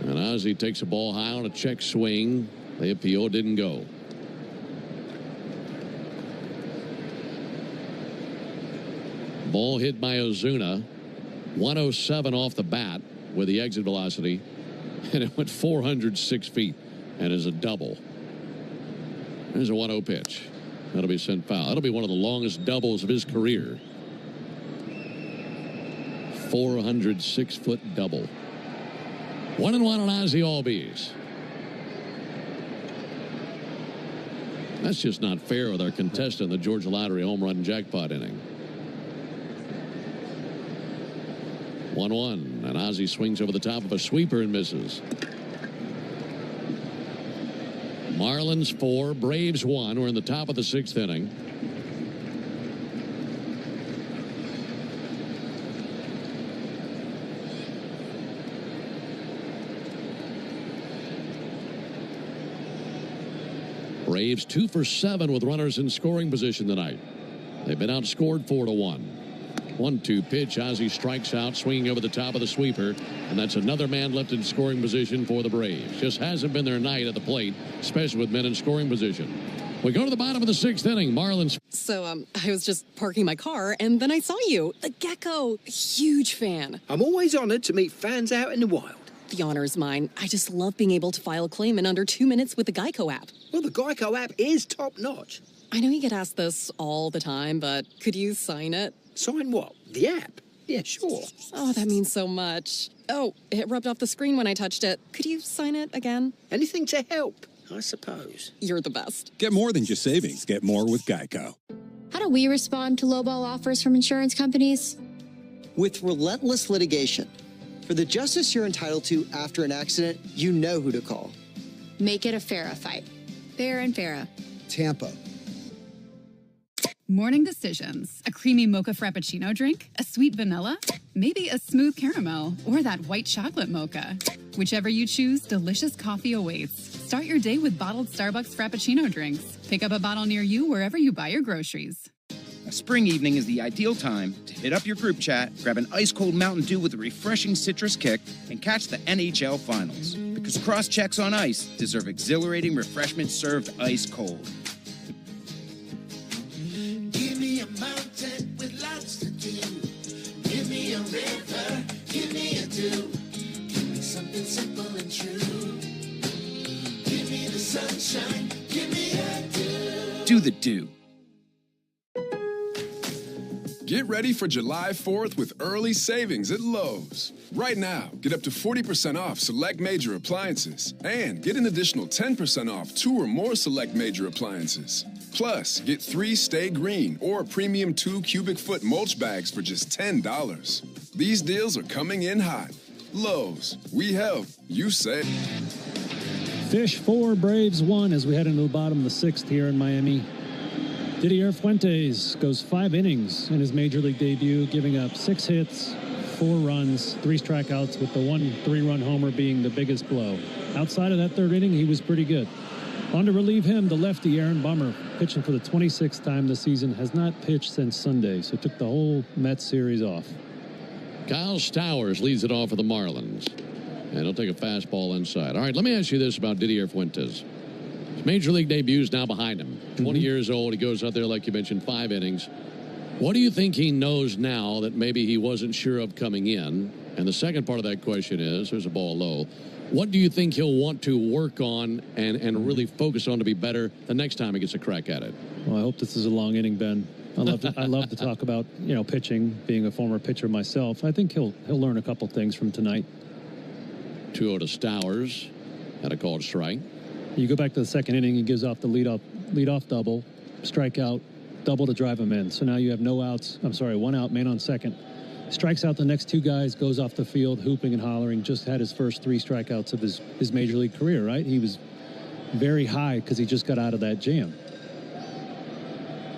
And Ozzie takes a ball high on a check swing. The appeal didn't go. Ball hit by Ozuna. 107 off the bat with the exit velocity. And it went 406 feet and is a double. There's a 1-0 pitch. That'll be sent foul. That'll be one of the longest doubles of his career. 406-foot double. 1-1 on Ozzie Albies. That's just not fair with our contestant in the Georgia Lottery home run jackpot inning. 1-1, and Ozzie swings over the top of a sweeper and misses. Marlins 4, Braves 1. We're in the top of the 6th inning. Braves 2 for 7 with runners in scoring position tonight. They've been outscored 4-1. 1-2 pitch. Ozzie strikes out, swinging over the top of the sweeper, and that's another man left in scoring position for the Braves. Just hasn't been their night at the plate, especially with men in scoring position. We go to the bottom of the 6th inning. Marlins. So, I was just parking my car, and then I saw you. The Gecko. Huge fan. I'm always honored to meet fans out in the wild. The honor is mine. I just love being able to file a claim in under 2 minutes with the Geico app. Well, the Geico app is top-notch. I know you get asked this all the time, but could you sign it? Sign what? The app? Yeah, sure. Oh, that means so much. Oh, it rubbed off the screen when I touched it. Could you sign it again? Anything to help, I suppose. You're the best. Get more than just savings. Get more with Geico. How do we respond to lowball offers from insurance companies? With relentless litigation. For the justice you're entitled to after an accident, you know who to call. Make it a Farrah fight. Farrah and Farrah. Tampa. Morning decisions. A creamy mocha frappuccino drink? A sweet vanilla? Maybe a smooth caramel? Or that white chocolate mocha? Whichever you choose, delicious coffee awaits. Start your day with bottled Starbucks Frappuccino drinks. Pick up a bottle near you wherever you buy your groceries. A spring evening is the ideal time to hit up your group chat, grab an ice-cold Mountain Dew with a refreshing citrus kick, and catch the NHL Finals. Because cross-checks on ice deserve exhilarating refreshment served ice-cold. Give me a mountain with lots to do. Give me a river, give me a dew. Give me something simple and true. Give me the sunshine, give me a dew. Do the dew. Get ready for July 4th with early savings at Lowe's. Right now, get up to 40% off select major appliances and get an additional 10% off 2 or more select major appliances. Plus, get 3 Stay Green or premium 2 cubic foot mulch bags for just $10. These deals are coming in hot. Lowe's, we help, you save. Fish 4, Braves 1 as we head into the bottom of the 6th here in Miami. Didier Fuentes goes 5 innings in his major league debut, giving up 6 hits, 4 runs, 3 strikeouts, with the 1 3-run homer being the biggest blow. Outside of that 3rd inning, he was pretty good. On to relieve him, the lefty Aaron Bummer, pitching for the 26th time this season, has not pitched since Sunday, so took the whole Mets series off. Kyle Stowers leads it off for the Marlins. And he'll take a fastball inside. All right, let me ask you this about Didier Fuentes. His major league debut is now behind him. 20 years old. He goes out there, like you mentioned, 5 innings. What do you think he knows now that maybe he wasn't sure of coming in? And the second part of that question is, there's a ball low. What do you think he'll want to work on and really focus on to be better the next time he gets a crack at it? Well, I hope this is a long inning, Ben. I love to talk about, pitching, being a former pitcher myself. I think he'll learn a couple things from tonight. 2-0 to Stowers. Had a called strike. You go back to the 2nd inning, he gives off the leadoff double, strikeout, double to drive him in. So now you have 1 out, man on second. Strikes out the next 2 guys, goes off the field, hooping and hollering, just had his first 3 strikeouts of his major league career, right? He was very high because he just got out of that jam.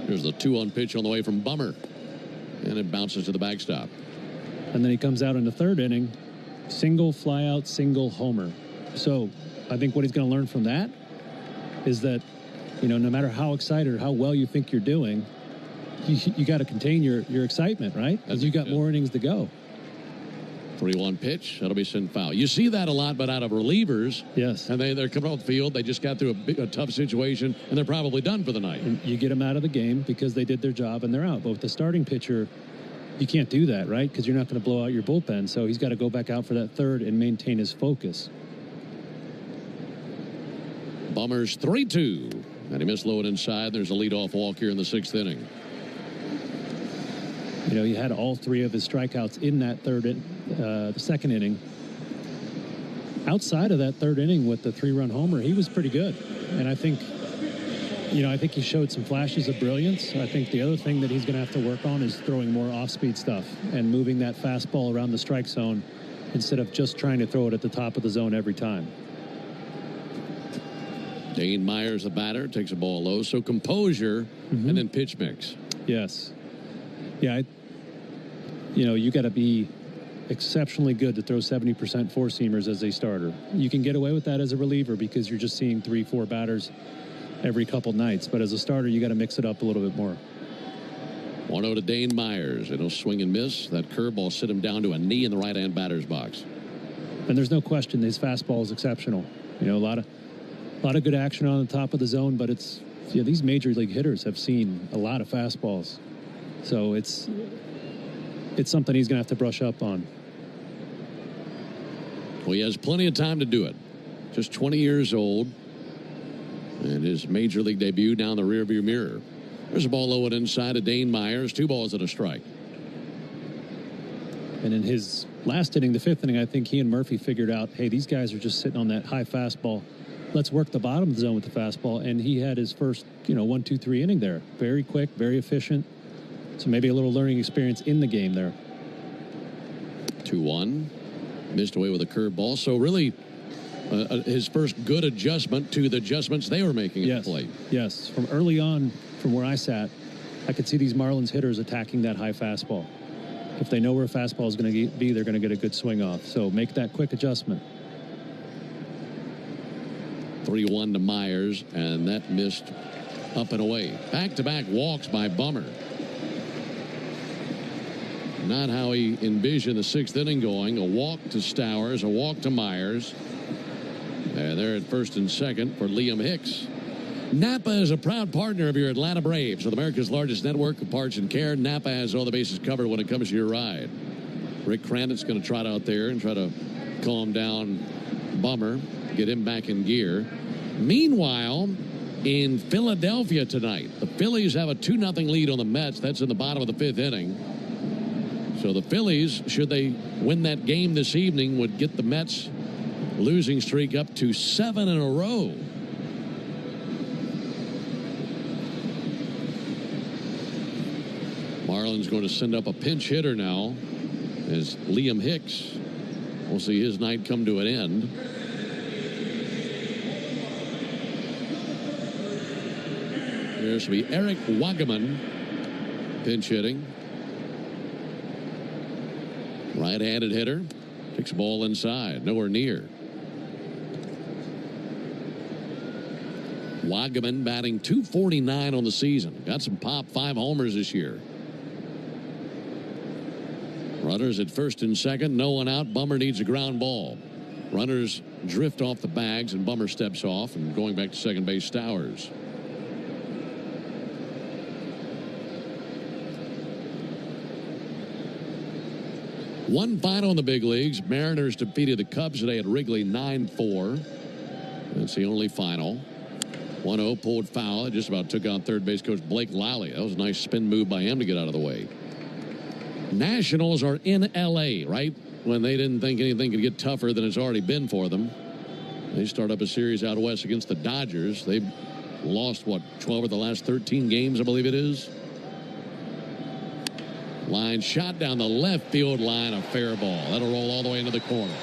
Here's the 2-1 pitch on the way from Bummer. And it bounces to the backstop. And then he comes out in the 3rd inning, single flyout, single homer. So I think what he's going to learn from that is that, no matter how excited or how well you think you're doing, you got to contain your excitement, right? Because you got more innings to go. 3-1 pitch. That'll be sent foul. You see that a lot, but out of relievers. Yes. And they're coming off the field. They just got through a tough situation, and they're probably done for the night. And you get them out of the game because they did their job and they're out. But with the starting pitcher, you can't do that, right? Because you're not going to blow out your bullpen. So he's got to go back out for that 3rd and maintain his focus. Bummer's 3-2. And he missed low and inside. There's a leadoff walk here in the 6th inning. He had all 3 of his strikeouts in that the 2nd inning. Outside of that 3rd inning with the 3-run homer, he was pretty good. And I think he showed some flashes of brilliance. I think the other thing that he's going to have to work on is throwing more off-speed stuff and moving that fastball around the strike zone instead of just trying to throw it at the top of the zone every time. Dane Myers, the batter, takes a ball low. So composure and then pitch mix. Yes. Yeah. You got to be exceptionally good to throw 70% 4-seamers as a starter. You can get away with that as a reliever because you're just seeing 3-4 batters every couple nights. But as a starter, you got to mix it up a little bit more. 1-0 to Dane Myers. It'll swing and miss. That curveball sit him down to a knee in the right-hand batter's box. And there's no question his fastball is exceptional. A lot of good action on the top of the zone, but it's these major league hitters have seen a lot of fastballs. So it's something he's going to have to brush up on. Well, he has plenty of time to do it. Just 20 years old. And his major league debut down the rearview mirror. There's a ball low and inside to Dane Myers. 2 balls and a strike. And in his last inning, the 5th inning, I think he and Murphy figured out, hey, these guys are just sitting on that high fastball. Let's work the bottom of the zone with the fastball. And he had his first, 1, 2, 3 inning there. Very quick, very efficient. So maybe a little learning experience in the game there. 2-1. Missed away with a curveball. So really, his first good adjustment to the adjustments they were making at the plate. Yes. From early on, from where I sat, I could see these Marlins hitters attacking that high fastball. If they know where a fastball is going to be, they're going to get a good swing off. So make that quick adjustment. 3-1 to Myers, and that missed up and away. Back-to-back walks by Bummer. Not how he envisioned the 6th inning going. A walk to Stowers, a walk to Myers. And they're at first and second for Liam Hicks. Napa is a proud partner of your Atlanta Braves with America's largest network of parts and care. Napa has all the bases covered when it comes to your ride. Rick Crandon's going to trot out there and try to calm down Bummer, get him back in gear. Meanwhile, in Philadelphia tonight, the Phillies have a 2-0 lead on the Mets. That's in the bottom of the 5th inning. So the Phillies, should they win that game this evening, would get the Mets losing streak up to 7 in a row. Marlins going to send up a pinch hitter now as Liam Hicks will see his night come to an end. There's to be Eric Wagaman pinch hitting. Right-handed hitter. Kicks the ball inside. Nowhere near. Wagaman batting .249 on the season. Got some pop, 5 homers this year. Runners at first and second. No one out. Bummer needs a ground ball. Runners drift off the bags and Bummer steps off, and going back to second base, Stowers. One final in the big leagues. Mariners defeated the Cubs today at Wrigley 9-4. That's the only final. 1-0 pulled foul. It just about took out third base coach Blake Lally. That was a nice spin move by him to get out of the way. Nationals are in L.A., right? When they didn't think anything could get tougher than it's already been for them. They start up a series out west against the Dodgers. They've lost, 12 of the last 13 games, I believe it is. Line shot down the left field line, a fair ball. That'll roll all the way into the corner.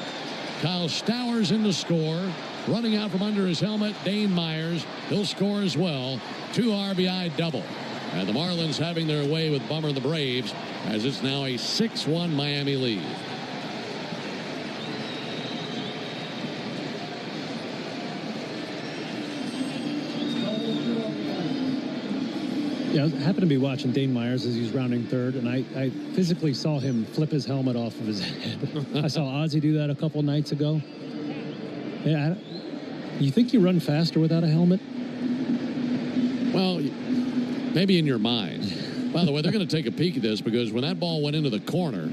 Kyle Stowers in to score. Running out from under his helmet, Dane Myers. He'll score as well. 2 RBI double. And the Marlins having their way with Bummer and the Braves, as it's now a 6-1 Miami lead. Yeah, I happened to be watching Dane Myers as he was rounding third, and I physically saw him flip his helmet off of his head. I saw Ozzie do that a couple nights ago. Yeah, you think you run faster without a helmet? Well, maybe in your mind. By the way, they're going to take a peek at this, because when that ball went into the corner,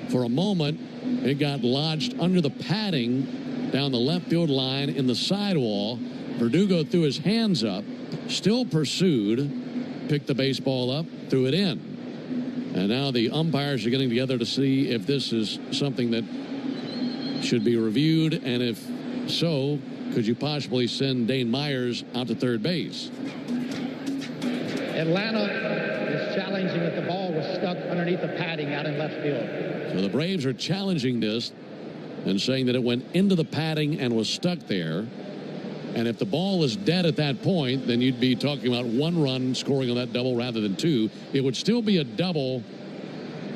for a moment, it got lodged under the padding down the left field line in the sidewall. Verdugo threw his hands up, still pursued, picked the baseball up, threw it in. And now the umpires are getting together to see if this is something that should be reviewed, and if so, could you possibly send Dane Myers out to third base? Atlanta is challenging that the ball was stuck underneath the padding out in left field. So the Braves are challenging this and saying that it went into the padding and was stuck there. And if the ball was dead at that point, then you'd be talking about 1 run scoring on that double rather than 2. It would still be a double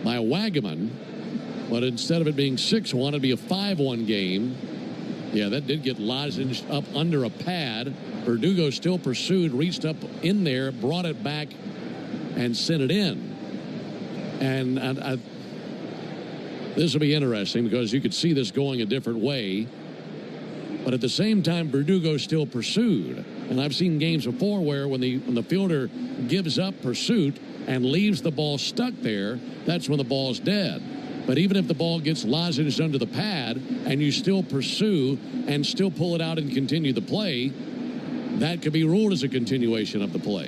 by Wagaman, but instead of it being 6-1, it'd be a 5-1 game. Yeah, that did get lodged up under a pad. Verdugo still pursued, reached up in there, brought it back, and sent it in. And this will be interesting, because you could see this going a different way. But at the same time, Verdugo still pursued. And I've seen games before where when the fielder gives up pursuit and leaves the ball stuck there, that's when the ball's dead. But even if the ball gets lodged under the pad and you still pursue and still pull it out and continue the play, that could be ruled as a continuation of the play.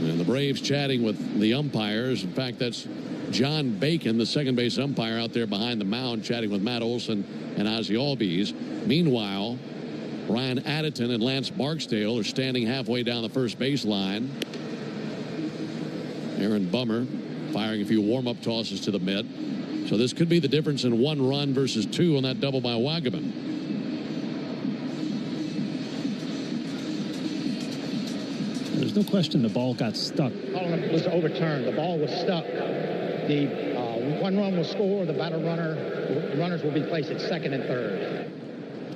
And the Braves chatting with the umpires. In fact, that's John Bacon, the second base umpire, out there behind the mound chatting with Matt Olson and Ozzie Albies. Meanwhile, Ryan Addington and Lance Barksdale are standing halfway down the first base line. Aaron Bummer firing a few warm-up tosses to the mitt. So this could be the difference in 1 run versus 2 on that double by Wagaman. There's no question the ball got stuck. Call was overturned. The ball was stuck. The 1 run will score. The runners will be placed at second and third.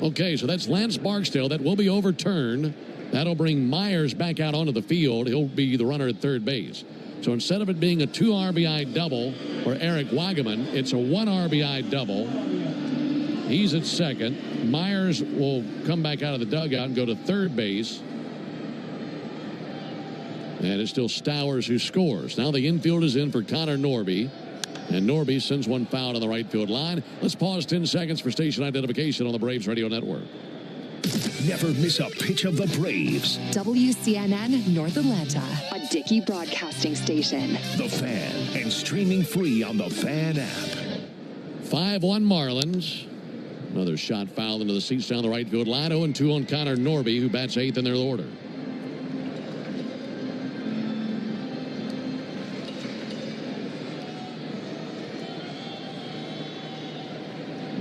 Okay, so that's Lance Barksdale. That will be overturned. That'll bring Myers back out onto the field. He'll be the runner at third base. So instead of it being a 2 RBI double for Eric Wagaman, it's a 1 RBI double. He's at second. Myers will come back out of the dugout and go to third base. And it's still Stowers who scores. Now the infield is in for Connor Norby. And Norby sends one foul on the right field line. Let's pause 10 seconds for station identification on the Braves Radio Network. Never miss a pitch of the Braves. WCNN North Atlanta, a Dickey broadcasting station. The Fan, and streaming free on the Fan app. 5-1 Marlins. Another shot fouled into the seats down the right field line. 0-2 on Connor Norby, who bats 8th in their order.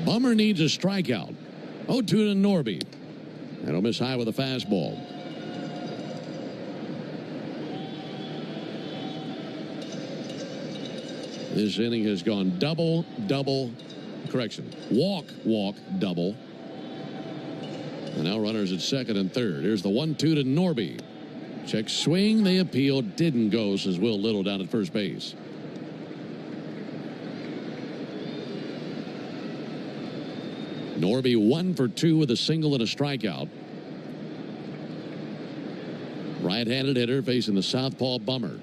Bummer needs a strikeout. 0-2 to Norby. That'll miss high with a fastball. This inning has gone double, walk, double. And now runners at second and third. Here's the 1-2 to Norby. Check swing. The appeal didn't go, says Will Little down at first base. Norby 1 for 2 with a single and a strikeout. Right-handed hitter facing the southpaw Bummer.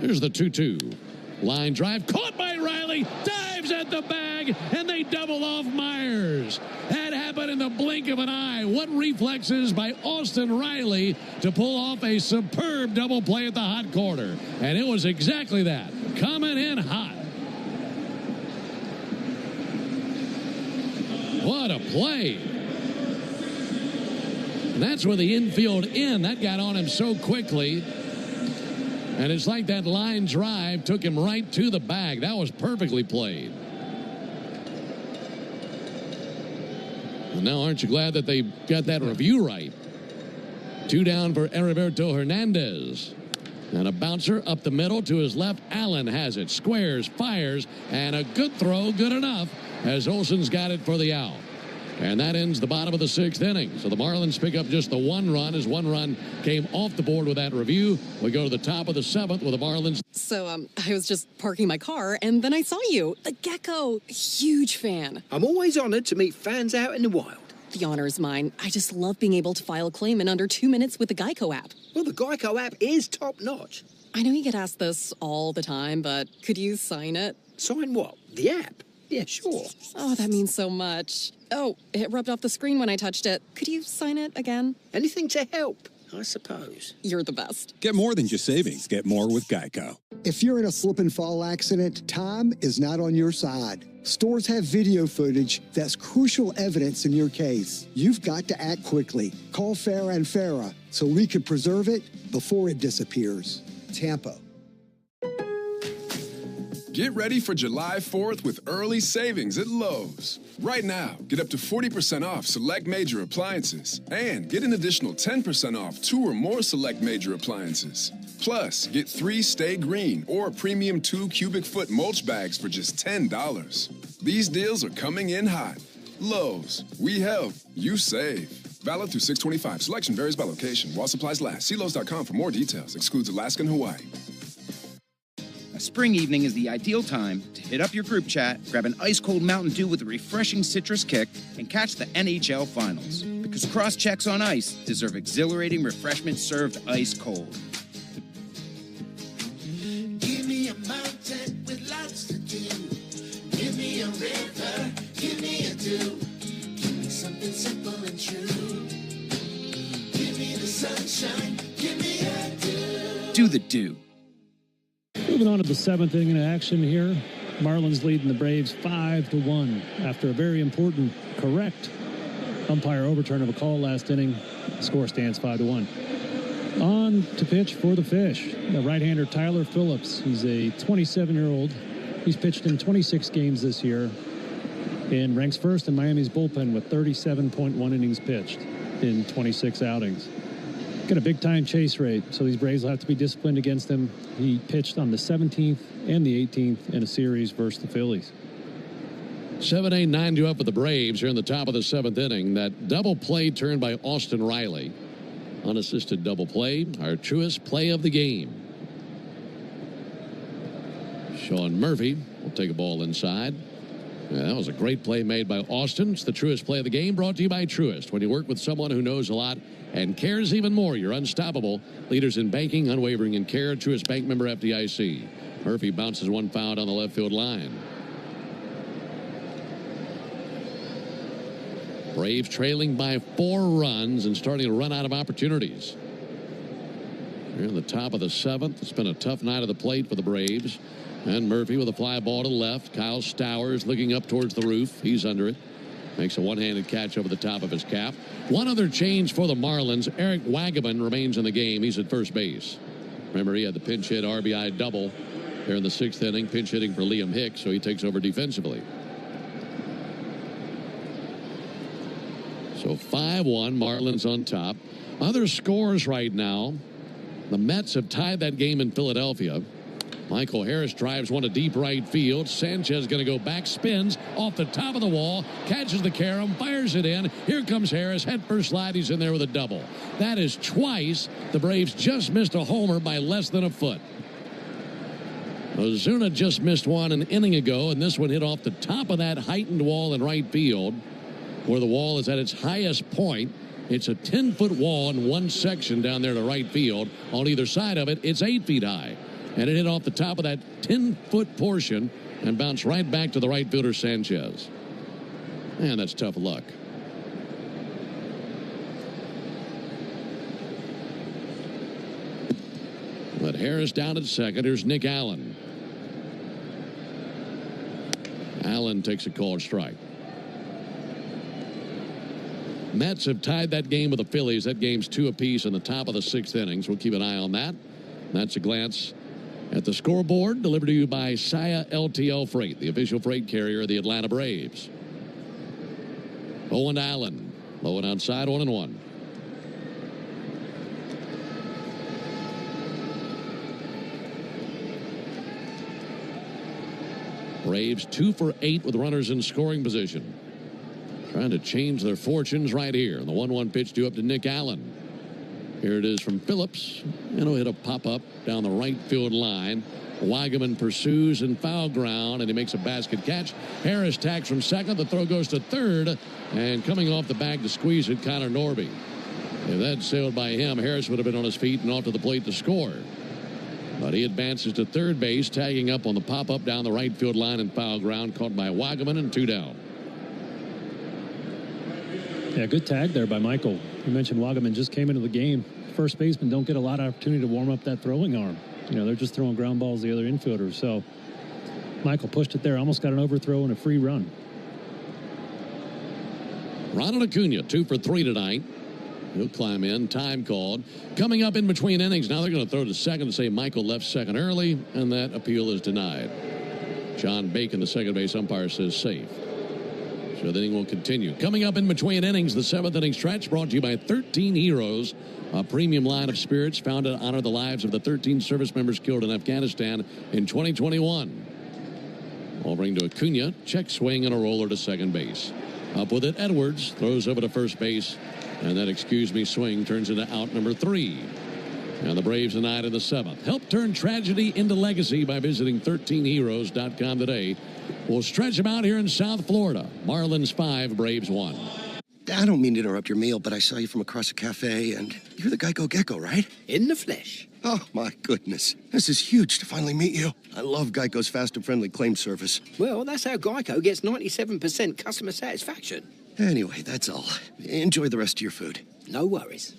Here's the 2-2. Line drive caught by Riley. Dives at the bag, and they double off Myers. That happened in the blink of an eye. What reflexes by Austin Riley to pull off a superb double play at the hot corner. And it was exactly that. Coming in hot. What a play. And that's with the infield in. That got on him so quickly. And it's like that line drive took him right to the bag. That was perfectly played. And now aren't you glad that they got that review right? 2 down for Heriberto Hernandez. And a bouncer up the middle to his left. Allen has it. Squares, fires, and a good throw, good enough, as Olson's got it for the out. And that ends the bottom of the 6th inning. So the Marlins pick up just the 1 run, as 1 run came off the board with that review. We go to the top of the 7th with the Marlins. So, I was just parking my car, and then I saw you. The Gecko. Huge fan. I'm always honored to meet fans out in the wild. The honor is mine. I just love being able to file a claim in under 2 minutes with the Geico app. Well, the Geico app is top-notch. I know you get asked this all the time, but could you sign it? Sign what? The app? Yeah, sure. Oh, that means so much. Oh, it rubbed off the screen when I touched it. Could you sign it again? Anything to help, I suppose. You're the best. Get more than just savings. Get more with Geico. If you're in a slip and fall accident, time is not on your side. Stores have video footage that's crucial evidence in your case. You've got to act quickly. Call Farah and Farah so we can preserve it before it disappears. Tampa. Get ready for July 4th with early savings at Lowe's. Right now, get up to 40% off select major appliances and get an additional 10% off 2 or more select major appliances. Plus, get 3 Stay Green or premium 2 cubic foot mulch bags for just $10. These deals are coming in hot. Lowe's, we help, you save. Valid through 6/25. Selection varies by location. While supplies last. See Lowe's.com for more details. Excludes Alaska and Hawaii. A spring evening is the ideal time to hit up your group chat, grab an ice-cold Mountain Dew with a refreshing citrus kick, and catch the NHL Finals. Because cross-checks on ice deserve exhilarating refreshment served ice-cold. Give me a mountain with lots to do. Give me a river, give me a dew. Give me something simple and true. Give me the sunshine, give me a dew. do the do. Moving on to the seventh inning of action here. Marlins leading the Braves 5-1 after a very important, correct umpire overturn of a call last inning. The score stands 5-1. On to pitch for the Fish, the right-hander Tyler Phillips. He's a 27-year-old. He's pitched in 26 games this year and ranks first in Miami's bullpen with 37.1 innings pitched in 26 outings. Got a big-time chase rate, so these Braves will have to be disciplined against him. He pitched on the 17th and the 18th in a series versus the Phillies. 7-8, 9-2 up for the Braves here in the top of the seventh inning. That double play turned by Austin Riley. Unassisted double play, our truest play of the game. Sean Murphy will take a ball inside. Yeah, that was a great play made by Austin. It's the truest play of the game, brought to you by Truist. When you work with someone who knows a lot and cares even more, you're unstoppable. Leaders in banking, unwavering in care. Truist Bank member FDIC. Murphy bounces one foul down the left field line. Braves trailing by 4 runs and starting to run out of opportunities. Here in the top of the seventh. It's been a tough night of the plate for the Braves. And Murphy with a fly ball to the left. Kyle Stowers looking up towards the roof. He's under it. Makes a one-handed catch over the top of his cap. One other change for the Marlins. Eric Wagaman remains in the game. He's at first base. Remember, he had the pinch hit RBI double here in the 6th inning. Pinch hitting for Liam Hicks, so he takes over defensively. So 5-1, Marlins on top. Other scores right now. The Mets have tied that game in Philadelphia. Michael Harris drives one to deep right field. Sanchez going to go back, spins off the top of the wall, catches the carom, fires it in. Here comes Harris, head first slide. He's in there with a double. That is twice. The Braves just missed a homer by less than a foot. Ozuna just missed one an inning ago, and this one hit off the top of that heightened wall in right field, where the wall is at its highest point. It's a 10-foot wall in one section down there to right field. On either side of it, it's 8 feet high. And it hit off the top of that 10-foot portion and bounced right back to the right fielder, Sanchez. Man, that's tough luck. But Harris down at second. Here's Nick Allen. Allen takes a called strike. Mets have tied that game with the Phillies. That game's 2 apiece in the top of the 6th innings. We'll keep an eye on that. That's a glance at the scoreboard, delivered to you by Saya LTL Freight, the official freight carrier of the Atlanta Braves. Owen Allen, low and outside, 1-1. Braves 2 for 8 with runners in scoring position. Trying to change their fortunes right here. The 1-1 pitch due up to Nick Allen. Here it is from Phillips, and he'll hit a pop-up down the right field line. Wagaman pursues in foul ground, and he makes a basket catch. Harris tacks from second. The throw goes to third, and coming off the bag to squeeze it, Connor Norby. If that sailed by him, Harris would have been on his feet and off to the plate to score. But he advances to third base, tagging up on the pop-up down the right field line in foul ground, caught by Wagaman, and 2 down. Yeah, good tag there by Michael. You mentioned Wagaman just came into the game. First basemen don't get a lot of opportunity to warm up that throwing arm. You know, they're just throwing ground balls to the other infielders. So Michael pushed it there, almost got an overthrow and a free run. Ronald Acuna, 2 for 3 tonight. He'll climb in. Time called. Coming up in between innings, now they're going to throw to second to say Michael left second early, and that appeal is denied. John Bacon, the second base umpire, says safe. So the inning will continue. Coming up in between innings, the 7th inning stretch brought to you by 13 Heroes, a premium line of spirits founded to honor the lives of the 13 service members killed in Afghanistan in 2021. Offering to Acuna, check swing and a roller to second base. Up with it, Edwards throws over to first base, and that excuse me swing turns into out number 3. And the Braves tonight in the 7th. Help turn tragedy into legacy by visiting 13heroes.com today. We'll stretch them out here in South Florida. Marlins 5, Braves 1. I don't mean to interrupt your meal, but I saw you from across a cafe, and you're the Geico Gecko, right? In the flesh. Oh, my goodness. This is huge to finally meet you. I love Geico's fast and friendly claim service. Well, that's how Geico gets 97% customer satisfaction. Anyway, that's all. Enjoy the rest of your food. No worries.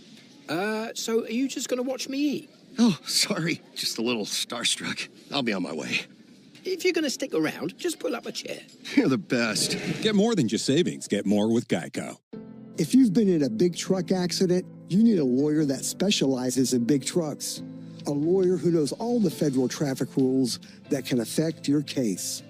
So are you just going to watch me eat? Oh, sorry. Just a little starstruck. I'll be on my way. If you're going to stick around, just pull up a chair. You're the best. Get more than just savings. Get more with Geico. If you've been in a big truck accident, you need a lawyer that specializes in big trucks. A lawyer who knows all the federal traffic rules that can affect your case.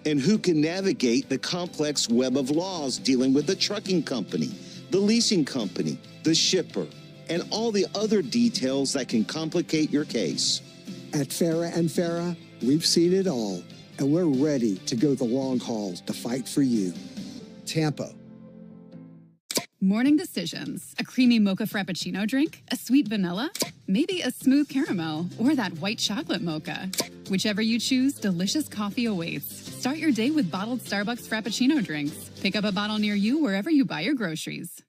And who can navigate the complex web of laws dealing with the trucking company, the leasing company, the shipper, and all the other details that can complicate your case. At Farah and Farah, we've seen it all, and we're ready to go the long haul to fight for you. Tampa. Morning decisions. A creamy mocha frappuccino drink? A sweet vanilla? Maybe a smooth caramel or that white chocolate mocha. Whichever you choose, delicious coffee awaits. Start your day with bottled Starbucks Frappuccino drinks. Pick up a bottle near you wherever you buy your groceries.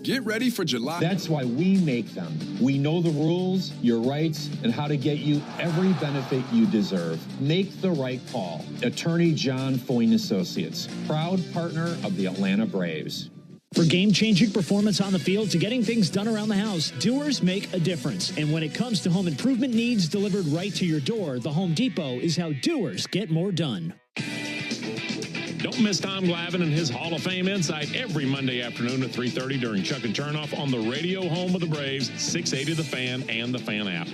Get ready for July. That's why we make them. We know the rules, your rights, and how to get you every benefit you deserve. Make the right call. Attorney John Foyne Associates, proud partner of the Atlanta Braves. For game-changing performance on the field to getting things done around the house, doers make a difference. And when it comes to home improvement needs delivered right to your door, the Home Depot is how doers get more done. Don't miss Tom Glavine and his Hall of Fame Insight every Monday afternoon at 3:30 during Chuck and Chernoff on the radio home of the Braves, 680 The Fan and the Fan app.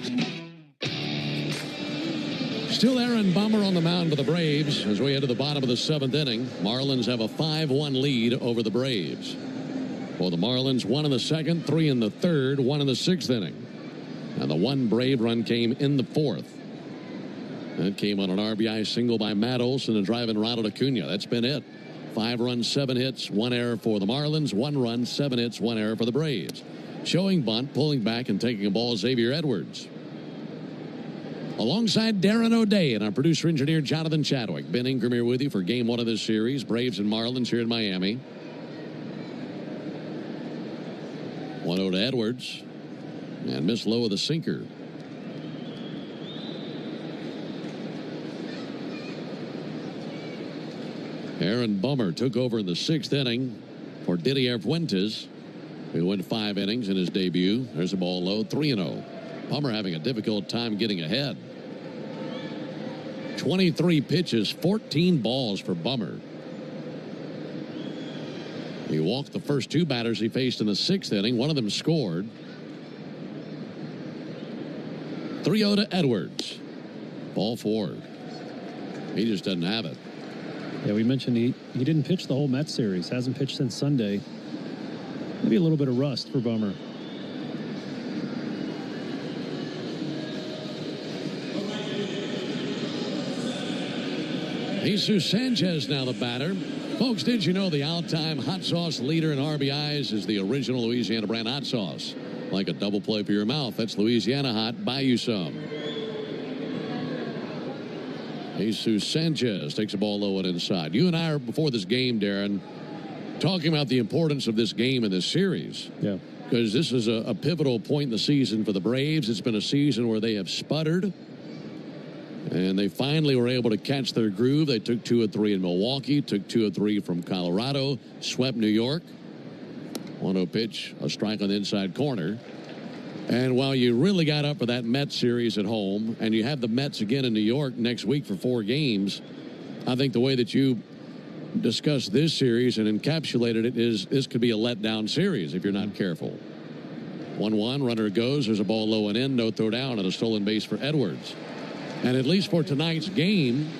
Still Aaron Bummer on the mound for the Braves as we head to the bottom of the seventh inning. Marlins have a 5-1 lead over the Braves. For the Marlins, 1 in the second, 3 in the third, 1 in the sixth inning. And the one Brave run came in the fourth. That came on an RBI single by Matt Olson and driving Ronald Acuna. That's been it. 5 runs, 7 hits, 1 error for the Marlins. 1 run, 7 hits, 1 error for the Braves. Showing bunt, pulling back, and taking a ball, Xavier Edwards. Alongside Darren O'Day and our producer-engineer Jonathan Chadwick. Ben Ingram here with you for Game 1 of this series. Braves and Marlins here in Miami. 1-0 to Edwards. And missed low with a sinker. Aaron Bummer took over in the sixth inning for Didier Fuentes, who went 5 innings in his debut. There's a ball low, 3-0. Bummer having a difficult time getting ahead. 23 pitches, 14 balls for Bummer. He walked the first 2 batters he faced in the sixth inning. One of them scored. 3-0 to Edwards. Ball 4. He just doesn't have it. Yeah, we mentioned he didn't pitch the whole Mets series. Hasn't pitched since Sunday. Maybe a little bit of rust for Bummer. Jesus Sanchez now the batter. Folks, did you know the all-time hot sauce leader in RBIs is the original Louisiana brand hot sauce? Like a double play for your mouth. That's Louisiana Hot. Buy you some. Jesus Sanchez takes a ball low and inside. You and I are, before this game, Darren, talking about the importance of this game in this series. Yeah. Because this is a pivotal point in the season for the Braves. It's been a season where they have sputtered. And they finally were able to catch their groove. They took 2 of 3 in Milwaukee, took 2 of 3 from Colorado, swept New York. 1-0 pitch, a strike on the inside corner. And while you really got up for that Mets series at home, and you have the Mets again in New York next week for 4 games, I think the way that you discussed this series and encapsulated it is this could be a letdown series if you're not careful. 1-1, runner goes, there's a ball low and in, no throw down, and a stolen base for Edwards. And at least for tonight's game,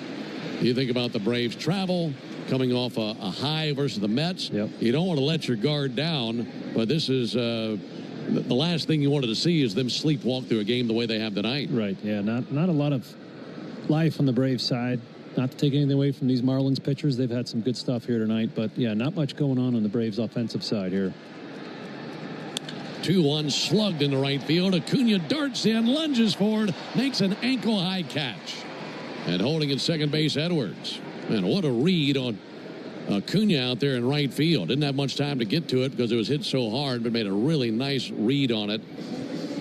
you think about the Braves' travel, coming off a high versus the Mets. Yep. You don't want to let your guard down, but this is the last thing you wanted to see is them sleepwalk through a game the way they have tonight. Right, yeah, not a lot of life on the Braves side. Not to take anything away from these Marlins pitchers. They've had some good stuff here tonight, but yeah, not much going on the Braves' offensive side here. 2-1 slugged into right field. Acuna darts in, lunges forward, makes an ankle-high catch. And holding at second base, Edwards. Man, what a read on Acuna out there in right field. Didn't have much time to get to it because it was hit so hard, but made a really nice read on it.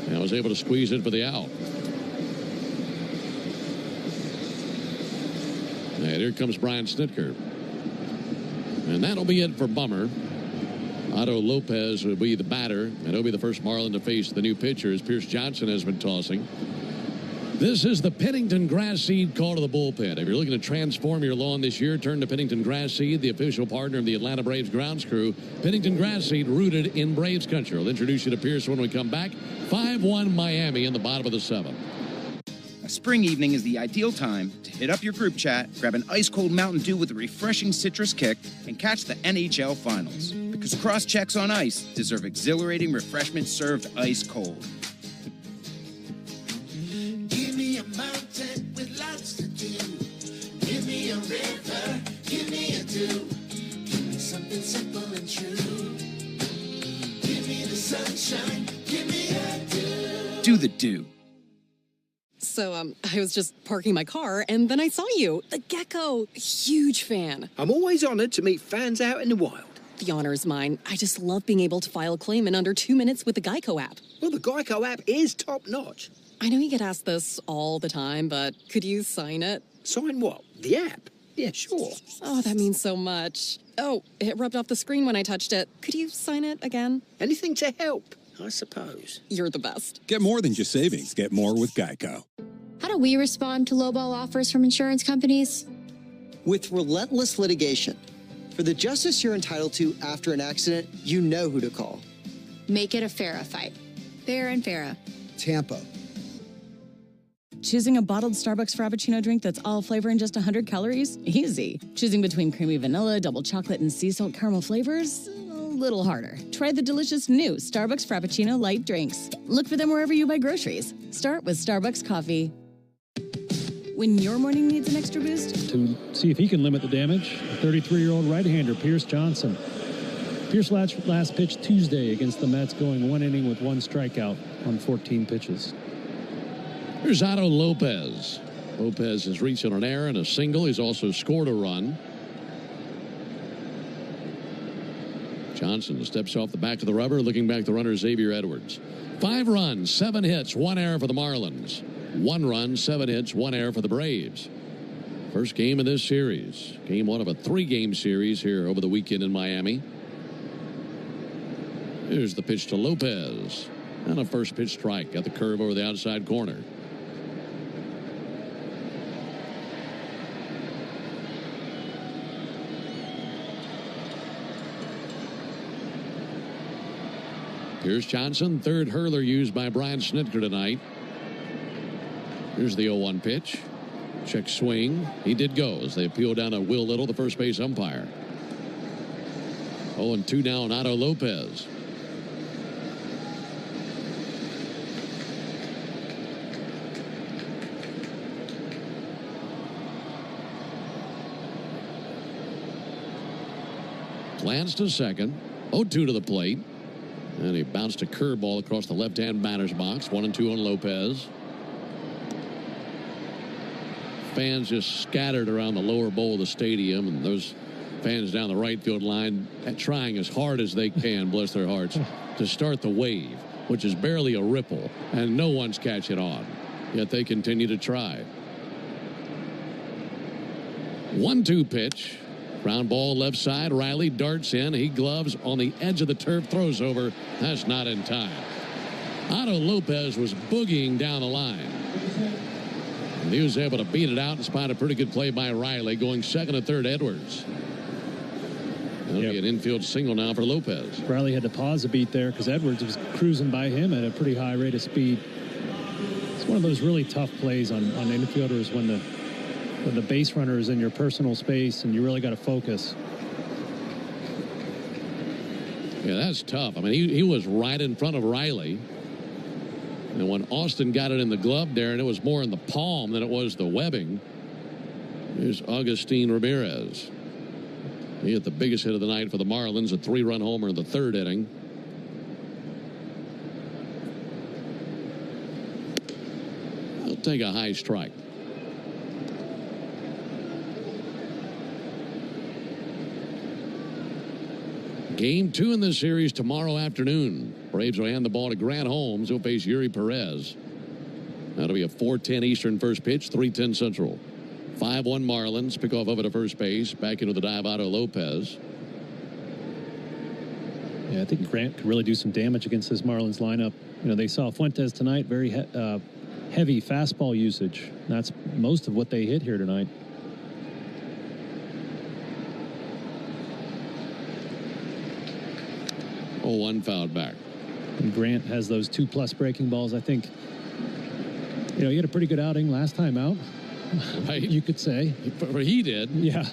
And was able to squeeze it for the out. And here comes Brian Snitker. And that'll be it for Bummer. Otto Lopez will be the batter, and he'll be the first Marlin to face the new pitcher as Pierce Johnson has been tossing. This is the Pennington Grass Seed call to the bullpen. If you're looking to transform your lawn this year, turn to Pennington Grass Seed, the official partner of the Atlanta Braves grounds crew. Pennington Grass Seed, rooted in Braves country. We'll introduce you to Pierce when we come back. 5-1 Miami in the bottom of the seventh. A spring evening is the ideal time to hit up your group chat, grab an ice-cold Mountain Dew with a refreshing citrus kick, and catch the NHL Finals. Because cross-checks on ice deserve exhilarating refreshment served ice-cold. Give me a mountain with lots to do. Give me a river, give me a dew. Give me something simple and true. Give me the sunshine, give me a dew. Do the dew. So, I was just parking my car, and then I saw you. The gecko. Huge fan. I'm always honored to meet fans out in the wild. The honor is mine. I just love being able to file a claim in under 2 minutes with the Geico app. Well, the Geico app is top-notch. I know you get asked this all the time, but could you sign it? Sign what? The app? Yeah, sure. Oh, that means so much. Oh, it rubbed off the screen when I touched it. Could you sign it again? Anything to help, I suppose. You're the best. Get more than just savings. Get more with Geico. How do we respond to lowball offers from insurance companies? With relentless litigation. For the justice you're entitled to after an accident, you know who to call. Make it a Farrah fight. Fair and Farrah. Tampa. Choosing a bottled Starbucks Frappuccino drink that's all flavor and just 100 calories? Easy. Choosing between creamy vanilla, double chocolate, and sea salt caramel flavors? A little harder. Try the delicious new Starbucks Frappuccino light drinks. Look for them wherever you buy groceries. Start with Starbucks coffee. When your morning needs an extra boost, to see if he can limit the damage, 33-year-old right-hander Pierce Johnson. Pierce last pitch Tuesday against the Mets, going 1 inning with 1 strikeout on 14 pitches. Here's Otto Lopez. Lopez has reached on an error and a single. He's also scored a run. Johnson steps off the back of the rubber, looking back the runner Xavier Edwards. 5 runs, 7 hits, 1 error for the Marlins. 1 run, 7 hits, 1 error for the Braves. First game of this series. Game 1 of a 3-game series here over the weekend in Miami. Here's the pitch to Lopez. And a first pitch strike. Got the curve over the outside corner. Here's Johnson. 3rd hurler used by Brian Snitker tonight. Here's the 0-1 pitch. Check swing. He did go as they appeal down to Will Little, the first base umpire. 0-2 now on Otto Lopez. Glance to second. 0-2 to the plate. And he bounced a curveball across the left-hand batter's box. 1-2 on Lopez. Fans just scattered around the lower bowl of the stadium, and those fans down the right field line trying as hard as they can, bless their hearts, to start the wave, which is barely a ripple, and no one's catching on. Yet they continue to try. 1-2 pitch. Ground ball left side. Riley darts in. He gloves on the edge of the turf. Throws over. That's not in time. Otto Lopez was boogieing down the line. And he was able to beat it out in spite of a pretty good play by Riley, going 2nd to 3rd Edwards. That'll be an infield single now for Lopez. Riley had to pause a beat there because Edwards was cruising by him at a pretty high rate of speed. It's one of those really tough plays on infielders when the base runner is in your personal space and you really got to focus. Yeah, that's tough. I mean, he was right in front of Riley. And when Austin got it in the glove there, and it was more in the palm than it was the webbing, here's Agustin Ramirez. He hit the biggest hit of the night for the Marlins, a 3-run homer in the 3rd inning. He'll take a high strike. Game 2 in this series tomorrow afternoon. Braves will hand the ball to Grant Holmes. He'll face Yuri Perez. That'll be a 4:10 Eastern first pitch, 3:10 Central. 5-1 Marlins. Pick off over to first base. Back into the dive, Otto Lopez. Yeah, I think Grant could really do some damage against this Marlins lineup. You know, they saw Fuentes tonight, very heavy fastball usage. That's most of what they hit here tonight. Oh, one fouled back. And Grant has those 2+ breaking balls. I think, you know, he had a pretty good outing last time out. Right. You could say. He did. Yeah.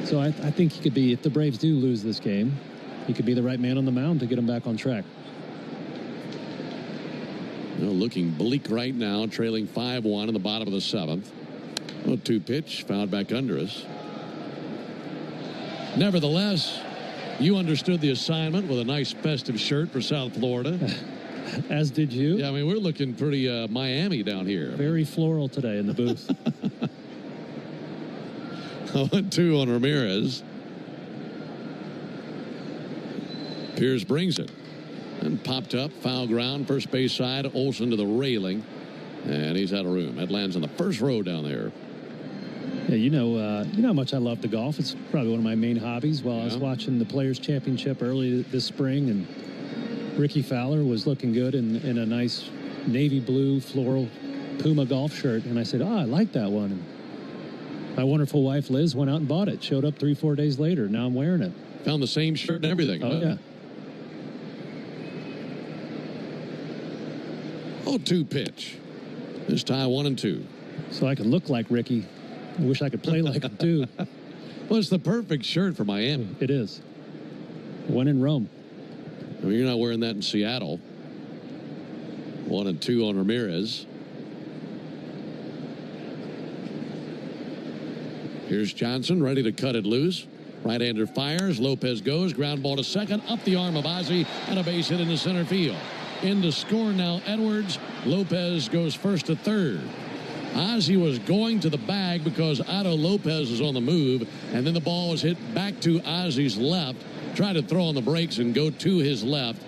So I think he could be, if the Braves do lose this game, he could be the right man on the mound to get them back on track. Well, looking bleak right now, trailing 5-1 in the bottom of the 7th. 0-2 pitch, fouled back under us. Nevertheless, you understood the assignment with a nice festive shirt for South Florida. As did you. Yeah, I mean, we're looking pretty Miami down here. Very floral today in the booth. 0-2 on Ramirez. Pierce brings it. And popped up, foul ground, first base side, Olsen to the railing. And he's out of room. That lands on the first row down there. Yeah, you know how much I love the golf. It's probably one of my main hobbies. While I was watching the Players' Championship early this spring, and Ricky Fowler was looking good in a nice navy blue floral Puma golf shirt. And I said, I like that one. And my wonderful wife, Liz, went out and bought it. Showed up 3-4 days later. Now I'm wearing it. Found the same shirt and everything. Oh, yeah. 0-2 pitch. This tie 1-2. So I can look like Ricky. I wish I could play like him, too. Well, it's the perfect shirt for Miami. It is. One in Rome. I mean, you're not wearing that in Seattle. 1-2 on Ramirez. Here's Johnson ready to cut it loose. Right-hander fires. Lopez goes. Ground ball to second. Up the arm of Ozzie. And a base hit into center field. In to score now Edwards. Lopez goes first to third. Ozzie was going to the bag because Otto Lopez is on the move. And then the ball was hit back to Ozzie's left. Tried to throw on the brakes and go to his left.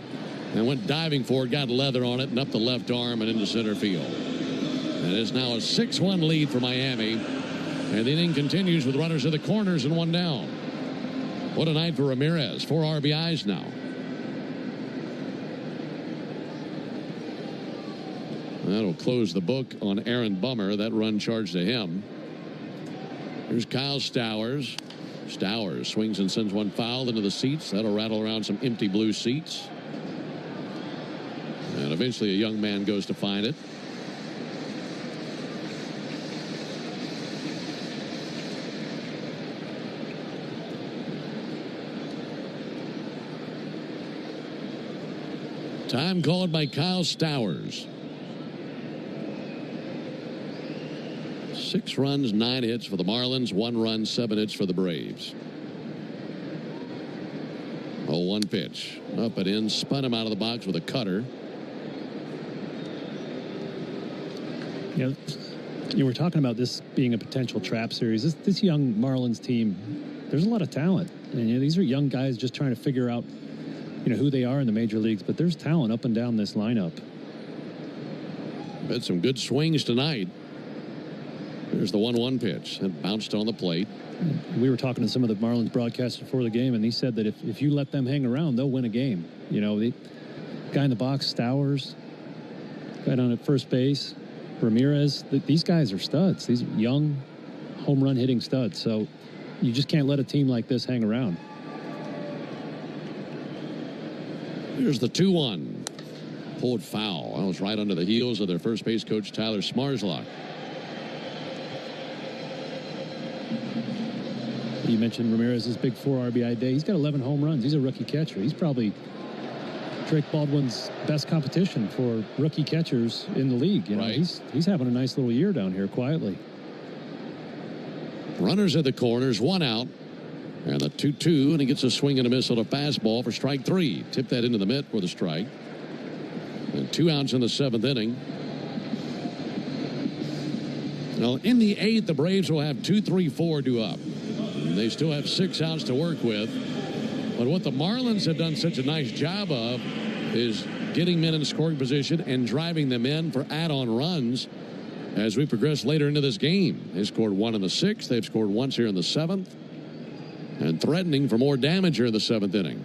And went diving for it. Got leather on it and up the left arm and into center field. And it's now a 6-1 lead for Miami. And the inning continues with runners at the corners and one down. What a night for Ramirez. 4 RBIs now. That'll close the book on Aaron Bummer. That run charged to him. Here's Kyle Stowers. Stowers swings and sends one foul into the seats. That'll rattle around some empty blue seats. And eventually a young man goes to find it. Time called by Kyle Stowers. 6 runs, 9 hits for the Marlins. 1 run, 7 hits for the Braves. 0-1 pitch. Up and in. Spun him out of the box with a cutter. You were talking about this being a potential trap series. This young Marlins team, there's a lot of talent. And these are young guys just trying to figure out who they are in the major leagues, but there's talent up and down this lineup. Had some good swings tonight. There's the 1-1 pitch that bounced on the plate. We were talking to some of the Marlins broadcasters before the game, and he said that if you let them hang around, they'll win a game. The guy in the box, Stowers, guy down at first base, Ramirez, these guys are studs. These young home run hitting studs. So you just can't let a team like this hang around. Here's the 2-1. Pulled foul. That was right under the heels of their first base coach, Tyler Smarslock. You mentioned Ramirez's big 4 RBI day. He's got 11 home runs. He's a rookie catcher. He's probably Drake Baldwin's best competition for rookie catchers in the league. Right. He's having a nice little year down here quietly. Runners at the corners, 1 out. And the 2-2, and he gets a swing and a miss on a fastball for strike 3. Tip that into the mitt for the strike. And 2 outs in the 7th inning. Now, in the 8th, the Braves will have 2-3-4 due up. And they still have 6 outs to work with. But what the Marlins have done such a nice job of is getting men in scoring position and driving them in for add-on runs as we progress later into this game. They scored 1 in the 6th. They've scored once here in the 7th. And threatening for more damage here in the 7th inning.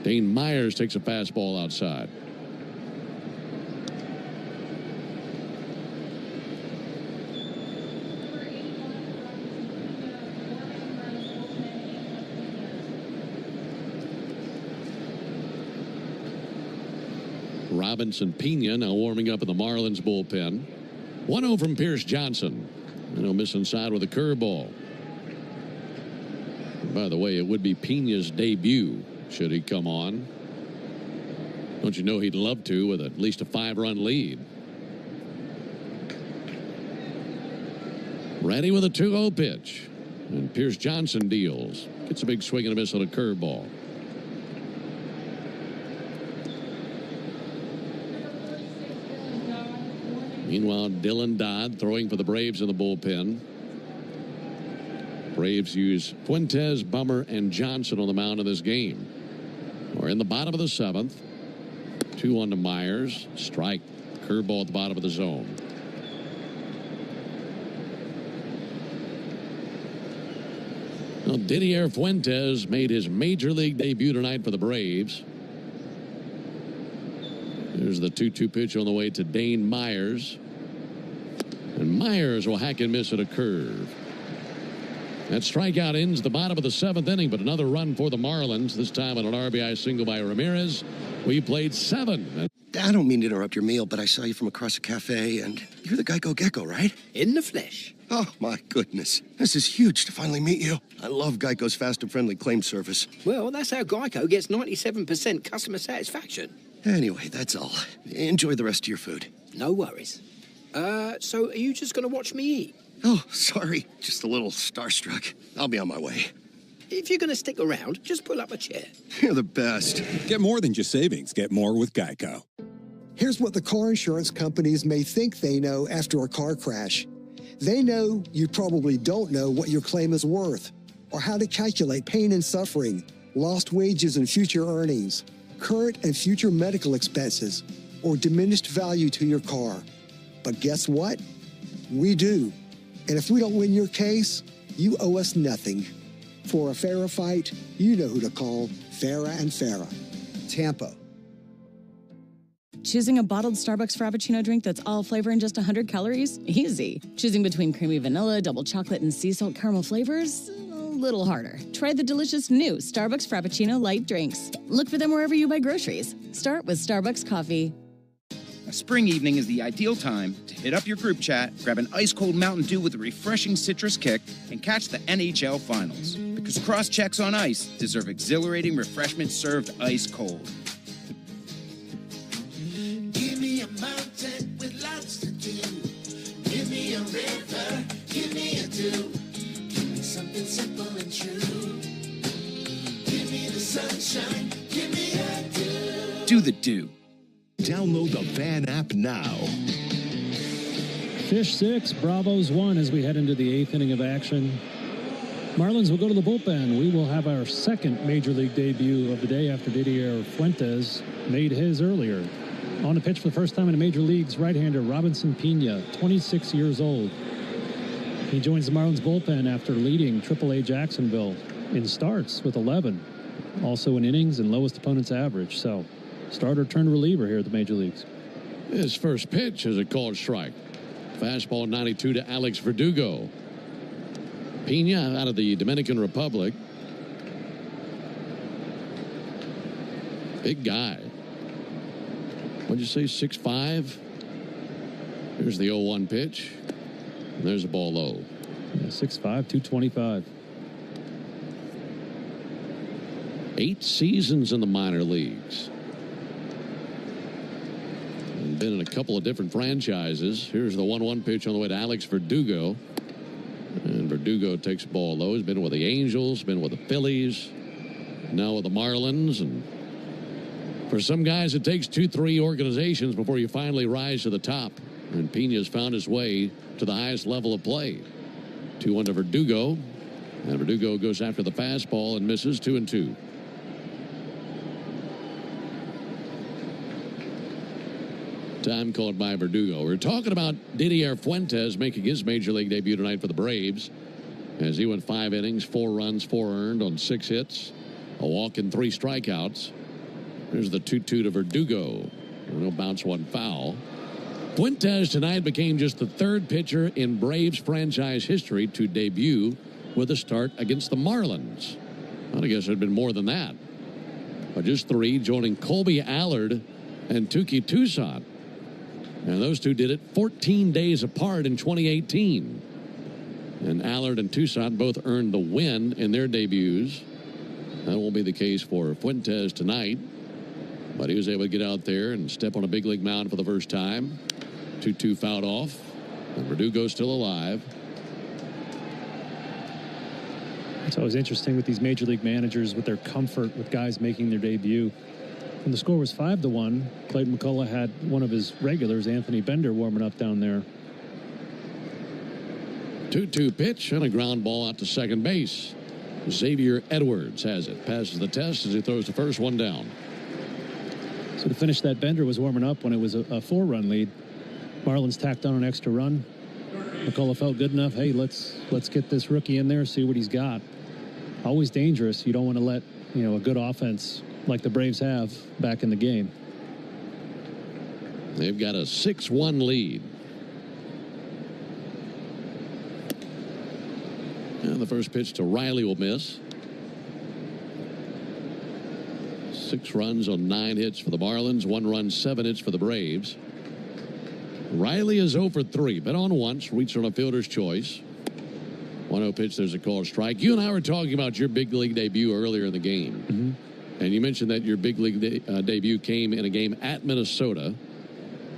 Dane Myers takes a fastball outside. Robinson Pena now warming up in the Marlins bullpen. 1-0 from Pierce Johnson. He'll miss inside with a curveball. By the way, it would be Pena's debut should he come on. Don't you know he'd love to with at least a 5-run lead. Ready with a 2-0 pitch. And Pierce Johnson deals. Gets a big swing and a miss on a curveball. Meanwhile, Dylan Dodd throwing for the Braves in the bullpen. Braves use Fuentes, Bummer, and Johnson on the mound in this game. We're in the bottom of the 7th. 2-1 to Myers. Strike. Curveball at the bottom of the zone. Well, Didier Fuentes made his major league debut tonight for the Braves. There's the 2-2 pitch on the way to Dane Myers. And Myers will hack and miss at a curve. That strikeout ends the bottom of the 7th inning, but another run for the Marlins, this time on an RBI single by Ramirez. We played 7. I don't mean to interrupt your meal, but I saw you from across a cafe, and you're the Geico Gecko, right? In the flesh. Oh, my goodness. This is huge to finally meet you. I love Geico's fast and friendly claim service. Well, that's how Geico gets 97% customer satisfaction. Anyway, that's all. Enjoy the rest of your food. No worries. So are you just going to watch me eat? Oh, sorry. Just a little starstruck. I'll be on my way. If you're going to stick around, just pull up a chair. You're the best. Get more than just savings. Get more with Geico. Here's what the car insurance companies may think they know after a car crash. They know you probably don't know what your claim is worth, or how to calculate pain and suffering, lost wages and future earnings, current and future medical expenses, or diminished value to your car. But guess what? We do. And if we don't win your case, you owe us nothing. For a fairer fight, you know who to call. Farah and Farah. Tampa. Choosing a bottled Starbucks Frappuccino drink that's all flavor and just 100 calories? Easy. Choosing between creamy vanilla, double chocolate, and sea salt caramel flavors? A little harder. Try the delicious new Starbucks Frappuccino light drinks. Look for them wherever you buy groceries. Start with Starbucks coffee. A spring evening is the ideal time to hit up your group chat, grab an ice-cold Mountain Dew with a refreshing citrus kick, and catch the NHL Finals. Because cross-checks on ice deserve exhilarating refreshment served ice-cold. Give me a mountain with lots to do. Give me a river, give me a dew. Give me something simple and true. Give me the sunshine, give me a dew. Do the Dew. Download the Fan app now. Fish 6, Bravos 1 as we head into the 8th inning of action. Marlins will go to the bullpen. We will have our second Major League debut of the day after Didier Fuentes made his earlier. On the pitch for the first time in the Major Leagues, right-hander Robinson Pena, 26 years old. He joins the Marlins bullpen after leading AAA Jacksonville in starts with 11. Also in innings and lowest opponent's average. So, starter turned reliever here at the Major Leagues. His first pitch is a called strike. Fastball 92 to Alex Verdugo. Pena out of the Dominican Republic. Big guy. What'd you say, 6'5"? Here's the 0-1 pitch. And there's a ball low. Yeah, 6'5", 225. 8 seasons in the minor leagues. And been in a couple of different franchises. Here's the 1-1 pitch on the way to Alex Verdugo. And Verdugo takes the ball low. He's been with the Angels, been with the Phillies, now with the Marlins. And for some guys, it takes 2-3 organizations before you finally rise to the top. And Pena's found his way to the highest level of play. 2-1 to Verdugo. And Verdugo goes after the fastball and misses 2-2. Time called by Verdugo. We're talking about Didier Fuentes making his Major League debut tonight for the Braves. as he went 5 innings, 4 runs, 4 earned on 6 hits, a walk and 3 strikeouts. There's the 2-2 to Verdugo. No bounce, 1 foul. Fuentes tonight became just the 3rd pitcher in Braves franchise history to debut with a start against the Marlins. I guess there'd been more than that. But just 3, joining Colby Allard and Touki Toussaint. And those two did it 14 days apart in 2018. And Allard and Toussaint both earned the win in their debuts. That won't be the case for Fuentes tonight. But he was able to get out there and step on a big league mound for the first time. 2-2 fouled off. And Verdugo's still alive. It's always interesting with these major league managers with their comfort with guys making their debut. When the score was 5-1, Clayton McCullough had one of his regulars, Anthony Bender, warming up down there. 2-2 pitch and a ground ball out to second base. Xavier Edwards has it. Passes the test as he throws the first one down. So to finish that, Bender was warming up when it was a 4-run lead. Marlins tacked on an extra run. McCullough felt good enough. Hey, let's get this rookie in there, see what he's got. Always dangerous. You don't want to let a good offense like the Braves have back in the game. They've got a 6-1 lead. And the first pitch to Riley will miss. 6 runs on 9 hits for the Marlins. 1 run, 7 hits for the Braves. Riley is 0 for 3. Been on once. Reached on a fielder's choice. 1-0 pitch. There's a called strike. You and I were talking about your big league debut earlier in the game. Mm-hmm. And you mentioned that your big league debut came in a game at Minnesota.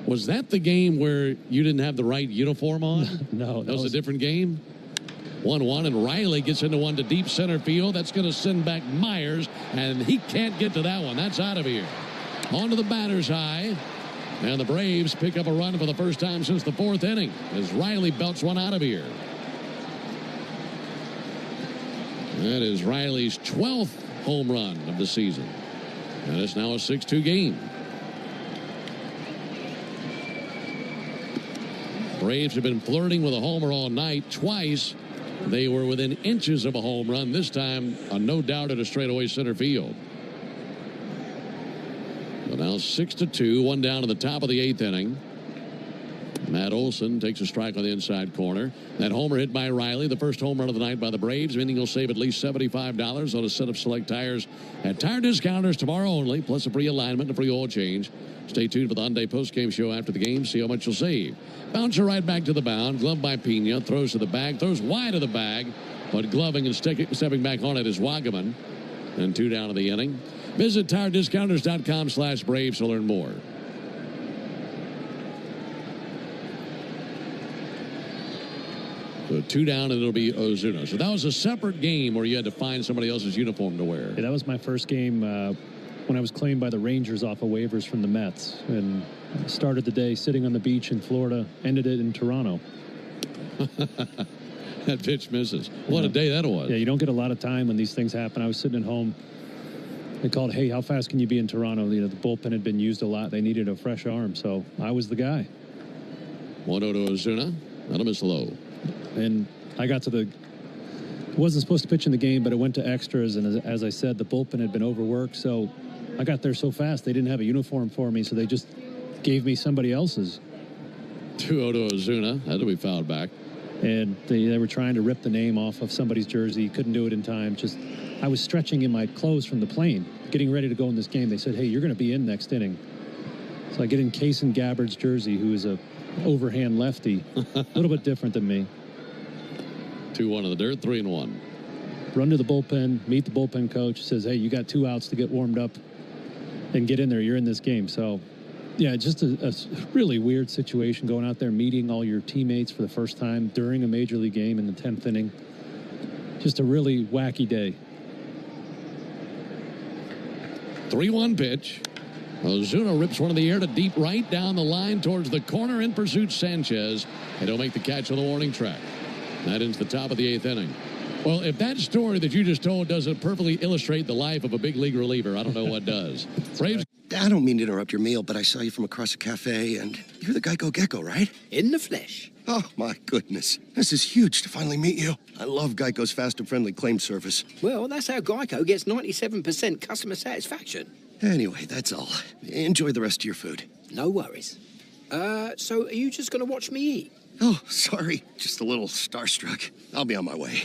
Was that the game where you didn't have the right uniform on? No. That was a different game? 1-1, and Riley gets into one to deep center field. That's going to send back Myers, and he can't get to that one. That's out of here. On to the batter's eye. And the Braves pick up a run for the first time since the 4th inning as Riley belts one out of here. That is Riley's 12th home run of the season. And it's now a 6-2 game. Braves have been flirting with a homer all night. Twice they were within inches of a home run. This time a no doubt at a straightaway center field. So now 6-2, 1 down to the top of the 8th inning. Matt Olson takes a strike on the inside corner. That homer hit by Riley, the first home run of the night by the Braves, meaning he'll save at least $75 on a set of select tires at Tire Discounters tomorrow only, plus a free alignment and a free oil change. Stay tuned for the Hyundai postgame show after the game. See how much you'll save. Bouncer right back to the mound. Glove by Pena. Throws to the bag. Throws wide of the bag. But gloving and stepping back on it is Wagaman. And 2 down to the inning. Visit TireDiscounters.com/Braves to learn more. So 2 down, and it'll be Ozuna. So that was a separate game where you had to find somebody else's uniform to wear. Yeah, that was my first game when I was claimed by the Rangers off of waivers from the Mets. And started the day sitting on the beach in Florida, ended it in Toronto. That pitch misses. What a day that was. Yeah, you don't get a lot of time when these things happen. I was sitting at home. They called, hey, how fast can you be in Toronto? The bullpen had been used a lot. They needed a fresh arm, so I was the guy. 1-0 to Ozuna. That'll miss low. And I got to wasn't supposed to pitch in the game, but it went to extras. And as I said, the bullpen had been overworked. So I got there so fast, they didn't have a uniform for me. So they just gave me somebody else's. 2-0 to Ozuna. That'll be fouled back. And they were trying to rip the name off of somebody's jersey. Couldn't do it in time. I was stretching in my clothes from the plane, getting ready to go in this game. They said, hey, you're going to be in next inning. So I get in Kaysen Gabbard's jersey, who is a overhand lefty, a little bit different than me. 2-1 in the dirt, 3-1. Run to the bullpen, meet the bullpen coach, says, hey, you got 2 outs to get warmed up and get in there. You're in this game. So, yeah, just a really weird situation going out there, meeting all your teammates for the first time during a major league game in the 10th inning. Just a really wacky day. 3-1 pitch. Ozuna rips one in the air to deep right, down the line towards the corner. In pursuit, Sanchez. They don't make the catch on the warning track. That ends the top of the 8th inning. Well, if that story that you just told doesn't perfectly illustrate the life of a big league reliever, I don't know what does. Braves. I don't mean to interrupt your meal, but I saw you from across a cafe, and you're the Geico Gecko, right? In the flesh. Oh, my goodness. This is huge to finally meet you. I love Geico's fast and friendly claim service. Well, that's how Geico gets 97% customer satisfaction. Anyway, that's all. Enjoy the rest of your food. No worries. So are you just going to watch me eat? Oh, sorry. Just a little starstruck. I'll be on my way.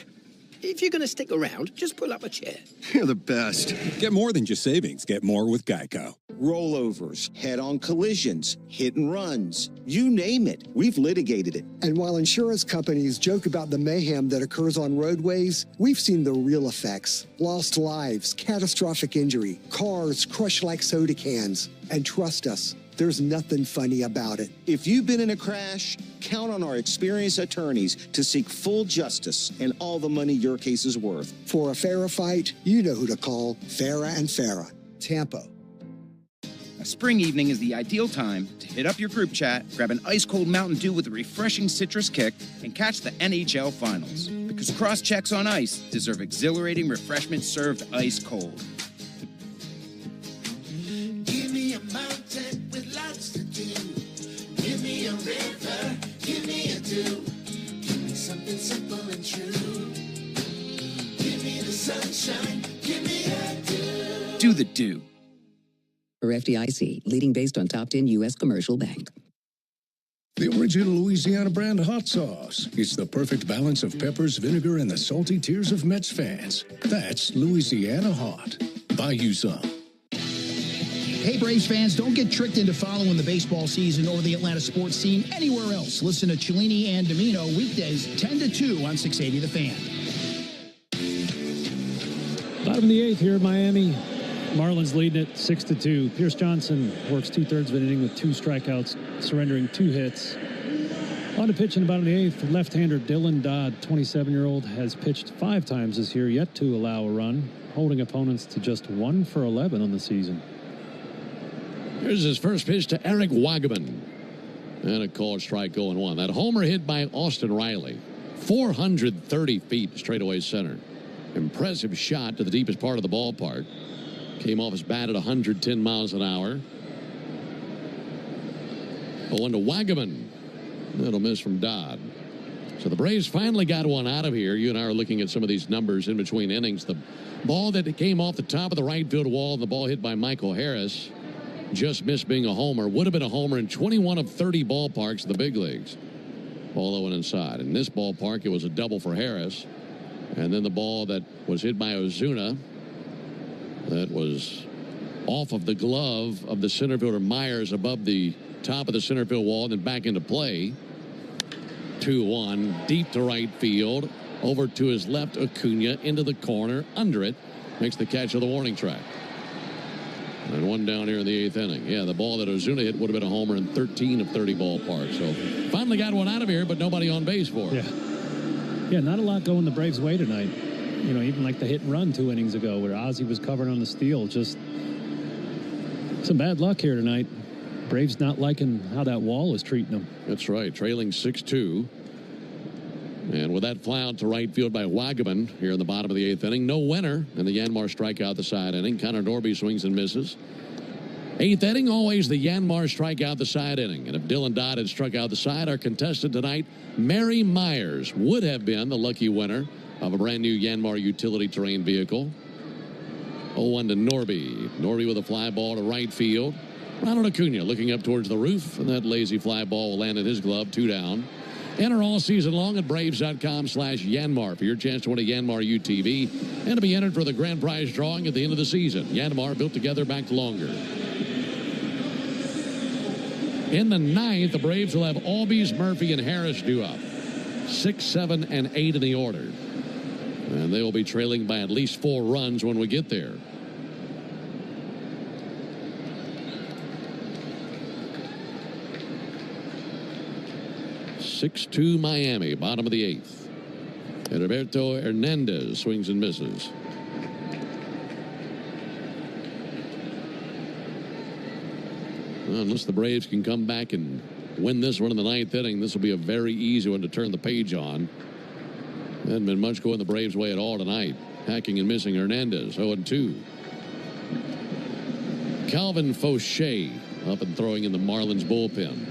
If you're going to stick around, just pull up a chair. You're the best. Get more than just savings. Get more with Geico. Rollovers, head-on collisions, hit and runs, you name it. We've litigated it. And while insurance companies joke about the mayhem that occurs on roadways, we've seen the real effects. Lost lives, catastrophic injury, cars crushed like soda cans. And trust us, there's nothing funny about it. If you've been in a crash, count on our experienced attorneys to seek full justice and all the money your case is worth. For a fairer fight, you know who to call. Farah and Farah, Tampa. A spring evening is the ideal time to hit up your group chat, grab an ice-cold Mountain Dew with a refreshing citrus kick, and catch the NHL Finals. Because cross-checks on ice deserve exhilarating refreshment served ice-cold. Give me a mountain with lots to do. Give me a river, give me a dew. Give me something simple and true. Give me the sunshine, give me a dew. Do the dew. For FDIC, leading based on top 10 U.S. commercial bank. The original Louisiana brand hot sauce. It's the perfect balance of peppers, vinegar, and the salty tears of Mets fans. That's Louisiana Hot. Buy you some. Hey, Braves fans, don't get tricked into following the baseball season or the Atlanta sports scene anywhere else. Listen to Cellini and Domino weekdays 10 to 2 on 680 The Fan. Bottom of the eighth here in Miami. Marlins leading it 6-2. Pierce Johnson works 2/3 of an inning with 2 strikeouts, surrendering 2 hits. On to pitch in the bottom of the eighth, left-hander Dylan Dodd, 27-year-old, has pitched 5 times this year, yet to allow a run, holding opponents to just 1 for 11 on the season. Here's his first pitch to Eric Wagaman. And a called strike 0-1. That homer hit by Austin Riley. 430 feet straightaway center. Impressive shot to the deepest part of the ballpark. Came off his bat at 110 miles an hour. 0-1 to Wagaman. That'll miss from Dodd. So the Braves finally got one out of here. You and I are looking at some of these numbers in between innings. The ball that came off the top of the right field wall, the ball hit by Michael Harris, just missed being a homer. Would have been a homer in 21 of 30 ballparks in the big leagues. Ball that went inside. In this ballpark, it was a double for Harris. And then the ball that was hit by Ozuna, that was off of the glove of the center fielder Myers above the top of the center field wall and then back into play. 2-1, deep to right field. Over to his left, Acuna into the corner, under it. Makes the catch of the warning track. And one down here in the 8th inning. Yeah, the ball that Ozuna hit would have been a homer in 13 of 30 ballparks. So finally got one out of here, but nobody on base for it. Yeah, not a lot going the Braves' way tonight. You know, even like the hit and run 2 innings ago where Ozzie was covered on the steal. Just some bad luck here tonight. Braves not liking how that wall is treating them. That's right. Trailing 6-2. And with that fly out to right field by Wagaman here in the bottom of the 8th inning, no winner in the Yanmar strikeout the side inning. Connor Norby swings and misses. 8th inning, always the Yanmar strikeout the side inning. And if Dylan Dodd had struck out the side, our contestant tonight, Mary Myers, would have been the lucky winner of a brand new Yanmar utility terrain vehicle. 0-1 to Norby. Norby with a fly ball to right field. Ronald Acuna looking up towards the roof, and that lazy fly ball will land in his glove, 2 down. Enter all season long at Braves.com/Yanmar for your chance to win a Yanmar UTV and to be entered for the grand prize drawing at the end of the season. Yanmar, built together, back longer. In the 9th, the Braves will have Albies, Murphy, and Harris due up. 6, 7, and 8 in the order. And they will be trailing by at least 4 runs when we get there. (6-2) Miami, bottom of the 8th. Heriberto Hernandez swings and misses. Well, unless the Braves can come back and win this one in the 9th inning, this will be a very easy one to turn the page on. Hasn't been much going the Braves' way at all tonight. Hacking and missing Hernandez, 0-2. Calvin Fauché up and throwing in the Marlins bullpen.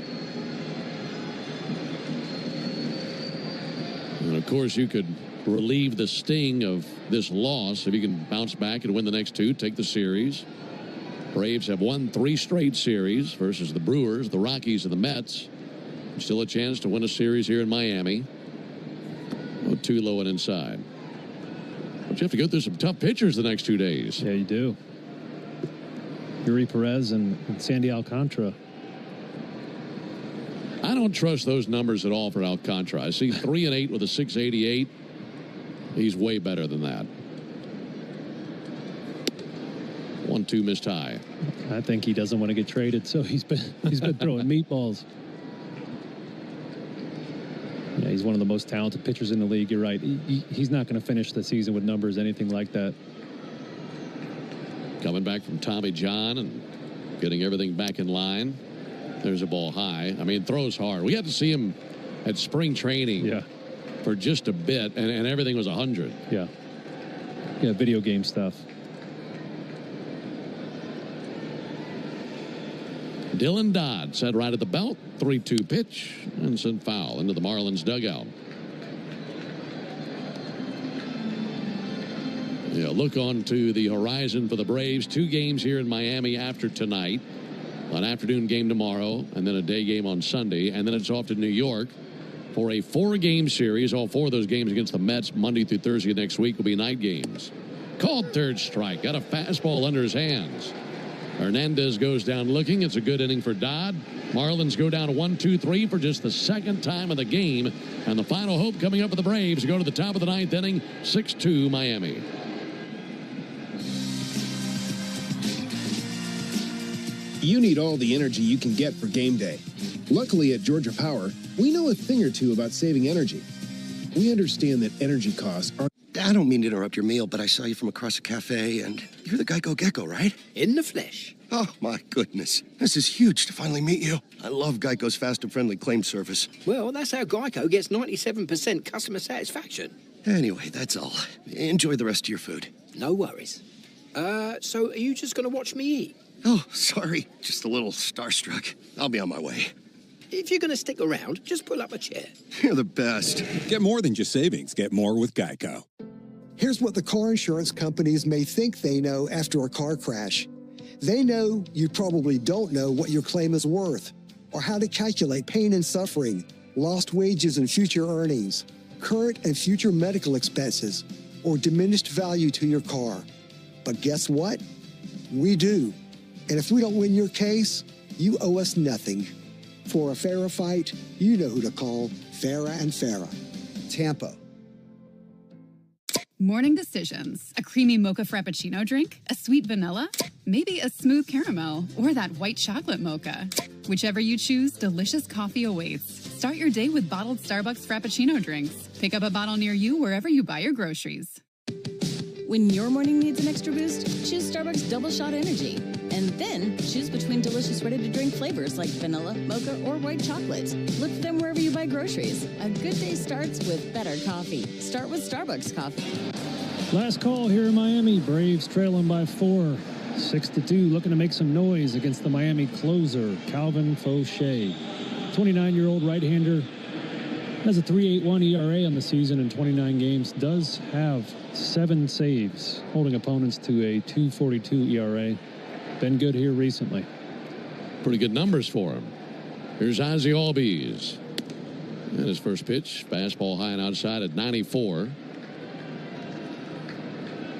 course, you could relieve the sting of this loss if you can bounce back and win the next two, take the series. Braves have won 3 straight series versus the Brewers, the Rockies, and the Mets. Still a chance to win a series here in Miami. Oh, too low and inside. But you have to go through some tough pitchers the next 2 days. Yeah, you do. Yuri Perez and Sandy Alcantara. I don't trust those numbers at all for Alcantara. I see 3-8 with a 688. He's way better than that. 1-2 missed high. I think he doesn't want to get traded, so he's been throwing meatballs. Yeah, he's one of the most talented pitchers in the league. You're right. He's not going to finish the season with numbers, anything like that. Coming back from Tommy John and getting everything back in line. There's a ball high. I mean, throws hard. We had to see him at spring training for just a bit, and everything was 100. Yeah. Yeah, video game stuff. Dylan Dodd set right at the belt. 3-2 pitch and sent foul into the Marlins dugout. Yeah, look on to the horizon for the Braves. 2 games here in Miami after tonight. An afternoon game tomorrow, and then a day game on Sunday, and then it's off to New York for a 4-game series. All 4 of those games against the Mets Monday through Thursday next week will be night games. Called third strike. Got a fastball under his hands. Hernandez goes down looking. It's a good inning for Dodd. Marlins go down 1-2-3 for just the 2nd time of the game. And the final hope coming up for the Braves go to the top of the 9th inning, 6-2 Miami. You need all the energy you can get for game day. Luckily at Georgia Power, we know a thing or two about saving energy. We understand that energy costs are... I don't mean to interrupt your meal, but I saw you from across a cafe, and you're the Geico Gecko, right? In the flesh. Oh, my goodness. This is huge to finally meet you. I love Geico's fast and friendly claim service. Well, that's how Geico gets 97% customer satisfaction. Anyway, that's all. Enjoy the rest of your food. No worries. So are you just going to watch me eat? Oh, sorry. Just a little starstruck. I'll be on my way. If you're going to stick around, just pull up a chair. You're the best. Get more than just savings. Get more with Geico. Here's what the car insurance companies may think they know after a car crash. They know you probably don't know what your claim is worth, or how to calculate pain and suffering, lost wages and future earnings, current and future medical expenses, or diminished value to your car. But guess what? We do. And if we don't win your case, you owe us nothing. For a fairer fight, you know who to call. Farah and Farah. Tampa. Morning decisions. A creamy mocha frappuccino drink? A sweet vanilla? Maybe a smooth caramel or that white chocolate mocha. Whichever you choose, delicious coffee awaits. Start your day with bottled Starbucks Frappuccino drinks. Pick up a bottle near you wherever you buy your groceries. When your morning needs an extra boost, choose Starbucks Double Shot Energy. And then choose between delicious ready-to-drink flavors like vanilla, mocha, or white chocolate. Look for them wherever you buy groceries. A good day starts with better coffee. Start with Starbucks coffee. Last call here in Miami. Braves trailing by 4. 6-2, looking to make some noise against the Miami closer, Calvin Fauché. 29-year-old right-hander has a 3.81 ERA on the season in 29 games. Does have 7 saves, holding opponents to a 2.42 ERA. Been good here recently. Pretty good numbers for him. Here's Ozzie Albies. And his first pitch, fastball high and outside at 94.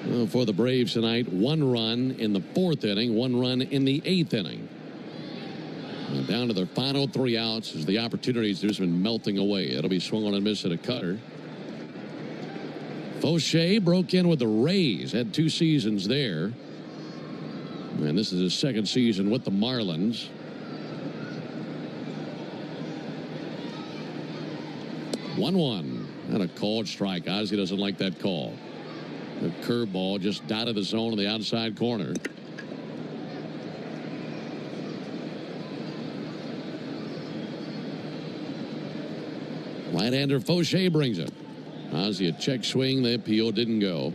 Well, for the Braves tonight, 1 run in the 4th inning, 1 run in the 8th inning. And down to their final 3 outs as the opportunities have just been melting away. It'll be swung on and missed at a cutter. Fauché broke in with the Rays, had 2 seasons there. And this is his 2nd season with the Marlins. One and a called strike. Ozzie doesn't like that call. The curveball just out of the zone on the outside corner. Right-hander Fauché brings it. Ozzie a check swing. The appeal didn't go.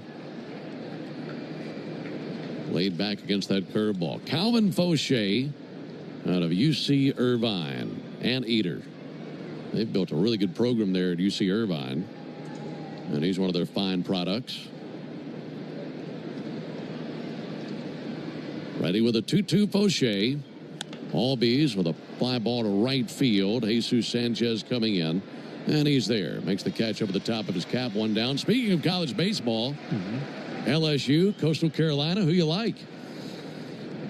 Laid back against that curveball. Calvin Fauché out of UC Irvine and Eater. They've built a really good program there at UC Irvine. and he's one of their fine products. Ready with a 2-2 Fauché. Albies with a fly ball to right field. Jesus Sanchez coming in, and he's there. Makes the catch over the top of his cap, one down. Speaking of college baseball, LSU, Coastal Carolina, who you like?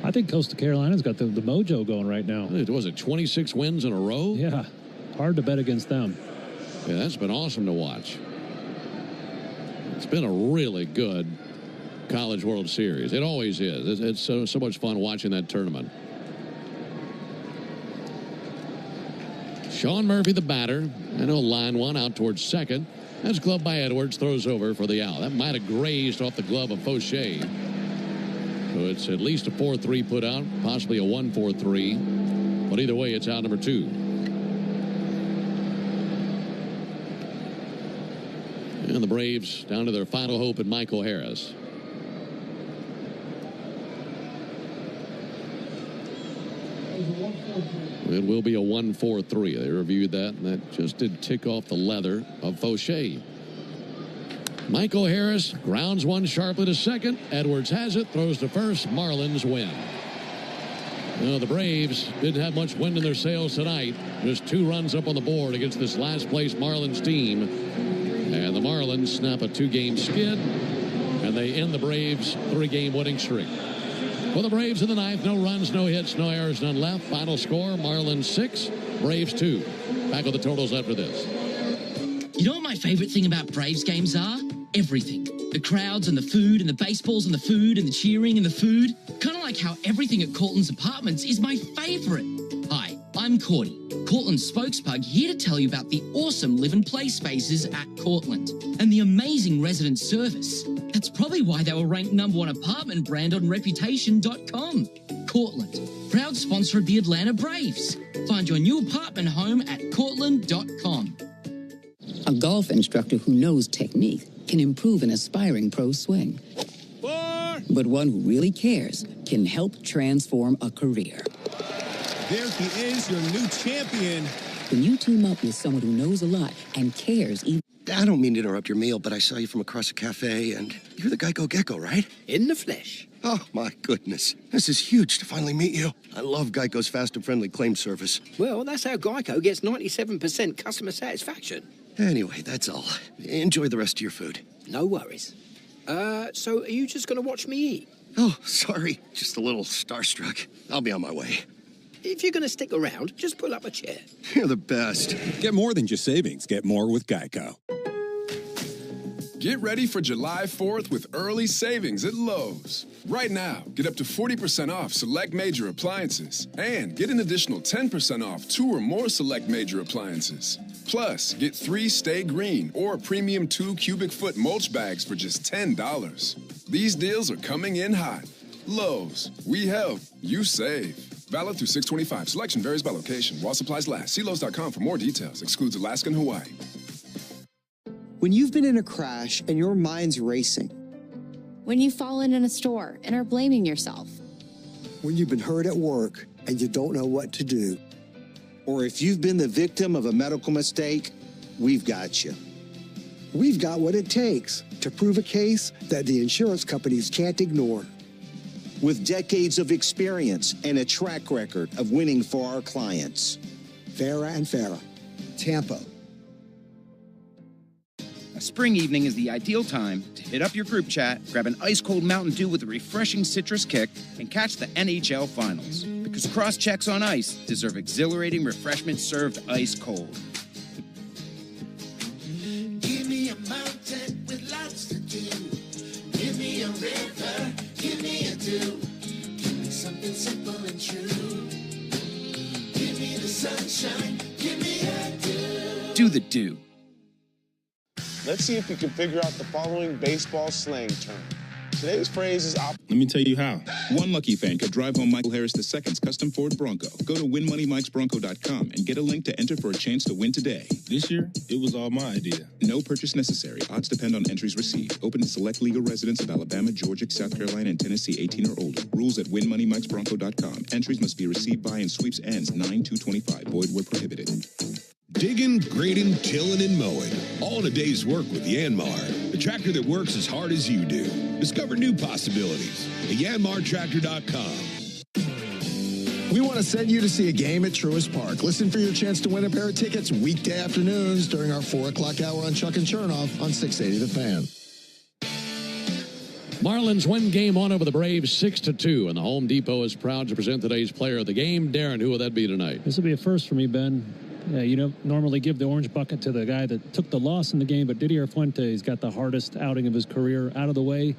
I think Coastal Carolina's got the mojo going right now. Was it 26 wins in a row? Yeah, hard to bet against them. Yeah, that's been awesome to watch. It's been a really good College World Series. It always is. It's so much fun watching that tournament. Sean Murphy, the batter, and he'll line one out towards second. That's gloved by Edwards, throws over for the out. That might have grazed off the glove of Fauché. So it's at least a 4-3 put out, possibly a 1-4-3. But either way, it's out number 2. And the Braves down to their final hope in Michael Harris. It will be a 1-4-3. They reviewed that, and that just did tick off the leather of Fauché. Michael Harris grounds one sharply to second. Edwards has it, throws to first. Marlins win. The Braves didn't have much wind in their sails tonight. Just 2 runs up on the board against this last-place Marlins team. And the Marlins snap a 2-game skid, and they end the Braves' 3-game winning streak. For the Braves in the 9th, no runs, no hits, no errors, none left. Final score, Marlins 6, Braves 2. Back with the totals after this. You know what my favorite thing about Braves games are? Everything. The crowds and the food and the baseballs and the food and the cheering and the food. Kind of like how everything at Cortland's Apartments is my favorite. Hi, I'm Cordy, Cortland's spokespug, here to tell you about the awesome live and play spaces at Cortland and the amazing resident service. That's probably why they were ranked #1 apartment brand on Reputation.com. Cortland, proud sponsor of the Atlanta Braves. Find your new apartment home at Cortland.com. A golf instructor who knows technique can improve an aspiring pro's swing. But one who really cares can help transform a career. There he is, your new champion. When you team up with someone who knows a lot and cares even... I don't mean to interrupt your meal, but I saw you from across a cafe, and you're the Geico Gecko, right? In the flesh. Oh, my goodness. This is huge to finally meet you. I love Geico's fast and friendly claim service. Well, that's how Geico gets 97% customer satisfaction. Anyway, that's all. Enjoy the rest of your food. No worries. So are you just going to watch me eat? Oh, sorry. Just a little starstruck. I'll be on my way. If you're going to stick around, just pull up a chair. You're the best. Get more than just savings. Get more with Geico. Get ready for July 4th with early savings at Lowe's. Right now, get up to 40% off select major appliances and get an additional 10% off 2 or more select major appliances. Plus, get 3 Stay Green or premium 2 cubic foot mulch bags for just $10. These deals are coming in hot. Lowe's, we help, you save. Valid through 6/25. Selection varies by location. While supplies last. See Lowe's.com for more details. Excludes Alaska and Hawaii. When you've been in a crash and your mind's racing. When you've fallen in a store and are blaming yourself. When you've been hurt at work and you don't know what to do. Or if you've been the victim of a medical mistake, we've got you. We've got what it takes to prove a case that the insurance companies can't ignore. With decades of experience and a track record of winning for our clients. Farah and Farah, Tampa. A spring evening is the ideal time to hit up your group chat, grab an ice-cold Mountain Dew with a refreshing citrus kick, and catch the NHL Finals. Because cross-checks on ice deserve exhilarating refreshment served ice-cold. Give me a mountain with lots to do. Give me a river, give me a dew. Give me something simple and true. Give me the sunshine, give me a dew. Do the dew. Let's see if you can figure out the following baseball slang term. Today's phrase is Let me tell you how. One lucky fan could drive home Michael Harris II's custom Ford Bronco. Go to winmoneymikesbronco.com and get a link to enter for a chance to win today. This year, it was all my idea. No purchase necessary. Odds depend on entries received. Open to select legal residents of Alabama, Georgia, South Carolina, and Tennessee 18 or older. Rules at winmoneymikesbronco.com. Entries must be received by and sweeps ends 9/2/25. Void where prohibited. Digging, grading, tilling, and mowing. All in a day's work with Yanmar, the tractor that works as hard as you do. Discover new possibilities at yanmartractor.com. We want to send you to see a game at Truist Park. Listen for your chance to win a pair of tickets weekday afternoons during our 4 o'clock hour on Chuck and Chernoff on 680 The Fan. Marlins win game 1 over the Braves 6-2, and the Home Depot is proud to present today's player of the game. Darren, who will that be tonight? This will be a first for me, Ben. Yeah, you don't normally give the orange bucket to the guy that took the loss in the game, but Didier Fuentes got the hardest outing of his career out of the way.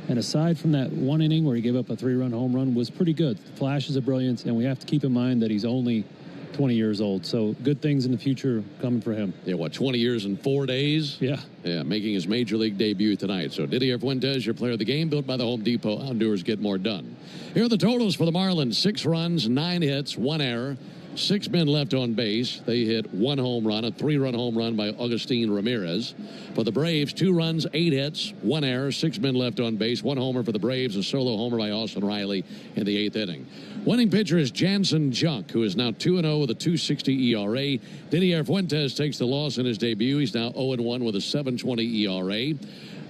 And aside from that one inning where he gave up a 3-run home run, was pretty good. Flashes of brilliance, and we have to keep in mind that he's only 20 years old. So good things in the future coming for him. Yeah, 20 years and 4 days? Yeah. Yeah, making his Major League debut tonight. So Didier Fuentes, your player of the game, built by the Home Depot. Outdoors get more done. Here are the totals for the Marlins. 6 runs, 9 hits, 1 error. 6 men left on base. They hit 1 home run, a 3-run home run by Agustin Ramirez. For the Braves, 2 runs, 8 hits, 1 error, 6 men left on base. 1 homer for the Braves, a solo homer by Austin Riley in the 8th inning. Winning pitcher is Jansen Junk, who is now 2-0 with a 2.60 ERA. Didier Fuentes takes the loss in his debut. He's now 0-1 with a 7.20 ERA.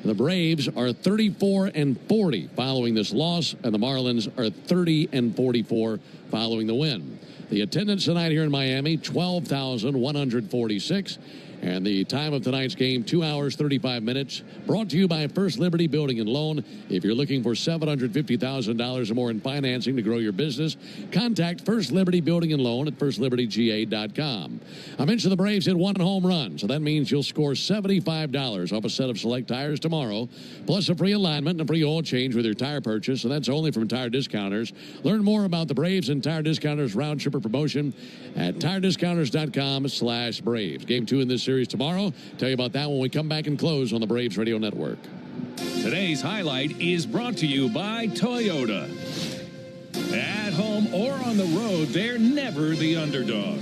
The Braves are 34-40 following this loss, and the Marlins are 30-44 following the win. The attendance tonight here in Miami, 12,146. And the time of tonight's game, 2 hours, 35 minutes. Brought to you by First Liberty Building and Loan. If you're looking for $750,000 or more in financing to grow your business, contact First Liberty Building and Loan at firstlibertyga.com. I mentioned the Braves hit 1 home run, so that means you'll score $75 off a set of select tires tomorrow, plus a free alignment and a free oil change with your tire purchase, and that's only from Tire Discounters. Learn more about the Braves and Tire Discounters round tripper promotion at tirediscounters.com/Braves. Game 2 in this series tomorrow. Tell you about that when we come back and close on the Braves Radio Network. Today's highlight is brought to you by Toyota. At home or on the road, they're never the underdog.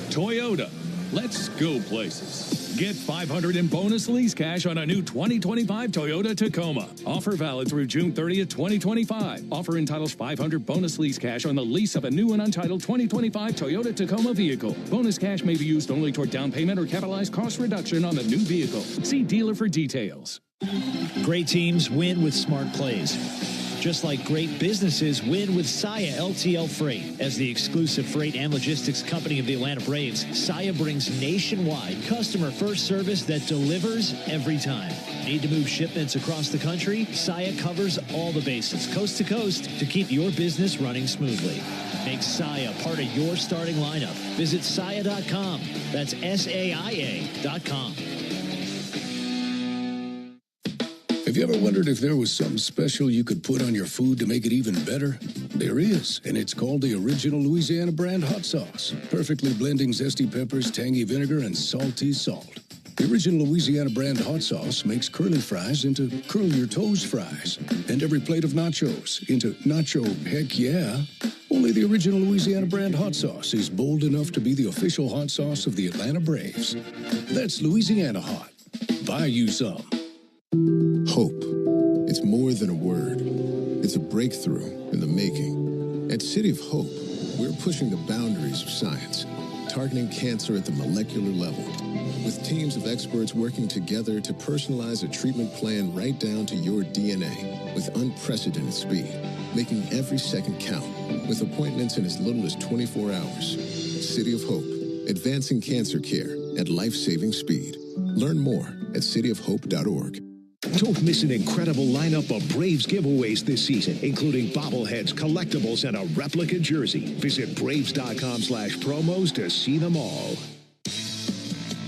Toyota, let's go places. Get $500 in bonus lease cash on a new 2025 Toyota Tacoma. Offer valid through June 30th, 2025. Offer entitles $500 bonus lease cash on the lease of a new and untitled 2025 Toyota Tacoma vehicle. Bonus cash may be used only toward down payment or capitalized cost reduction on the new vehicle. See dealer for details. Great teams win with smart plays. Just like great businesses win with Saia LTL Freight. As the exclusive freight and logistics company of the Atlanta Braves, Saia brings nationwide customer-first service that delivers every time. Need to move shipments across the country? Saia covers all the bases, coast to coast, to keep your business running smoothly. Make Saia part of your starting lineup. Visit Saia.com. That's SAIA.com. Have you ever wondered if there was something special you could put on your food to make it even better? There is, and it's called the Original Louisiana Brand Hot Sauce. Perfectly blending zesty peppers, tangy vinegar, and salty salt. The Original Louisiana Brand Hot Sauce makes curly fries into curl your toes fries, and every plate of nachos into nacho heck yeah. Only the Original Louisiana Brand Hot Sauce is bold enough to be the official hot sauce of the Atlanta Braves. That's Louisiana Hot. Buy you some. Hope. It's more than a word. It's a breakthrough in the making. At City of Hope, we're pushing the boundaries of science, targeting cancer at the molecular level, with teams of experts working together to personalize a treatment plan right down to your DNA with unprecedented speed, making every second count, with appointments in as little as 24 hours. City of Hope, advancing cancer care at life-saving speed. Learn more at cityofhope.org. Don't miss an incredible lineup of Braves giveaways this season, including bobbleheads, collectibles, and a replica jersey. Visit Braves.com/promos to see them all.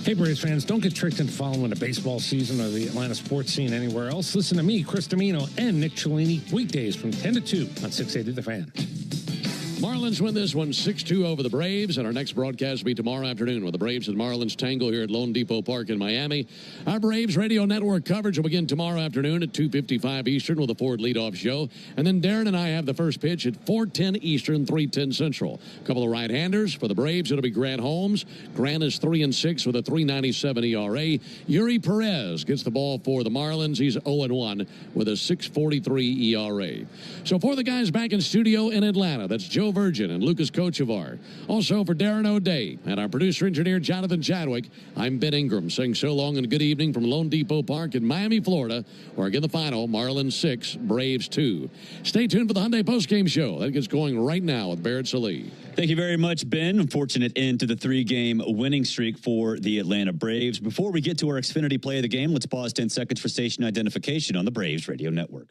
Hey, Braves fans, don't get tricked into following the baseball season or the Atlanta sports scene anywhere else. Listen to me, Chris Domino, and Nick Cellini weekdays from 10 to 2 on 680 The Fan. Marlins win this one 6-2 over the Braves, and our next broadcast will be tomorrow afternoon when the Braves and Marlins tangle here at Lone Depot Park in Miami. Our Braves Radio Network coverage will begin tomorrow afternoon at 2:55 Eastern with a Ford leadoff show, and then Darren and I have the first pitch at 4:10 Eastern, 3:10 Central. A couple of right-handers for the Braves. It'll be Grant Holmes. Grant is 3-6 with a 3.97 ERA. Yuri Perez gets the ball for the Marlins. He's 0-1 with a 6.43 ERA. So for the guys back in studio in Atlanta, that's Joe Virgin and Lucas Kochevar. Also for Darren O'Day and our producer-engineer Jonathan Chadwick, I'm Ben Ingram saying so long and good evening from Lone Depot Park in Miami, Florida, where again the final, Marlins 6, Braves 2. Stay tuned for the Hyundai postgame show. That gets going right now with Barrett Sallee. Thank you very much, Ben. Unfortunate end to the 3-game winning streak for the Atlanta Braves. Before we get to our Xfinity play of the game, let's pause 10 seconds for station identification on the Braves Radio Network.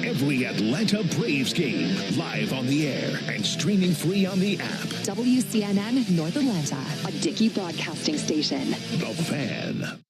Every Atlanta Braves game live on the air and streaming free on the app. WCNN North Atlanta, a Dickey broadcasting station. The Fan.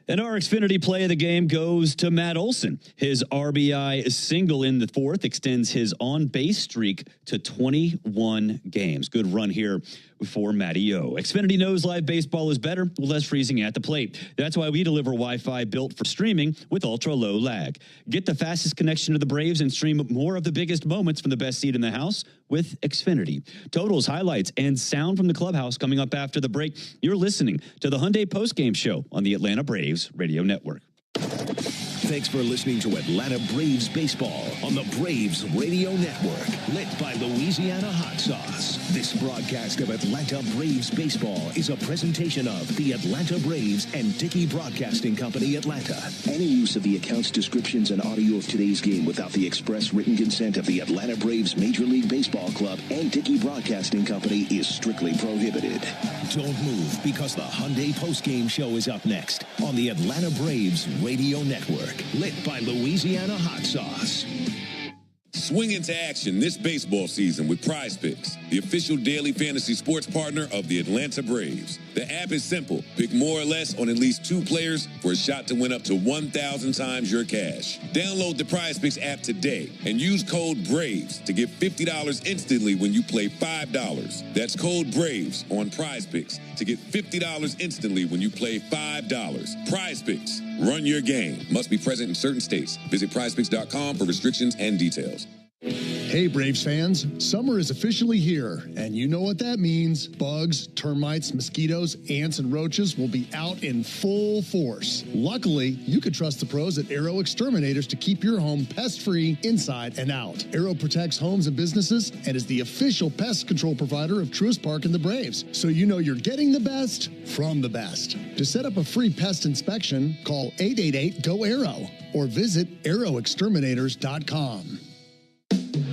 And our Xfinity play of the game goes to Matt Olson. His RBI single in the fourth extends his on-base streak to 21 games. Good run here for Matty O. Xfinity knows live baseball is better with less freezing at the plate. That's why we deliver Wi-Fi built for streaming with ultra-low lag. Get the fastest connection to the Braves and stream more of the biggest moments from the best seat in the house with Xfinity. Totals, highlights, and sound from the clubhouse coming up after the break. You're listening to the Hyundai postgame show on the Atlanta Braves Radio Network. Thanks for listening to Atlanta Braves Baseball on the Braves Radio Network, lit by Louisiana Hot Sauce. This broadcast of Atlanta Braves Baseball is a presentation of the Atlanta Braves and Dickey Broadcasting Company, Atlanta. Any use of the accounts, descriptions, and audio of today's game without the express written consent of the Atlanta Braves Major League Baseball Club and Dickey Broadcasting Company is strictly prohibited. Don't move, because the Hyundai postgame show is up next on the Atlanta Braves Radio Network, lit by Louisiana Hot Sauce. Swing into action this baseball season with Prize Picks, the official daily fantasy sports partner of the Atlanta Braves. The app is simple. Pick more or less on at least 2 players for a shot to win up to 1,000 times your cash. Download the Prize Picks app today and use code BRAVES to get $50 instantly when you play $5. That's code BRAVES on Prize Picks to get $50 instantly when you play $5. Prize Picks. Run your game. Must be present in certain states. Visit prizepicks.com for restrictions and details. Hey, Braves fans, summer is officially here, and you know what that means. Bugs, termites, mosquitoes, ants, and roaches will be out in full force. Luckily, you can trust the pros at Arrow Exterminators to keep your home pest-free inside and out. Arrow protects homes and businesses and is the official pest control provider of Truist Park and the Braves, so you know you're getting the best from the best. To set up a free pest inspection, call 888-GO-ARROW or visit arrowexterminators.com.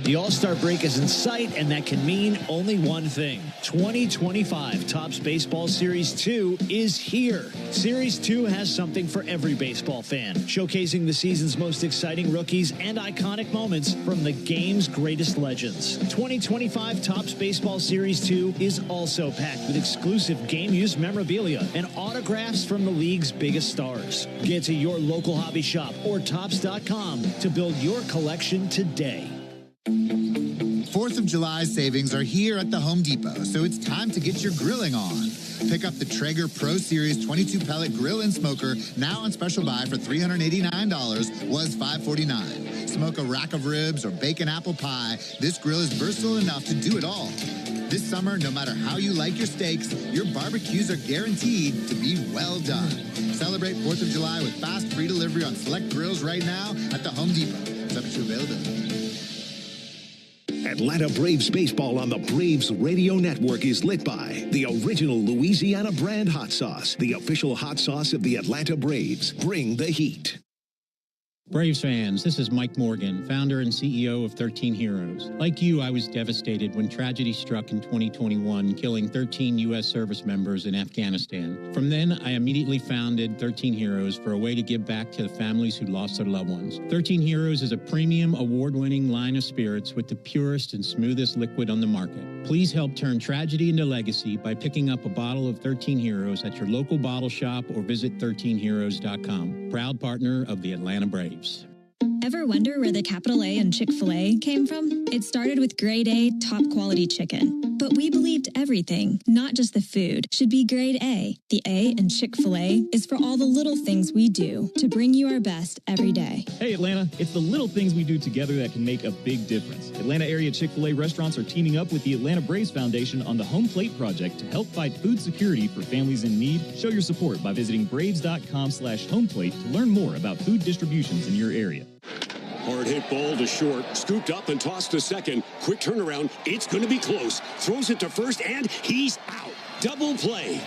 The All-Star break is in sight, and that can mean only one thing. 2025 Topps Baseball Series 2 is here. Series 2 has something for every baseball fan, showcasing the season's most exciting rookies and iconic moments from the game's greatest legends. 2025 Topps Baseball Series 2 is also packed with exclusive game-used memorabilia and autographs from the league's biggest stars. Get to your local hobby shop or Topps.com to build your collection today. 4th of July savings are here at the Home Depot, so it's time to get your grilling on. Pick up the Traeger Pro Series 22 pellet grill and smoker, now on special buy for $389, was $549. Smoke a rack of ribs or bake an apple pie. This grill is versatile enough to do it all. This summer, no matter how you like your steaks, your barbecues are guaranteed to be well done. Celebrate 4th of July with fast free delivery on select grills right now at the Home Depot. Subject to availability. Atlanta Braves Baseball on the Braves Radio Network is lit by the original Louisiana brand hot sauce, the official hot sauce of the Atlanta Braves. Bring the heat. Braves fans, this is Mike Morgan, founder and CEO of 13 Heroes. Like you, I was devastated when tragedy struck in 2021, killing 13 U.S. service members in Afghanistan. From then, I immediately founded 13 Heroes for a way to give back to the families who lost their loved ones. 13 Heroes is a premium, award-winning line of spirits with the purest and smoothest liquid on the market. Please help turn tragedy into legacy by picking up a bottle of 13 Heroes at your local bottle shop or visit 13heroes.com. Proud partner of the Atlanta Braves. Ever wonder where the capital A in Chick-fil-A came from? It started with grade A, top quality chicken. But we believed everything, not just the food, should be grade A. The A in Chick-fil-A is for all the little things we do to bring you our best every day. Hey Atlanta, it's the little things we do together that can make a big difference. Atlanta area Chick-fil-A restaurants are teaming up with the Atlanta Braves Foundation on the Home Plate Project to help fight food security for families in need. Show your support by visiting braves.com/homeplate to learn more about food distributions in your area. Hard hit ball to short, scooped up and tossed to second. Quick turnaround, it's going to be close. Throws it to first, and he's out. Double play.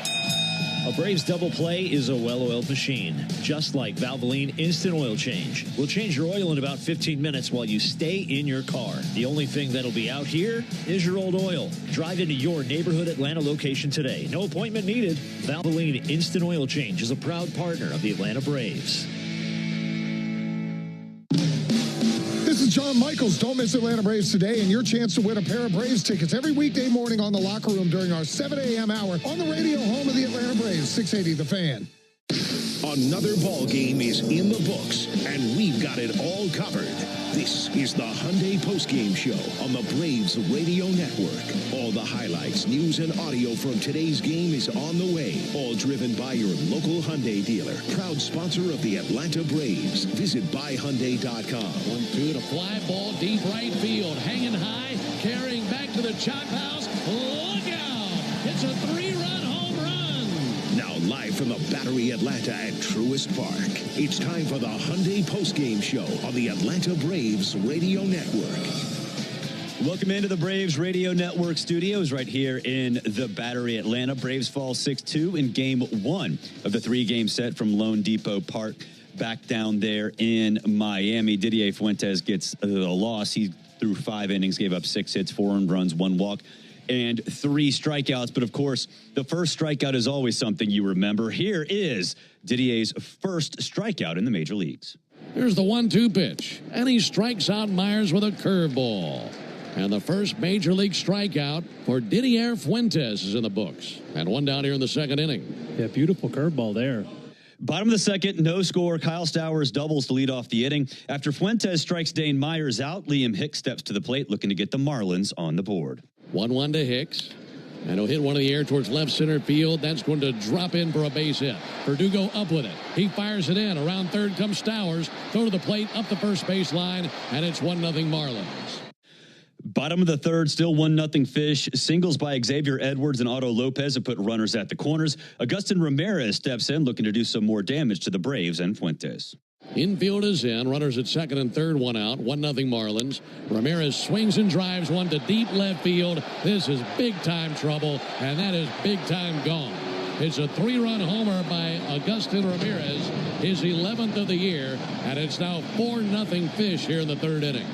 A Braves double play is a well-oiled machine, just like Valvoline Instant Oil Change. We'll change your oil in about 15 minutes while you stay in your car. The only thing that'll be out here is your old oil. Drive into your neighborhood Atlanta location today. No appointment needed. Valvoline Instant Oil Change is a proud partner of the Atlanta Braves. This is John Michaels. Don't miss Atlanta Braves today and your chance to win a pair of Braves tickets every weekday morning on the Locker Room during our 7 a.m. hour on the radio home of the Atlanta Braves, 680 The Fan. Another ball game is in the books, and we've got it all covered. This is the Hyundai Postgame Show on the Braves Radio Network. All the highlights, news, and audio from today's game is on the way. All driven by your local Hyundai dealer. Proud sponsor of the Atlanta Braves. Visit buyhyundai.com. 1-2 to fly ball, deep right field. Hanging high, carrying back to the chop house. Look out! It's a 3-run home run. Now live from the Battery Atlanta at Truist Park. It's time for the Hyundai Postgame Show on the Atlanta Braves Radio Network. Welcome into the Braves Radio Network studios right here in the Battery Atlanta. Braves fall 6-2 in Game 1 of the 3-game set from Lone Depot Park back down there in Miami. Didier Fuentes gets a loss. He threw 5 innings, gave up 6 hits, 4 earned runs, 1 walk, and 3 strikeouts. But, of course, the first strikeout is always something you remember. Here is Didier's first strikeout in the major leagues. Here's the 1-2 pitch, and he strikes out Myers with a curveball. And the first major league strikeout for Didier Fuentes is in the books. And 1 down here in the 2nd inning. Yeah, beautiful curveball there. Bottom of the 2nd, no score. Kyle Stowers doubles to lead off the inning. After Fuentes strikes Dane Myers out, Liam Hicks steps to the plate looking to get the Marlins on the board. 1-1 to Hicks. And he'll hit one in the air towards left center field. That's going to drop in for a base hit. Verdugo up with it. He fires it in. Around third comes Stowers. Throw to the plate, up the first base line, and it's 1-0 Marlins. Bottom of the 3rd, still 1-0 Fish. Singles by Xavier Edwards and Otto Lopez have put runners at the corners. Augustin Ramirez steps in looking to do some more damage to the Braves and Fuentes. Infield is in. Runners at 2nd and 3rd, 1 out. 1-0 Marlins. Ramirez swings and drives one to deep left field. This is big-time trouble, and that is big-time gone. It's a 3-run homer by Augustin Ramirez, his 11th of the year, and it's now 4-0 Fish here in the 3rd inning.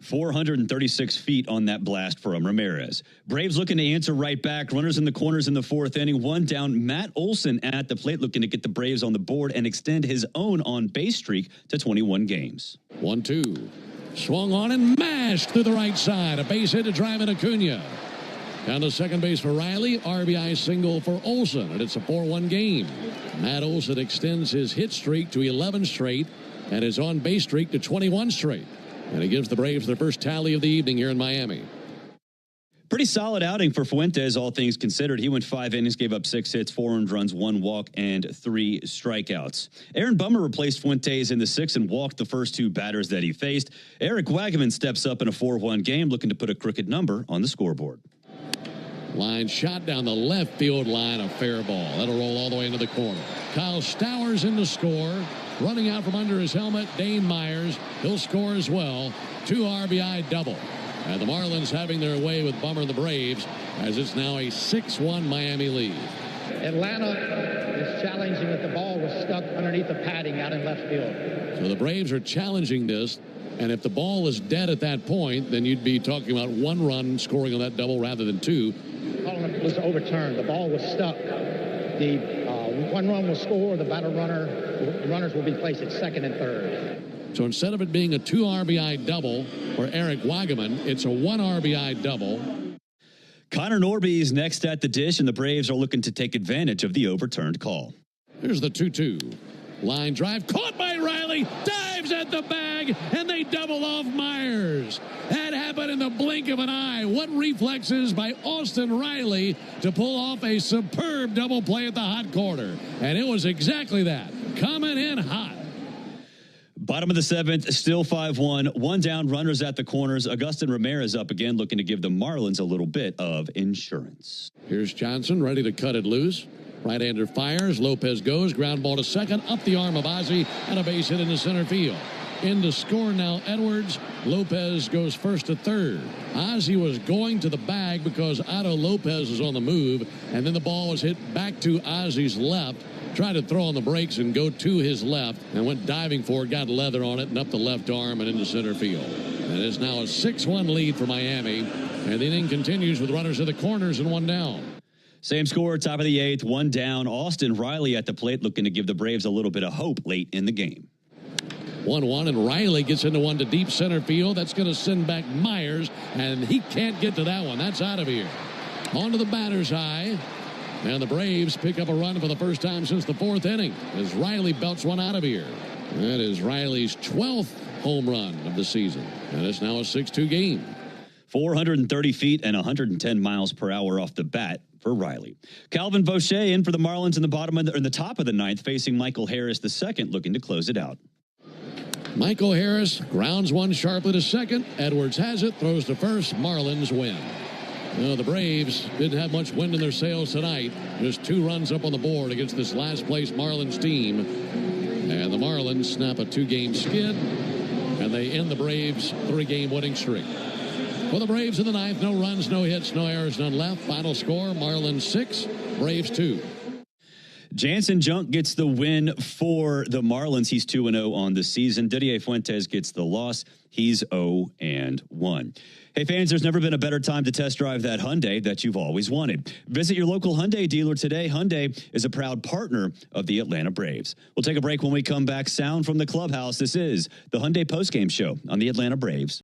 436 feet on that blast from Ramirez. Braves looking to answer right back. Runners in the corners in the 4th inning. 1 down. Matt Olson at the plate looking to get the Braves on the board and extend his own on-base streak to 21 games. 1-2. Swung on and mashed to the right side. A base hit to drive in Acuna. Down to second base for Riley. RBI single for Olson, and it's a 4-1 game. Matt Olson extends his hit streak to 11 straight and his on-base streak to 21 straight. And he gives the Braves their first tally of the evening here in Miami. Pretty solid outing for Fuentes, all things considered. He went 5 innings, gave up 6 hits, 4 earned runs, 1 walk, and 3 strikeouts. Aaron Bummer replaced Fuentes in the 6th and walked the first 2 batters that he faced. Eric Wagaman steps up in a 4-1 game, looking to put a crooked number on the scoreboard. Line shot down the left field line, a fair ball. That'll roll all the way into the corner. Kyle Stowers in to score. Running out from under his helmet, Dane Myers. He'll score as well. 2 RBI double. And the Marlins having their way with Bummer and the Braves, as it's now a 6-1 Miami lead. Atlanta is challenging that the ball was stuck underneath the padding out in left field. So the Braves are challenging this, and if the ball was dead at that point, then you'd be talking about 1 run scoring on that double rather than 2. It was overturned. The ball was stuck. The 1 run will score. The runners will be placed at 2nd and 3rd. So instead of it being a 2 RBI double for Eric Wagaman, it's a 1 RBI double. Connor Norby's next at the dish, and the Braves are looking to take advantage of the overturned call. Here's the 2-2. Line drive caught by Riley, dives at the bag, and they double off Myers. That happened in the blink of an eye. What reflexes by Austin Riley to pull off a superb double play at the hot corner. And it was exactly that, coming in hot. Bottom of the 7th, still 5-1. 1 down, runners at the corners. Augustin Ramirez up again, looking to give the Marlins a little bit of insurance. Here's Johnson ready to cut it loose. Right-hander fires. Lopez goes. Ground ball to second. Up the arm of Ozzie. And a base hit into center field. in to score now Edwards. Lopez goes first to third. Ozzie was going to the bag because Otto Lopez is on the move, and then the ball was hit back to Ozzie's left. Tried to throw on the brakes and go to his left and went diving for it, got leather on it and up the left arm and into center field. And it's now a 6-1 lead for Miami, and the inning continues with runners at the corners and one down. Same score, top of the 8th, one down. Austin Riley at the plate looking to give the Braves a little bit of hope late in the game. 1-1, and Riley gets into one to deep center field. That's going to send back Myers, and he can't get to that one. That's out of here. On to the batter's eye. And the Braves pick up a run for the first time since the 4th inning as Riley belts one out of here. That is Riley's 12th home run of the season. And it's now a 6-2 game. 430 feet and 110 miles per hour off the bat for Riley. Calvin Vaucher in for the Marlins in the top of the 9th, facing Michael Harris II, looking to close it out. Michael Harris grounds one sharply to second. Edwards has it, throws to first. Marlins win. Well, the Braves didn't have much wind in their sails tonight. Just 2 runs up on the board against this last-place Marlins team. And the Marlins snap a 2-game skid, and they end the Braves' 3-game winning streak. For the Braves in the 9th, no runs, no hits, no errors, none left. Final score, Marlins 6, Braves 2. Jansen Junk gets the win for the Marlins. He's 2-0 on the season. Didier Fuentes gets the loss. He's 0-1. Hey, fans, there's never been a better time to test drive that Hyundai that you've always wanted. Visit your local Hyundai dealer today. Hyundai is a proud partner of the Atlanta Braves. We'll take a break when we come back. Sound from the clubhouse. This is the Hyundai postgame show on the Atlanta Braves.